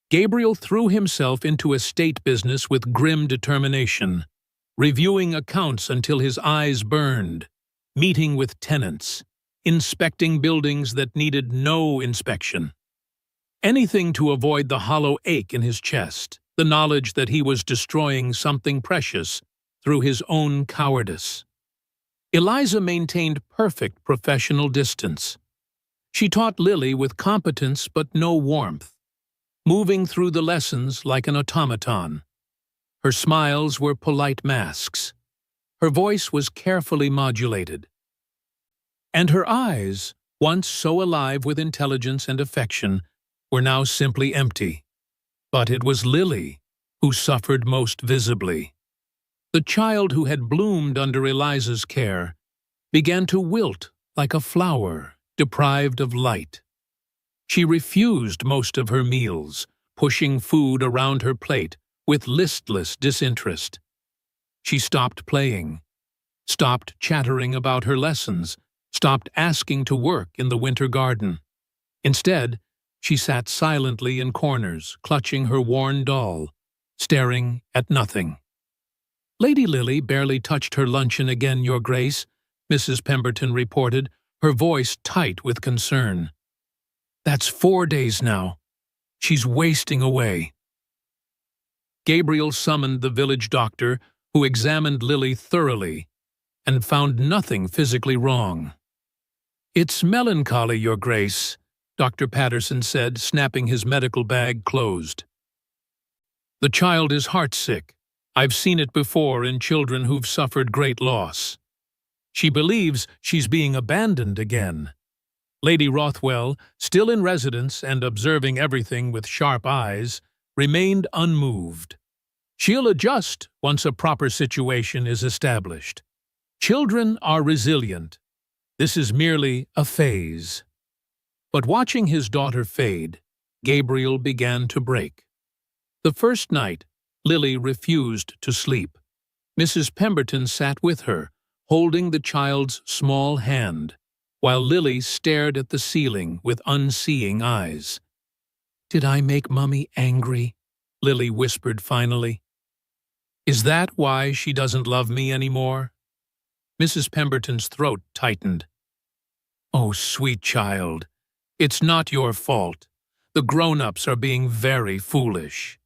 Gabriel threw himself into estate business with grim determination, reviewing accounts until his eyes burned, meeting with tenants, inspecting buildings that needed no inspection. Anything to avoid the hollow ache in his chest, the knowledge that he was destroying something precious through his own cowardice. Eliza maintained perfect professional distance. She taught Lily with competence but no warmth, moving through the lessons like an automaton. Her smiles were polite masks. Her voice was carefully modulated. And her eyes, once so alive with intelligence and affection, were now simply empty. But it was Lily who suffered most visibly. The child who had bloomed under Eliza's care began to wilt like a flower deprived of light. She refused most of her meals, pushing food around her plate with listless disinterest. She stopped playing, stopped chattering about her lessons, stopped asking to work in the winter garden. Instead, she sat silently in corners, clutching her worn doll, staring at nothing. "Lady Lily barely touched her luncheon again, Your Grace," Mrs. Pemberton reported, her voice tight with concern. "That's 4 days now. She's wasting away." Gabriel summoned the village doctor, who examined Lily thoroughly and found nothing physically wrong. "It's melancholy, Your Grace," Dr. Patterson said, snapping his medical bag closed. "The child is heartsick. I've seen it before in children who've suffered great loss. She believes she's being abandoned again." Lady Rothwell, still in residence and observing everything with sharp eyes, remained unmoved. "She'll adjust once a proper situation is established. Children are resilient. This is merely a phase." But watching his daughter fade, Gabriel began to break. The first night, Lily refused to sleep. Mrs. Pemberton sat with her, holding the child's small hand, while Lily stared at the ceiling with unseeing eyes. "Did I make Mummy angry?" Lily whispered finally. "Is that why she doesn't love me anymore?" Mrs. Pemberton's throat tightened. "Oh, sweet child, it's not your fault. The grown-ups are being very foolish.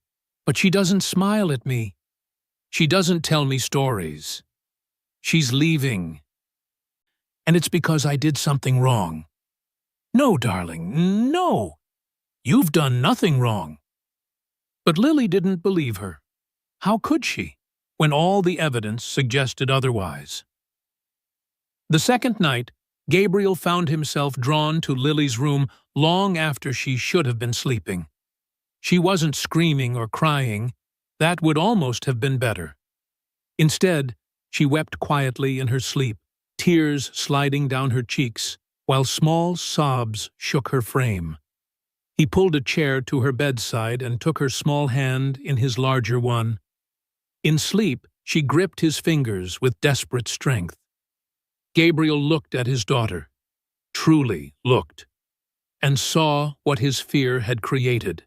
But she doesn't smile at me. She doesn't tell me stories. She's leaving. And it's because I did something wrong." "No, darling, no. You've done nothing wrong." But Lily didn't believe her. How could she, when all the evidence suggested otherwise? The second night, Gabriel found himself drawn to Lily's room long after she should have been sleeping. She wasn't screaming or crying. That would almost have been better. Instead, she wept quietly in her sleep, tears sliding down her cheeks, while small sobs shook her frame. He pulled a chair to her bedside and took her small hand in his larger one. In sleep, she gripped his fingers with desperate strength. Gabriel looked at his daughter, truly looked, and saw what his fear had created.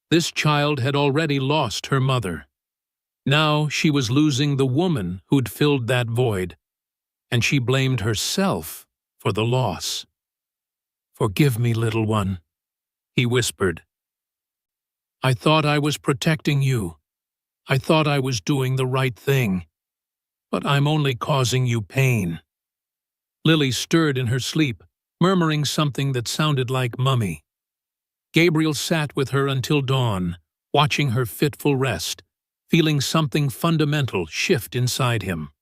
This child had already lost her mother. Now she was losing the woman who'd filled that void, and she blamed herself for the loss. "Forgive me, little one," he whispered. "I thought I was protecting you. I thought I was doing the right thing. But I'm only causing you pain." Lily stirred in her sleep, murmuring something that sounded like Mummy. Gabriel sat with her until dawn, watching her fitful rest, feeling something fundamental shift inside him.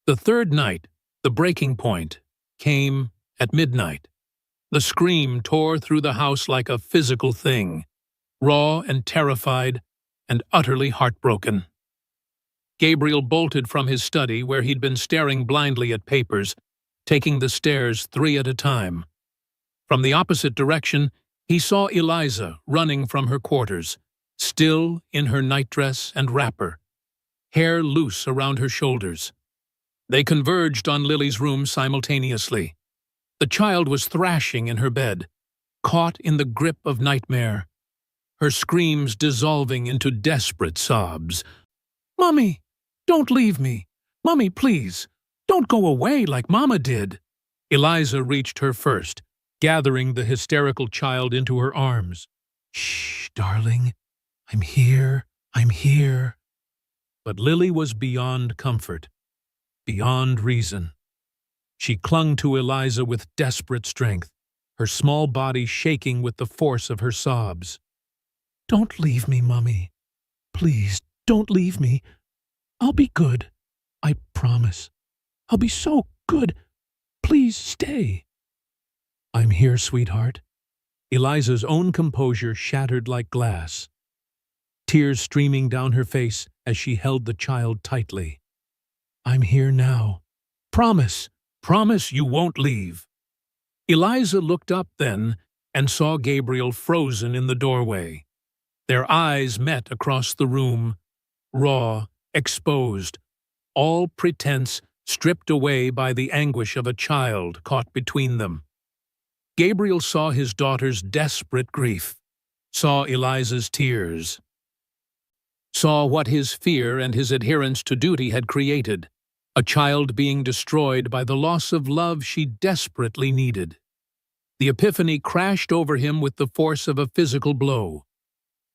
The third night, the breaking point, came at midnight. The scream tore through the house like a physical thing, raw and terrified and utterly heartbroken. Gabriel bolted from his study where he'd been staring blindly at papers, taking the stairs 3 at a time. From the opposite direction, he saw Eliza running from her quarters, still in her nightdress and wrapper, hair loose around her shoulders. They converged on Lily's room simultaneously. The child was thrashing in her bed, caught in the grip of nightmare, her screams dissolving into desperate sobs. "Mummy, don't leave me. Mummy, please, don't go away like Mama did." Eliza reached her first, gathering the hysterical child into her arms. "Shh, darling. I'm here. I'm here." But Lily was beyond comfort, beyond reason. She clung to Eliza with desperate strength, her small body shaking with the force of her sobs. "Don't leave me, Mummy. Please, don't leave me. I'll be good. I promise. I'll be so good. Please stay." "I'm here, sweetheart." Eliza's own composure shattered like glass, tears streaming down her face as she held the child tightly. "I'm here now. Promise, promise you won't leave." Eliza looked up then and saw Gabriel frozen in the doorway. Their eyes met across the room, raw, exposed, all pretense stripped away by the anguish of a child caught between them. Gabriel saw his daughter's desperate grief, saw Eliza's tears, saw what his fear and his adherence to duty had created, a child being destroyed by the loss of love she desperately needed. The epiphany crashed over him with the force of a physical blow.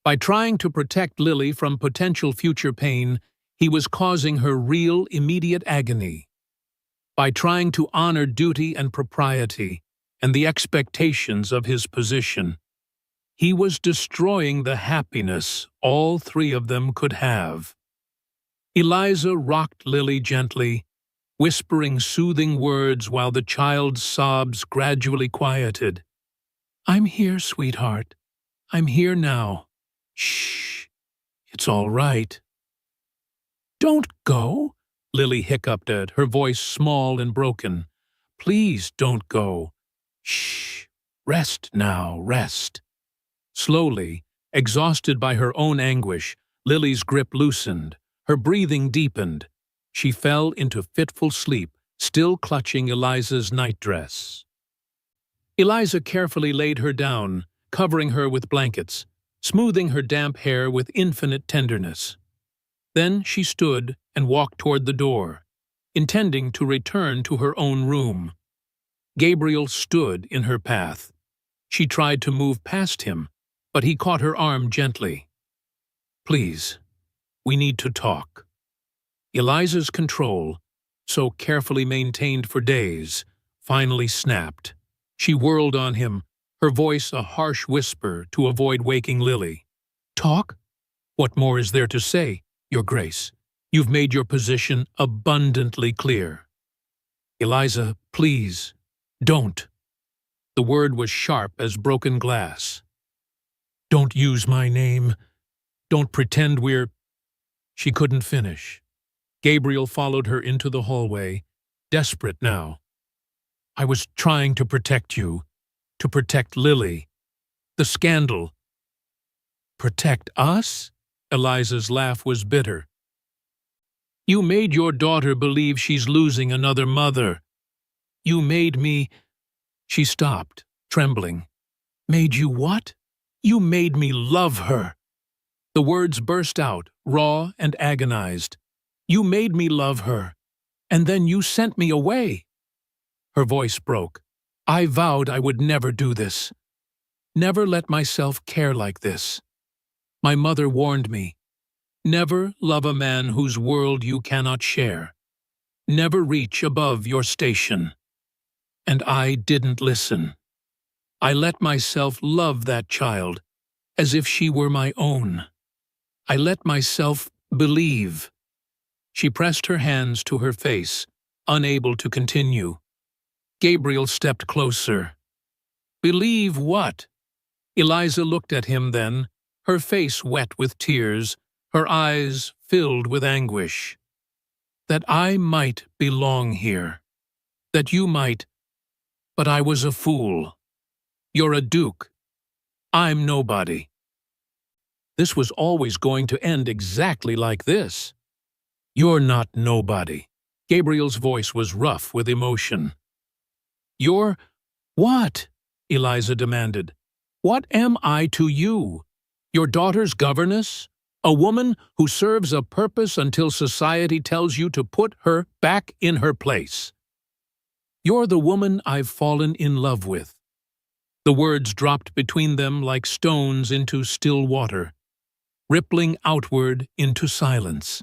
By trying to protect Lily from potential future pain, he was causing her real, immediate agony. By trying to honor duty and propriety and the expectations of his position, he was destroying the happiness all three of them could have. Eliza rocked Lily gently, whispering soothing words while the child's sobs gradually quieted. "I'm here, sweetheart. I'm here now. Shh. It's all right." "Don't go," Lily hiccuped at, her voice small and broken. "Please don't go. Shh. Rest now, rest." Slowly, exhausted by her own anguish, Lily's grip loosened, her breathing deepened. She fell into fitful sleep, still clutching Eliza's nightdress. Eliza carefully laid her down, covering her with blankets, smoothing her damp hair with infinite tenderness. Then she stood and walked toward the door, intending to return to her own room. Gabriel stood in her path. She tried to move past him, but he caught her arm gently. "Please, we need to talk." Eliza's control, so carefully maintained for days, finally snapped. She whirled on him, her voice a harsh whisper to avoid waking Lily. "Talk? What more is there to say, Your Grace? You've made your position abundantly clear." "Eliza, please, don't." The word was sharp as broken glass. "Don't use my name. Don't pretend we're—" She couldn't finish. Gabriel followed her into the hallway, desperate now. "I was trying to protect you, to protect Lily. The scandal." "Protect us?" Eliza's laugh was bitter. "You made your daughter believe she's losing another mother. You made me—" She stopped, trembling. "Made you what?" "You made me love her." The words burst out, raw and agonized. "You made me love her, and then you sent me away." Her voice broke. "I vowed I would never do this. Never let myself care like this. My mother warned me. Never love a man whose world you cannot share. Never reach above your station. And I didn't listen. I let myself love that child as if she were my own. I let myself believe." She pressed her hands to her face, unable to continue. Gabriel stepped closer. "Believe what?" Eliza looked at him then, her face wet with tears, her eyes filled with anguish. "That I might belong here. That you might— But I was a fool. You're a duke. I'm nobody." This was always going to end exactly like this. You're not nobody. Gabriel's voice was rough with emotion. You're what? Eliza demanded. What am I to you? Your daughter's governess? A woman who serves a purpose until society tells you to put her back in her place. You're the woman I've fallen in love with. The words dropped between them like stones into still water, rippling outward into silence.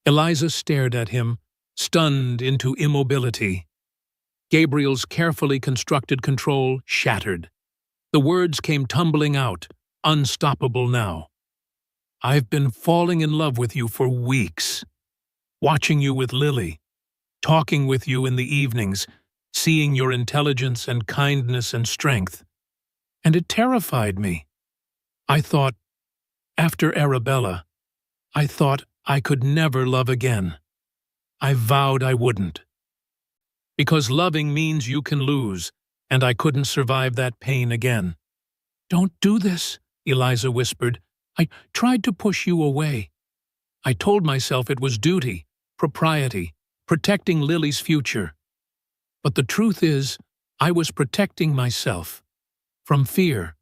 Eliza stared at him, stunned into immobility. Gabriel's carefully constructed control shattered. The words came tumbling out, unstoppable now. I've been falling in love with you for weeks, watching you with Lily, talking with you in the evenings, seeing your intelligence and kindness and strength. And it terrified me. I thought, after Arabella, I thought I could never love again. I vowed I wouldn't. Because loving means you can lose, and I couldn't survive that pain again. Don't do this, Eliza whispered. I tried to push you away. I told myself it was duty, propriety, protecting Lily's future. But the truth is, I was protecting myself. From fear,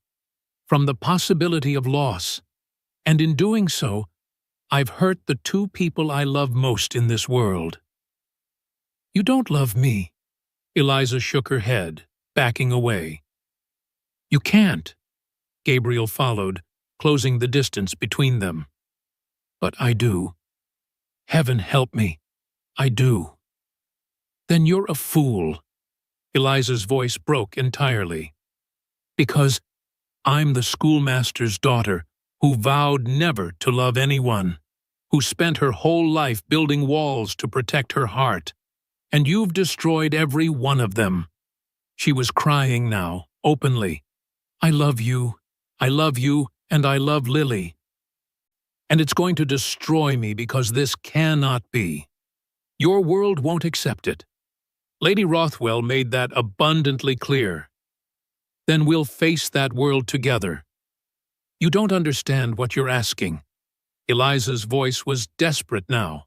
from the possibility of loss. And in doing so, I've hurt the two people I love most in this world. You don't love me. Eliza shook her head, backing away. You can't. Gabriel followed, closing the distance between them. But I do. Heaven help me. I do. Then you're a fool. Eliza's voice broke entirely. Because I'm the schoolmaster's daughter who vowed never to love anyone, who spent her whole life building walls to protect her heart, and you've destroyed every one of them. She was crying now, openly. I love you, and I love Lily. And it's going to destroy me because this cannot be. Your world won't accept it. Lady Rothwell made that abundantly clear. Then we'll face that world together. You don't understand what you're asking. Eliza's voice was desperate now.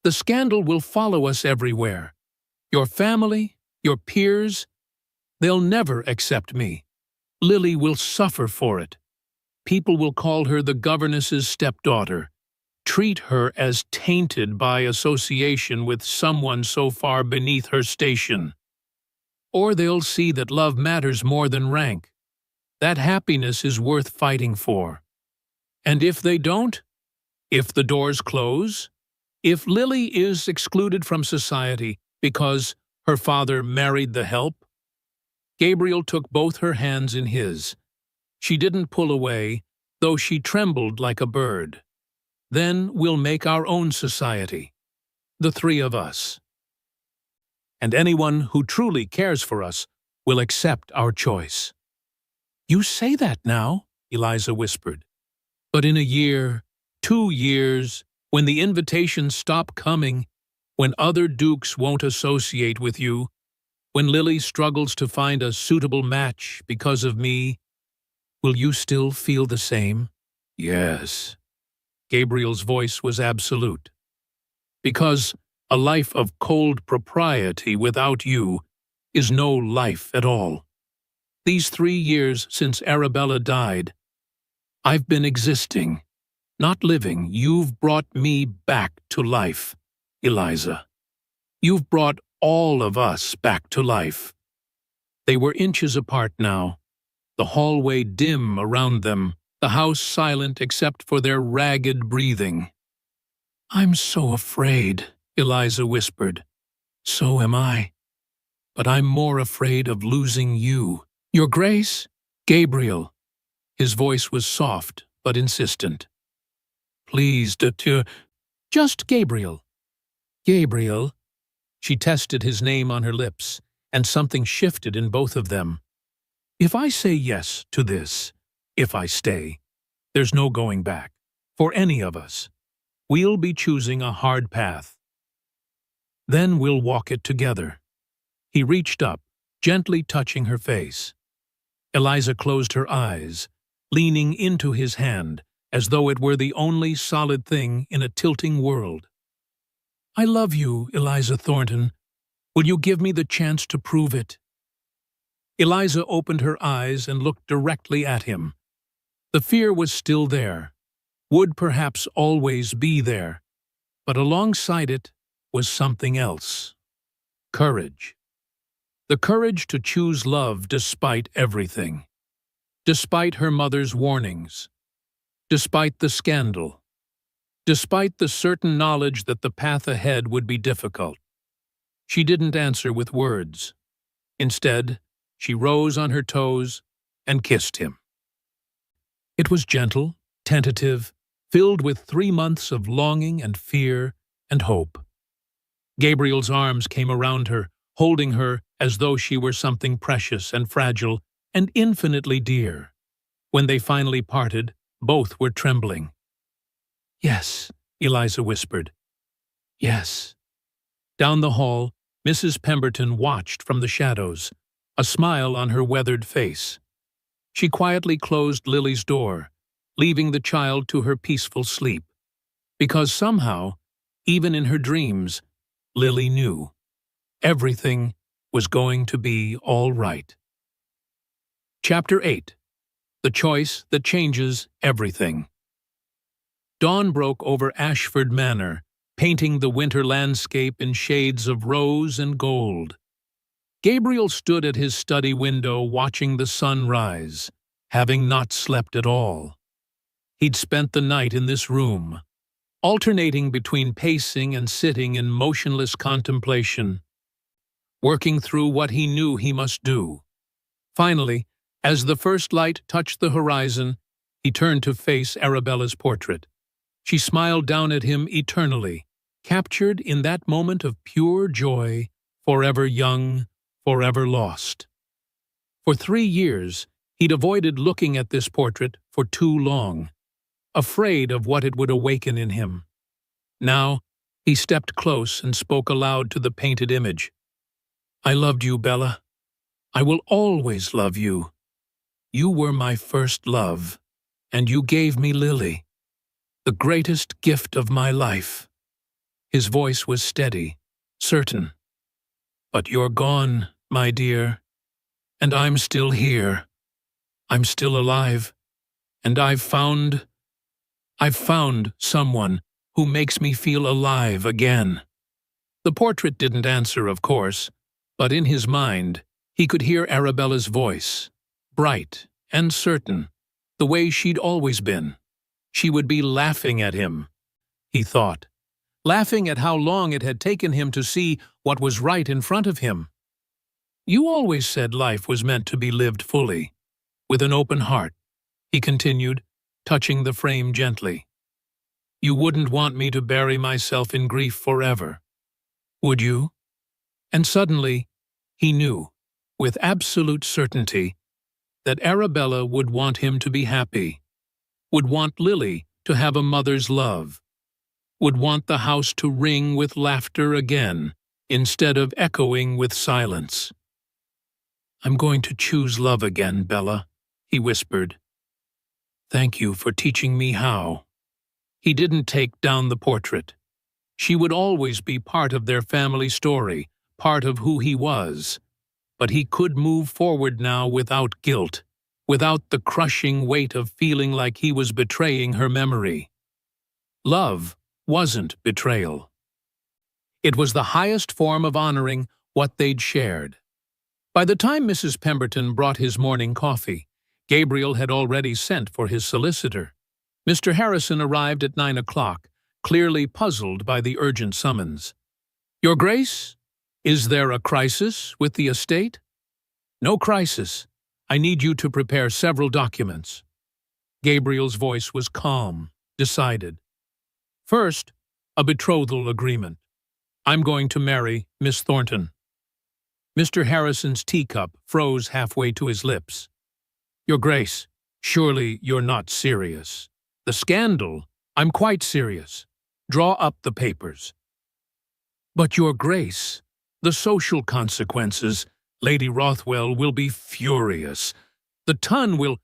The scandal will follow us everywhere. Your family, your peers, they'll never accept me. Lily will suffer for it. People will call her the governess's stepdaughter, treat her as tainted by association with someone so far beneath her station. Or they'll see that love matters more than rank, that happiness is worth fighting for. And if they don't, if the doors close, if Lily is excluded from society because her father married the help, Gabriel took both her hands in his. She didn't pull away, though she trembled like a bird. Then we'll make our own society, the three of us. And anyone who truly cares for us will accept our choice. You say that now, Eliza whispered. But in a year, 2 years, when the invitations stop coming, when other dukes won't associate with you, when Lily struggles to find a suitable match because of me, will you still feel the same? Yes. Gabriel's voice was absolute. Because a life of cold propriety without you is no life at all. These 3 years since Arabella died, I've been existing, not living. You've brought me back to life, Eliza. You've brought all of us back to life. They were inches apart now, the hallway dim around them, the house silent except for their ragged breathing. I'm so afraid, Eliza whispered. So am I. But I'm more afraid of losing you. Your Grace? Gabriel. His voice was soft but insistent. Please, just Gabriel. Gabriel. She tested his name on her lips, and something shifted in both of them. If I say yes to this, if I stay, there's no going back. For any of us. We'll be choosing a hard path. Then we'll walk it together. He reached up, gently touching her face. Eliza closed her eyes, leaning into his hand, as though it were the only solid thing in a tilting world. "I love you, Eliza Thornton. Will you give me the chance to prove it?" Eliza opened her eyes and looked directly at him. The fear was still there, would perhaps always be there, but alongside it was something else. Courage. The courage to choose love despite everything. Despite her mother's warnings. Despite the scandal. Despite the certain knowledge that the path ahead would be difficult. She didn't answer with words. Instead, she rose on her toes and kissed him. It was gentle, tentative, filled with 3 months of longing and fear and hope. Gabriel's arms came around her, holding her as though she were something precious and fragile and infinitely dear. When they finally parted, both were trembling. "Yes," Eliza whispered. "Yes." Down the hall, Mrs. Pemberton watched from the shadows, a smile on her weathered face. She quietly closed Lily's door, leaving the child to her peaceful sleep. Because somehow, even in her dreams, Lily knew everything was going to be all right. Chapter 8. The Choice That Changes Everything. Dawn broke over Ashford Manor, painting the winter landscape in shades of rose and gold. Gabriel stood at his study window watching the sun rise, having not slept at all. He'd spent the night in this room, alternating between pacing and sitting in motionless contemplation, working through what he knew he must do. Finally, as the first light touched the horizon, he turned to face Arabella's portrait. She smiled down at him eternally, captured in that moment of pure joy, forever young, forever lost. For 3 years, he'd avoided looking at this portrait for too long, afraid of what it would awaken in him. Now, he stepped close and spoke aloud to the painted image. "I loved you, Bella. I will always love you. You were my first love, and you gave me Lily, the greatest gift of my life." His voice was steady, certain. "But you're gone, my dear, and I'm still here. I'm still alive, and I've found someone who makes me feel alive again." The portrait didn't answer, of course, but in his mind, he could hear Arabella's voice, bright and certain, the way she'd always been. She would be laughing at him, he thought, laughing at how long it had taken him to see what was right in front of him. "You always said life was meant to be lived fully, with an open heart," he continued, touching the frame gently. "You wouldn't want me to bury myself in grief forever, would you?" And suddenly, he knew, with absolute certainty, that Arabella would want him to be happy, would want Lily to have a mother's love, would want the house to ring with laughter again, instead of echoing with silence. "I'm going to choose love again, Bella," he whispered. "Thank you for teaching me how." He didn't take down the portrait. She would always be part of their family story, part of who he was. But he could move forward now without guilt, without the crushing weight of feeling like he was betraying her memory. Love wasn't betrayal. It was the highest form of honoring what they'd shared. By the time Mrs. Pemberton brought his morning coffee, Gabriel had already sent for his solicitor. Mr. Harrison arrived at 9 o'clock, clearly puzzled by the urgent summons. "Your Grace, is there a crisis with the estate?" "No crisis. I need you to prepare several documents." Gabriel's voice was calm, decided. "First, a betrothal agreement. I'm going to marry Miss Thornton." Mr. Harrison's teacup froze halfway to his lips. "Your Grace, surely you're not serious." "The scandal? I'm quite serious. Draw up the papers." "But Your Grace, the social consequences. Lady Rothwell will be furious. The Ton will—"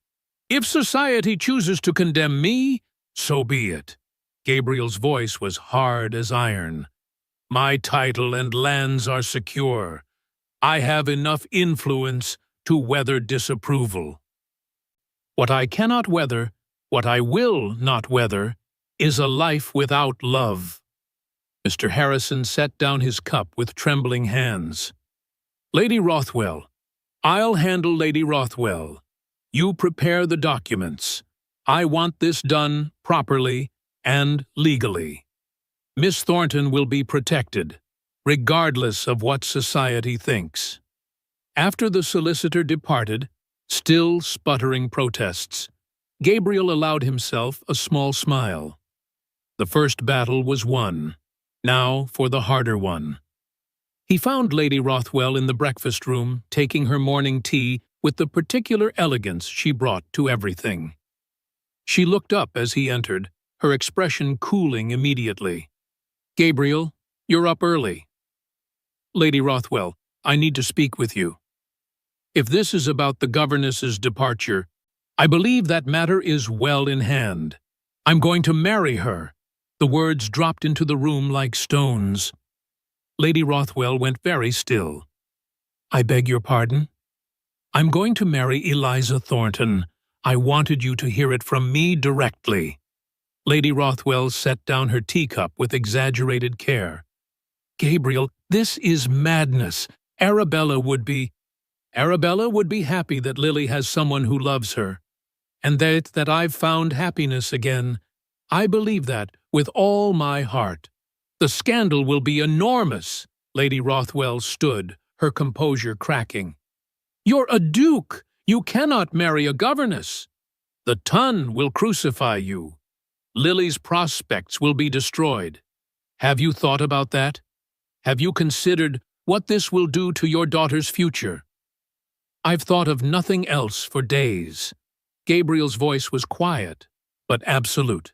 "If society chooses to condemn me, So be it. Gabriel's voice was hard as iron. My title and lands are secure. I have enough influence to weather disapproval. What I cannot weather, what I will not weather, is a life without love. Mr. Harrison set down his cup with trembling hands. Lady Rothwell, I'll handle Lady Rothwell. You prepare the documents. I want this done properly and legally. Miss Thornton will be protected, regardless of what society thinks. After the solicitor departed, still sputtering protests, Gabriel allowed himself a small smile. The first battle was won. Now for the harder one. He found Lady Rothwell in the breakfast room, taking her morning tea with the particular elegance she brought to everything. She looked up as he entered, her expression cooling immediately. Gabriel, you're up early. Lady Rothwell, I need to speak with you. If this is about the governess's departure, I believe that matter is well in hand. I'm going to marry her. The words dropped into the room like stones. Lady Rothwell went very still. I beg your pardon? I'm going to marry Eliza Thornton. I wanted you to hear it from me directly. Lady Rothwell set down her teacup with exaggerated care. Gabriel, this is madness. Arabella would be happy that Lily has someone who loves her, and that I've found happiness again. I believe that with all my heart. The scandal will be enormous. Lady Rothwell stood, her composure cracking. You're a duke. You cannot marry a governess. The ton will crucify you. Lily's prospects will be destroyed. Have you thought about that? Have you considered what this will do to your daughter's future? I've thought of nothing else for days. Gabriel's voice was quiet, but absolute.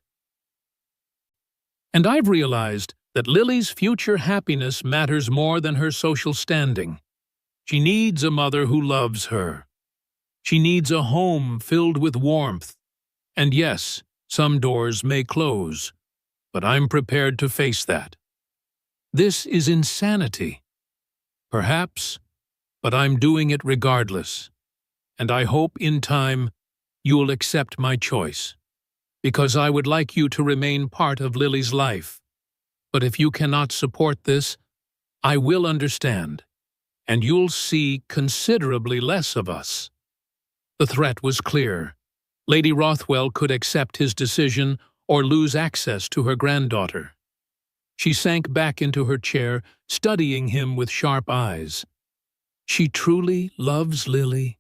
And I've realized that Lily's future happiness matters more than her social standing. She needs a mother who loves her. She needs a home filled with warmth. And yes, some doors may close, but I'm prepared to face that. This is insanity. Perhaps, but I'm doing it regardless. And I hope in time you'll accept my choice, because I would like you to remain part of Lily's life. But if you cannot support this, I will understand, and you'll see considerably less of us. The threat was clear. Lady Rothwell could accept his decision or lose access to her granddaughter. She sank back into her chair, studying him with sharp eyes. She truly loves Lily,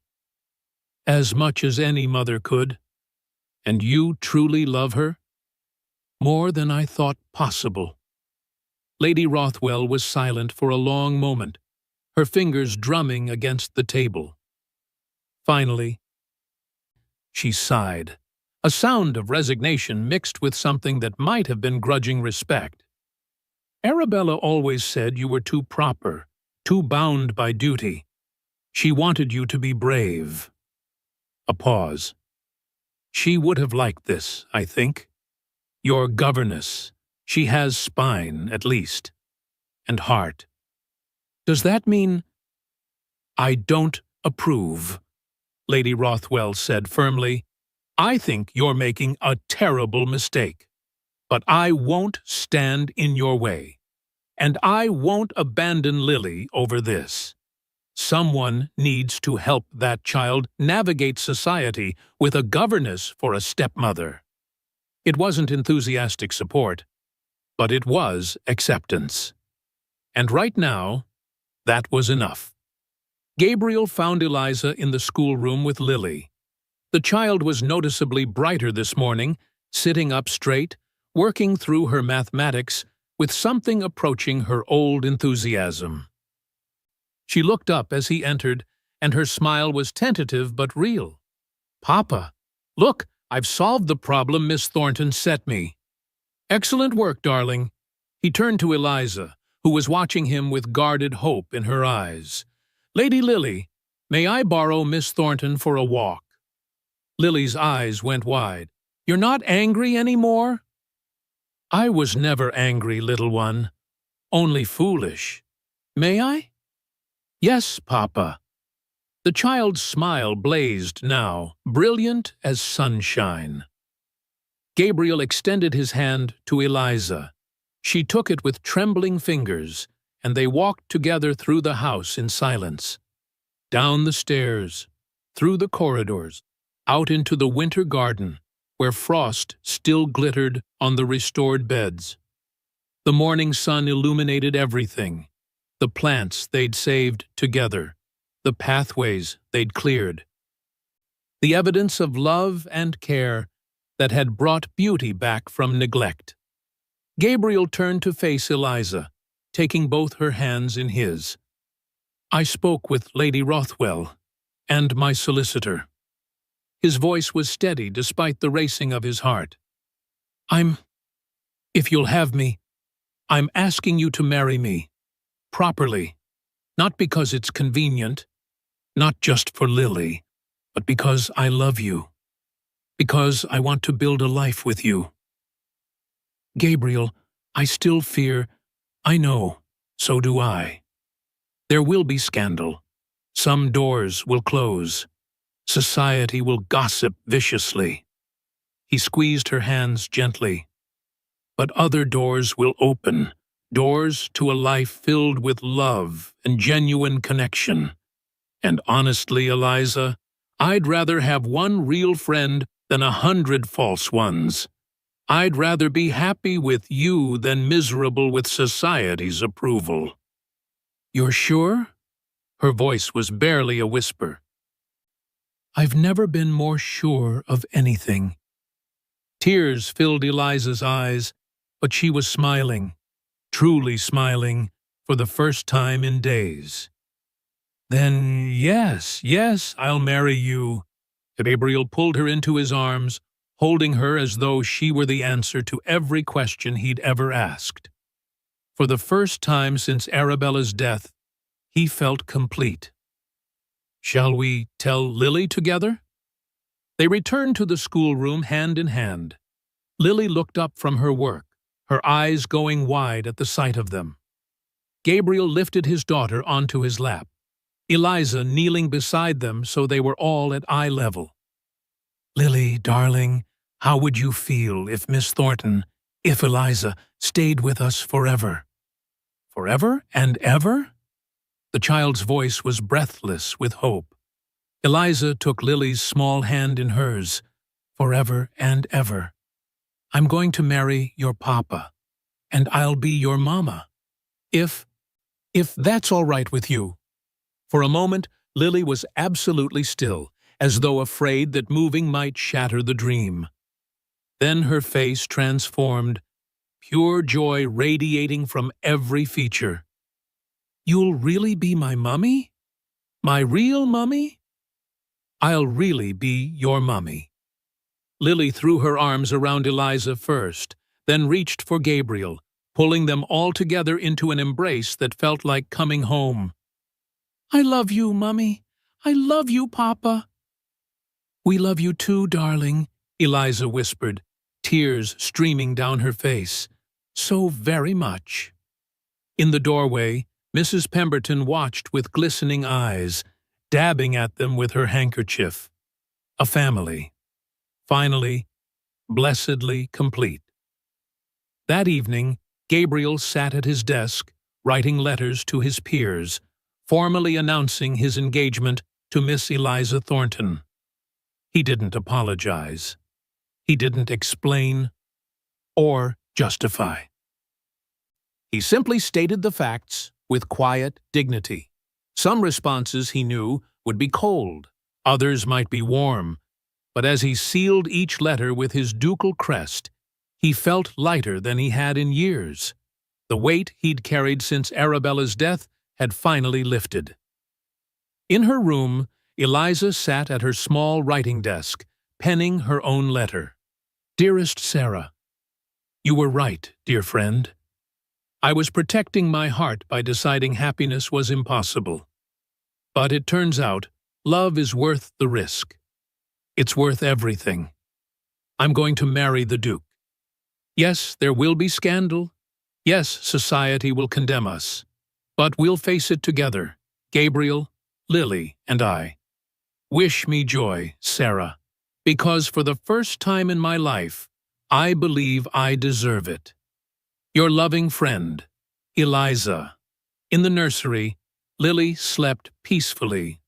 as much as any mother could. And you truly love her? More than I thought possible. Lady Rothwell was silent for a long moment, her fingers drumming against the table. Finally, she sighed, a sound of resignation mixed with something that might have been grudging respect. Arabella always said you were too proper, too bound by duty. She wanted you to be brave. A pause. She would have liked this, I think. Your governess. She has spine, at least. And heart. Does that mean? I don't approve, Lady Rothwell said firmly. I think you're making a terrible mistake. But I won't stand in your way. And I won't abandon Lily over this. Someone needs to help that child navigate society with a governess for a stepmother. It wasn't enthusiastic support, but it was acceptance. And right now, that was enough. Gabriel found Eliza in the schoolroom with Lily. The child was noticeably brighter this morning, sitting up straight, working through her mathematics with something approaching her old enthusiasm. She looked up as he entered, and her smile was tentative but real. Papa, look, I've solved the problem Miss Thornton set me. Excellent work, darling. He turned to Eliza, who was watching him with guarded hope in her eyes. Lady Lily, may I borrow Miss Thornton for a walk? Lily's eyes went wide. You're not angry anymore?" "I was never angry, little one. Only foolish. May I?" "Yes, Papa." The child's smile blazed now, brilliant as sunshine. Gabriel extended his hand to Eliza. She took it with trembling fingers, and they walked together through the house in silence. Down the stairs, through the corridors, out into the winter garden, where frost still glittered on the restored beds. The morning sun illuminated everything, the plants they'd saved together, the pathways they'd cleared. The evidence of love and care that had brought beauty back from neglect. Gabriel turned to face Eliza, taking both her hands in his. "I spoke with Lady Rothwell and my solicitor." His voice was steady despite the racing of his heart. If you'll have me, I'm asking you to marry me, properly, not because it's convenient, not just for Lily, but because I love you, because I want to build a life with you." "Gabriel, I still fear. I know, so do I. There will be scandal. Some doors will close. Society will gossip viciously." He squeezed her hands gently. "But other doors will open, doors to a life filled with love and genuine connection. And honestly, Eliza, I'd rather have one real friend than 100 false ones. I'd rather be happy with you than miserable with society's approval." "You're sure?" Her voice was barely a whisper. "I've never been more sure of anything." Tears filled Eliza's eyes, but she was smiling, truly smiling, for the first time in days. "Then yes, I'll marry you." Gabriel pulled her into his arms, holding her as though she were the answer to every question he'd ever asked. For the first time since Arabella's death, he felt complete. "Shall we tell Lily together?" They returned to the schoolroom hand in hand. Lily looked up from her work, her eyes going wide at the sight of them. Gabriel lifted his daughter onto his lap, Eliza kneeling beside them so they were all at eye level. "Lily, darling, how would you feel if Miss Thornton, if Eliza, stayed with us forever?" "Forever and ever?" The child's voice was breathless with hope. Eliza took Lily's small hand in hers. "Forever and ever. I'm going to marry your papa, and I'll be your mama. If that's all right with you." For a moment, Lily was absolutely still, as though afraid that moving might shatter the dream. Then her face transformed, pure joy radiating from every feature. "You'll really be my mummy? My real mummy?" "I'll really be your mummy." Lily threw her arms around Eliza first, then reached for Gabriel, pulling them all together into an embrace that felt like coming home. "I love you, Mummy. I love you, Papa." "We love you too, darling," Eliza whispered, tears streaming down her face. "So very much." In the doorway, Mrs. Pemberton watched with glistening eyes, dabbing at them with her handkerchief. A family. Finally, blessedly complete. That evening, Gabriel sat at his desk, writing letters to his peers, formally announcing his engagement to Miss Eliza Thornton. He didn't apologize. He didn't explain or justify. He simply stated the facts with quiet dignity. Some responses, he knew, would be cold, others might be warm, but as he sealed each letter with his ducal crest, he felt lighter than he had in years. The weight he'd carried since Arabella's death had finally lifted. In her room, Eliza sat at her small writing desk, penning her own letter. "Dearest Sarah, you were right, dear friend. I was protecting my heart by deciding happiness was impossible. But it turns out, love is worth the risk. It's worth everything. I'm going to marry the Duke. Yes, there will be scandal. Yes, society will condemn us. But we'll face it together, Gabriel, Lily, and I. Wish me joy, Sarah, because for the first time in my life, I believe I deserve it. Your loving friend, Eliza. In the nursery, Lily slept peacefully,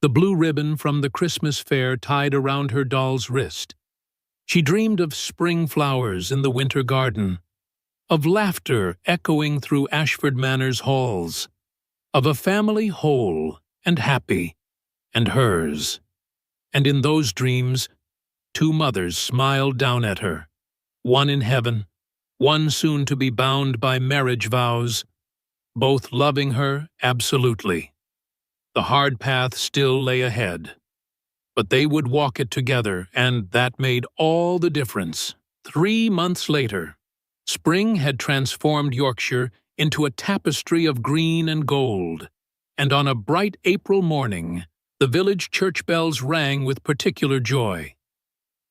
the blue ribbon from the Christmas fair tied around her doll's wrist. She dreamed of spring flowers in the winter garden, of laughter echoing through Ashford Manor's halls, of a family whole and happy, and hers. And in those dreams, two mothers smiled down at her, one in heaven, one soon to be bound by marriage vows, both loving her absolutely. The hard path still lay ahead, but they would walk it together, and that made all the difference. 3 months later, spring had transformed Yorkshire into a tapestry of green and gold, and on a bright April morning, the village church bells rang with particular joy.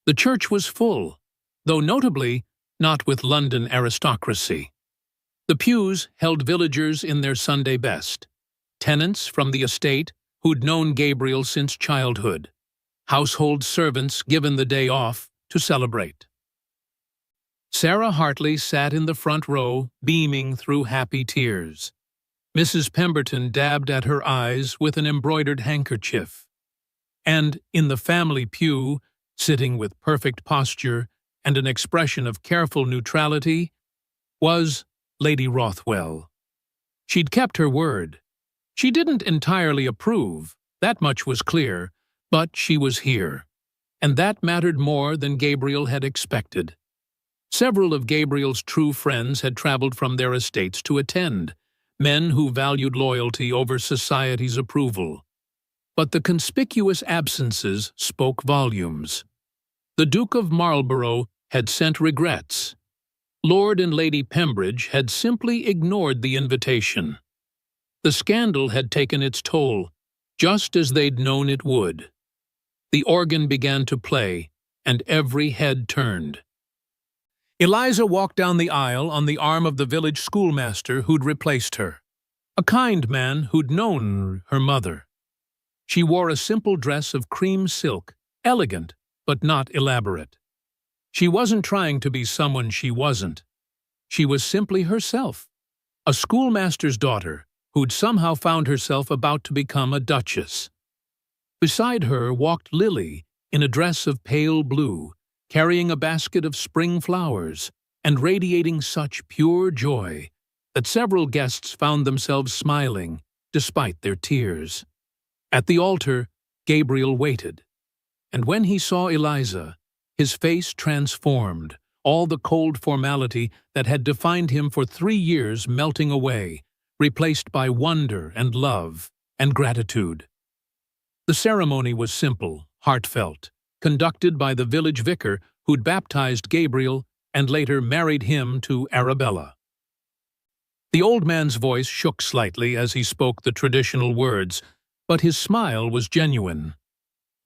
The church was full, though notably not with London aristocracy. The pews held villagers in their Sunday best, tenants from the estate who'd known Gabriel since childhood, household servants given the day off to celebrate. Sarah Hartley sat in the front row, beaming through happy tears. Mrs. Pemberton dabbed at her eyes with an embroidered handkerchief. And in the family pew, sitting with perfect posture and an expression of careful neutrality, was Lady Rothwell. She'd kept her word. She didn't entirely approve, that much was clear, but she was here, and that mattered more than Gabriel had expected. Several of Gabriel's true friends had traveled from their estates to attend, men who valued loyalty over society's approval. But the conspicuous absences spoke volumes. The Duke of Marlborough had sent regrets. Lord and Lady Pembridge had simply ignored the invitation. The scandal had taken its toll, just as they'd known it would. The organ began to play, and every head turned. Eliza walked down the aisle on the arm of the village schoolmaster who'd replaced her, a kind man who'd known her mother. She wore a simple dress of cream silk, elegant but not elaborate. She wasn't trying to be someone she wasn't. She was simply herself, a schoolmaster's daughter who'd somehow found herself about to become a duchess. Beside her walked Lily in a dress of pale blue, carrying a basket of spring flowers and radiating such pure joy that several guests found themselves smiling despite their tears. At the altar, Gabriel waited, and when he saw Eliza, his face transformed, all the cold formality that had defined him for 3 years melting away, replaced by wonder and love and gratitude. The ceremony was simple, heartfelt, conducted by the village vicar who'd baptized Gabriel and later married him to Arabella. The old man's voice shook slightly as he spoke the traditional words, but his smile was genuine.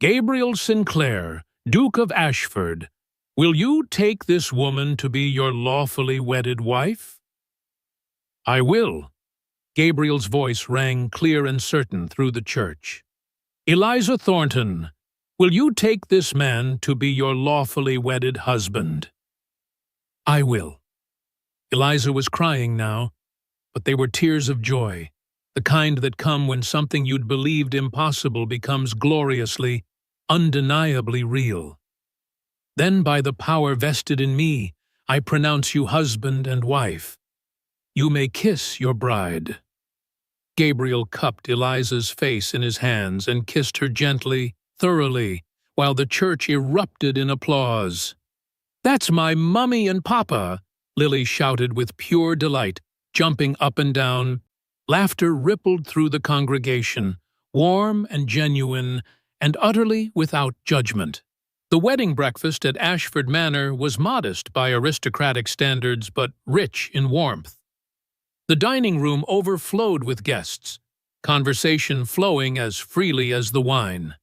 "Gabriel Sinclair, Duke of Ashford, will you take this woman to be your lawfully wedded wife?" "I will." Gabriel's voice rang clear and certain through the church. "Eliza Thornton, will you take this man to be your lawfully wedded husband?" "I will." Eliza was crying now, but they were tears of joy, the kind that come when something you'd believed impossible becomes gloriously, undeniably real. "Then by the power vested in me, I pronounce you husband and wife. You may kiss your bride." Gabriel cupped Eliza's face in his hands and kissed her gently, thoroughly, while the church erupted in applause. "That's my mummy and papa!" Lily shouted with pure delight, jumping up and down. Laughter rippled through the congregation, warm and genuine, and utterly without judgment. The wedding breakfast at Ashford Manor was modest by aristocratic standards, but rich in warmth. The dining room overflowed with guests, conversation flowing as freely as the wine.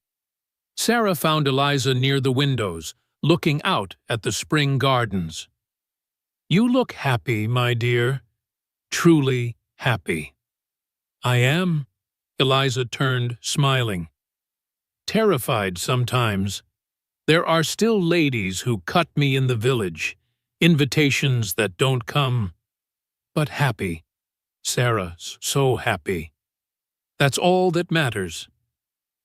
Sarah found Eliza near the windows, looking out at the spring gardens. "You look happy, my dear, truly happy." "I am," Eliza turned, smiling. "Terrified sometimes. There are still ladies who cut me in the village, invitations that don't come. But happy, Sarah, so happy. That's all that matters."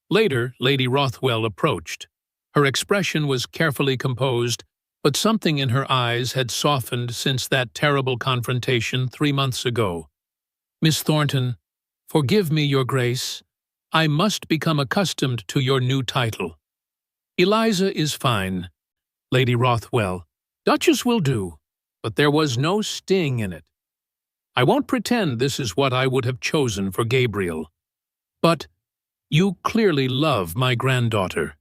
Later, Lady Rothwell approached. Her expression was carefully composed, but something in her eyes had softened since that terrible confrontation 3 months ago. "Miss Thornton, forgive me, Your Grace. I must become accustomed to your new title." "Eliza is fine, Lady Rothwell. Duchess will do, but there was no sting in it. I won't pretend this is what I would have chosen for Gabriel. But you clearly love my granddaughter,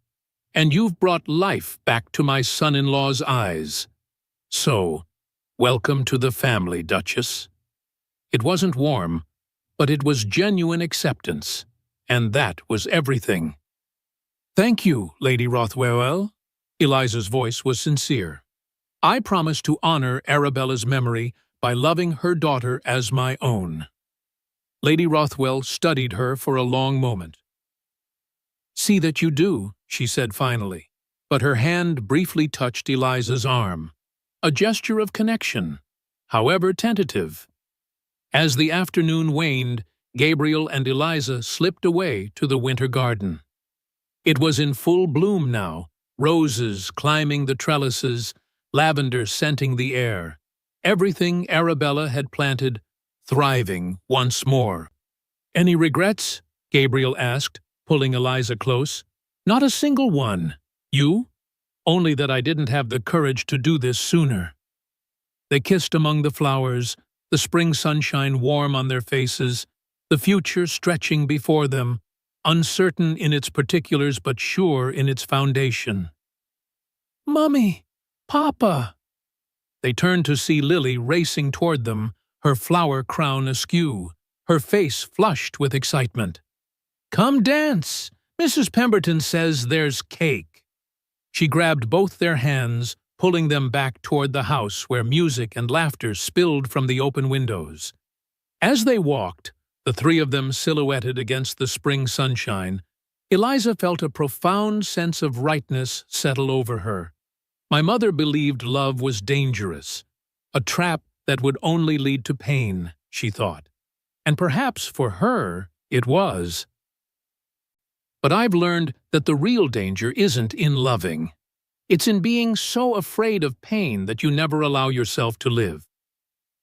and you've brought life back to my son-in-law's eyes. So, welcome to the family, Duchess." It wasn't warm, but it was genuine acceptance, and that was everything. "Thank you, Lady Rothwell." Eliza's voice was sincere. "I promise to honor Arabella's memory by loving her daughter as my own." Lady Rothwell studied her for a long moment. "See that you do," she said finally, but her hand briefly touched Eliza's arm, a gesture of connection, however tentative. As the afternoon waned, Gabriel and Eliza slipped away to the winter garden. It was in full bloom now, roses climbing the trellises, lavender scenting the air. Everything Arabella had planted, thriving once more. "Any regrets?" Gabriel asked, pulling Eliza close. "Not a single one. You? Only that I didn't have the courage to do this sooner." They kissed among the flowers, the spring sunshine warm on their faces, the future stretching before them, uncertain in its particulars but sure in its foundation. "Mummy! Papa!" They turned to see Lily racing toward them, her flower crown askew, her face flushed with excitement. "Come dance! Mrs. Pemberton says there's cake." She grabbed both their hands, pulling them back toward the house where music and laughter spilled from the open windows. As they walked, the three of them silhouetted against the spring sunshine, Eliza felt a profound sense of rightness settle over her. My mother believed love was dangerous, a trap that would only lead to pain, she thought. And perhaps for her, it was. But I've learned that the real danger isn't in loving. It's in being so afraid of pain that you never allow yourself to live.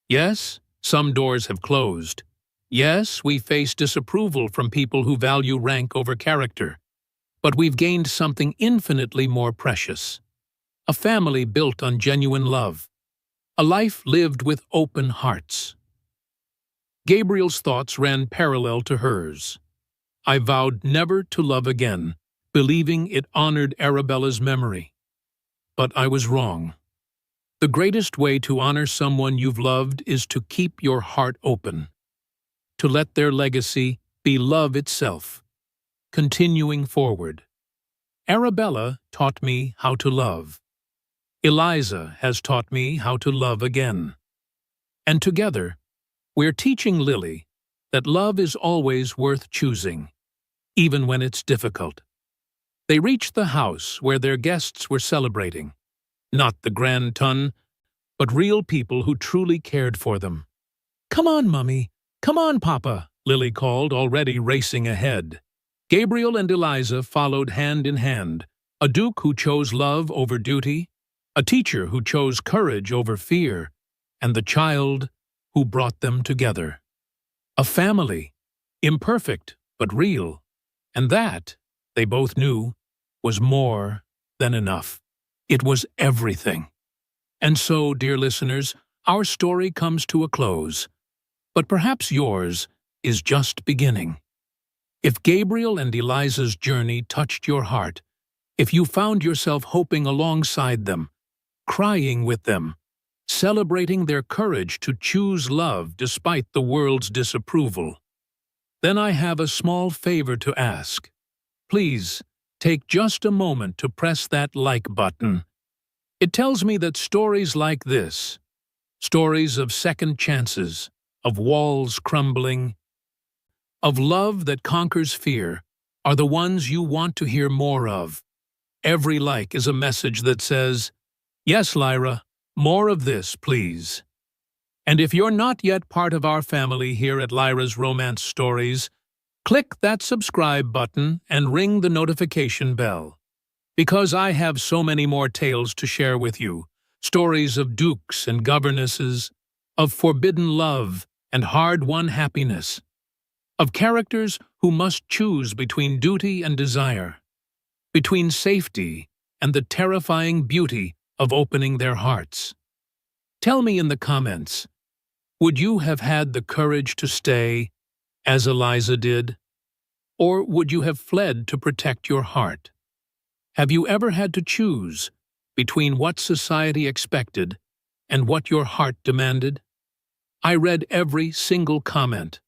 Yes, some doors have closed. Yes, we face disapproval from people who value rank over character. But we've gained something infinitely more precious. A family built on genuine love. A life lived with open hearts. Gabriel's thoughts ran parallel to hers. I vowed never to love again, believing it honored Arabella's memory. But I was wrong. The greatest way to honor someone you've loved is to keep your heart open, to let their legacy be love itself, continuing forward. Arabella taught me how to love. Eliza has taught me how to love again. And together, we're teaching Lily that love is always worth choosing, even when it's difficult. They reached the house where their guests were celebrating. Not the grand ton, but real people who truly cared for them. "Come on, Mummy! Come on, Papa!" Lily called, already racing ahead. Gabriel and Eliza followed hand in hand, a duke who chose love over duty, a teacher who chose courage over fear, and the child who brought them together. A family, imperfect but real, and that, they both knew, was more than enough. It was everything. And so, dear listeners, our story comes to a close. But perhaps yours is just beginning. If Gabriel and Eliza's journey touched your heart, if you found yourself hoping alongside them, crying with them, celebrating their courage to choose love despite the world's disapproval, then I have a small favor to ask. Please, take just a moment to press that like button It tells me that stories like this, stories of second chances, of walls crumbling, of love that conquers fear, are the ones you want to hear more of. Every like is a message that says, "Yes, Lyra, more of this, please." And if you're not yet part of our family here at Lyra's Romance Stories, click that subscribe button and ring the notification bell. Because I have so many more tales to share with you, stories of dukes and governesses, of forbidden love and hard-won happiness, of characters who must choose between duty and desire, between safety and the terrifying beauty of opening their hearts. Tell me in the comments, would you have had the courage to stay, as Eliza did? Or would you have fled to protect your heart? Have you ever had to choose between what society expected and what your heart demanded? I read every single comment,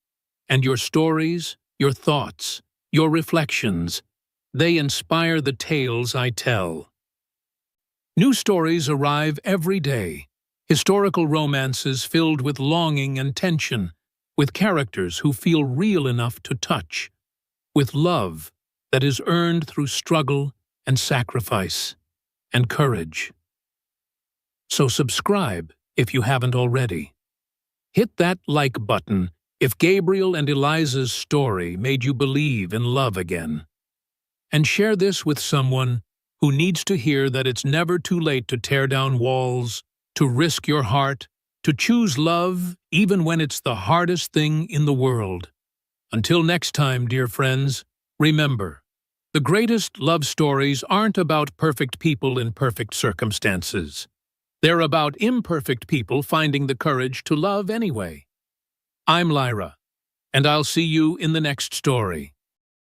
and your stories, your thoughts, your reflections, they inspire the tales I tell. New stories arrive every day, historical romances filled with longing and tension, with characters who feel real enough to touch, with love that is earned through struggle and sacrifice and courage. So subscribe if you haven't already. Hit that like button if Gabriel and Eliza's story made you believe in love again. And share this with someone who needs to hear that it's never too late to tear down walls, to risk your heart, to choose love even when it's the hardest thing in the world. Until next time, dear friends, remember, the greatest love stories aren't about perfect people in perfect circumstances. They're about imperfect people finding the courage to love anyway. I'm Lyra, and I'll see you in the next story.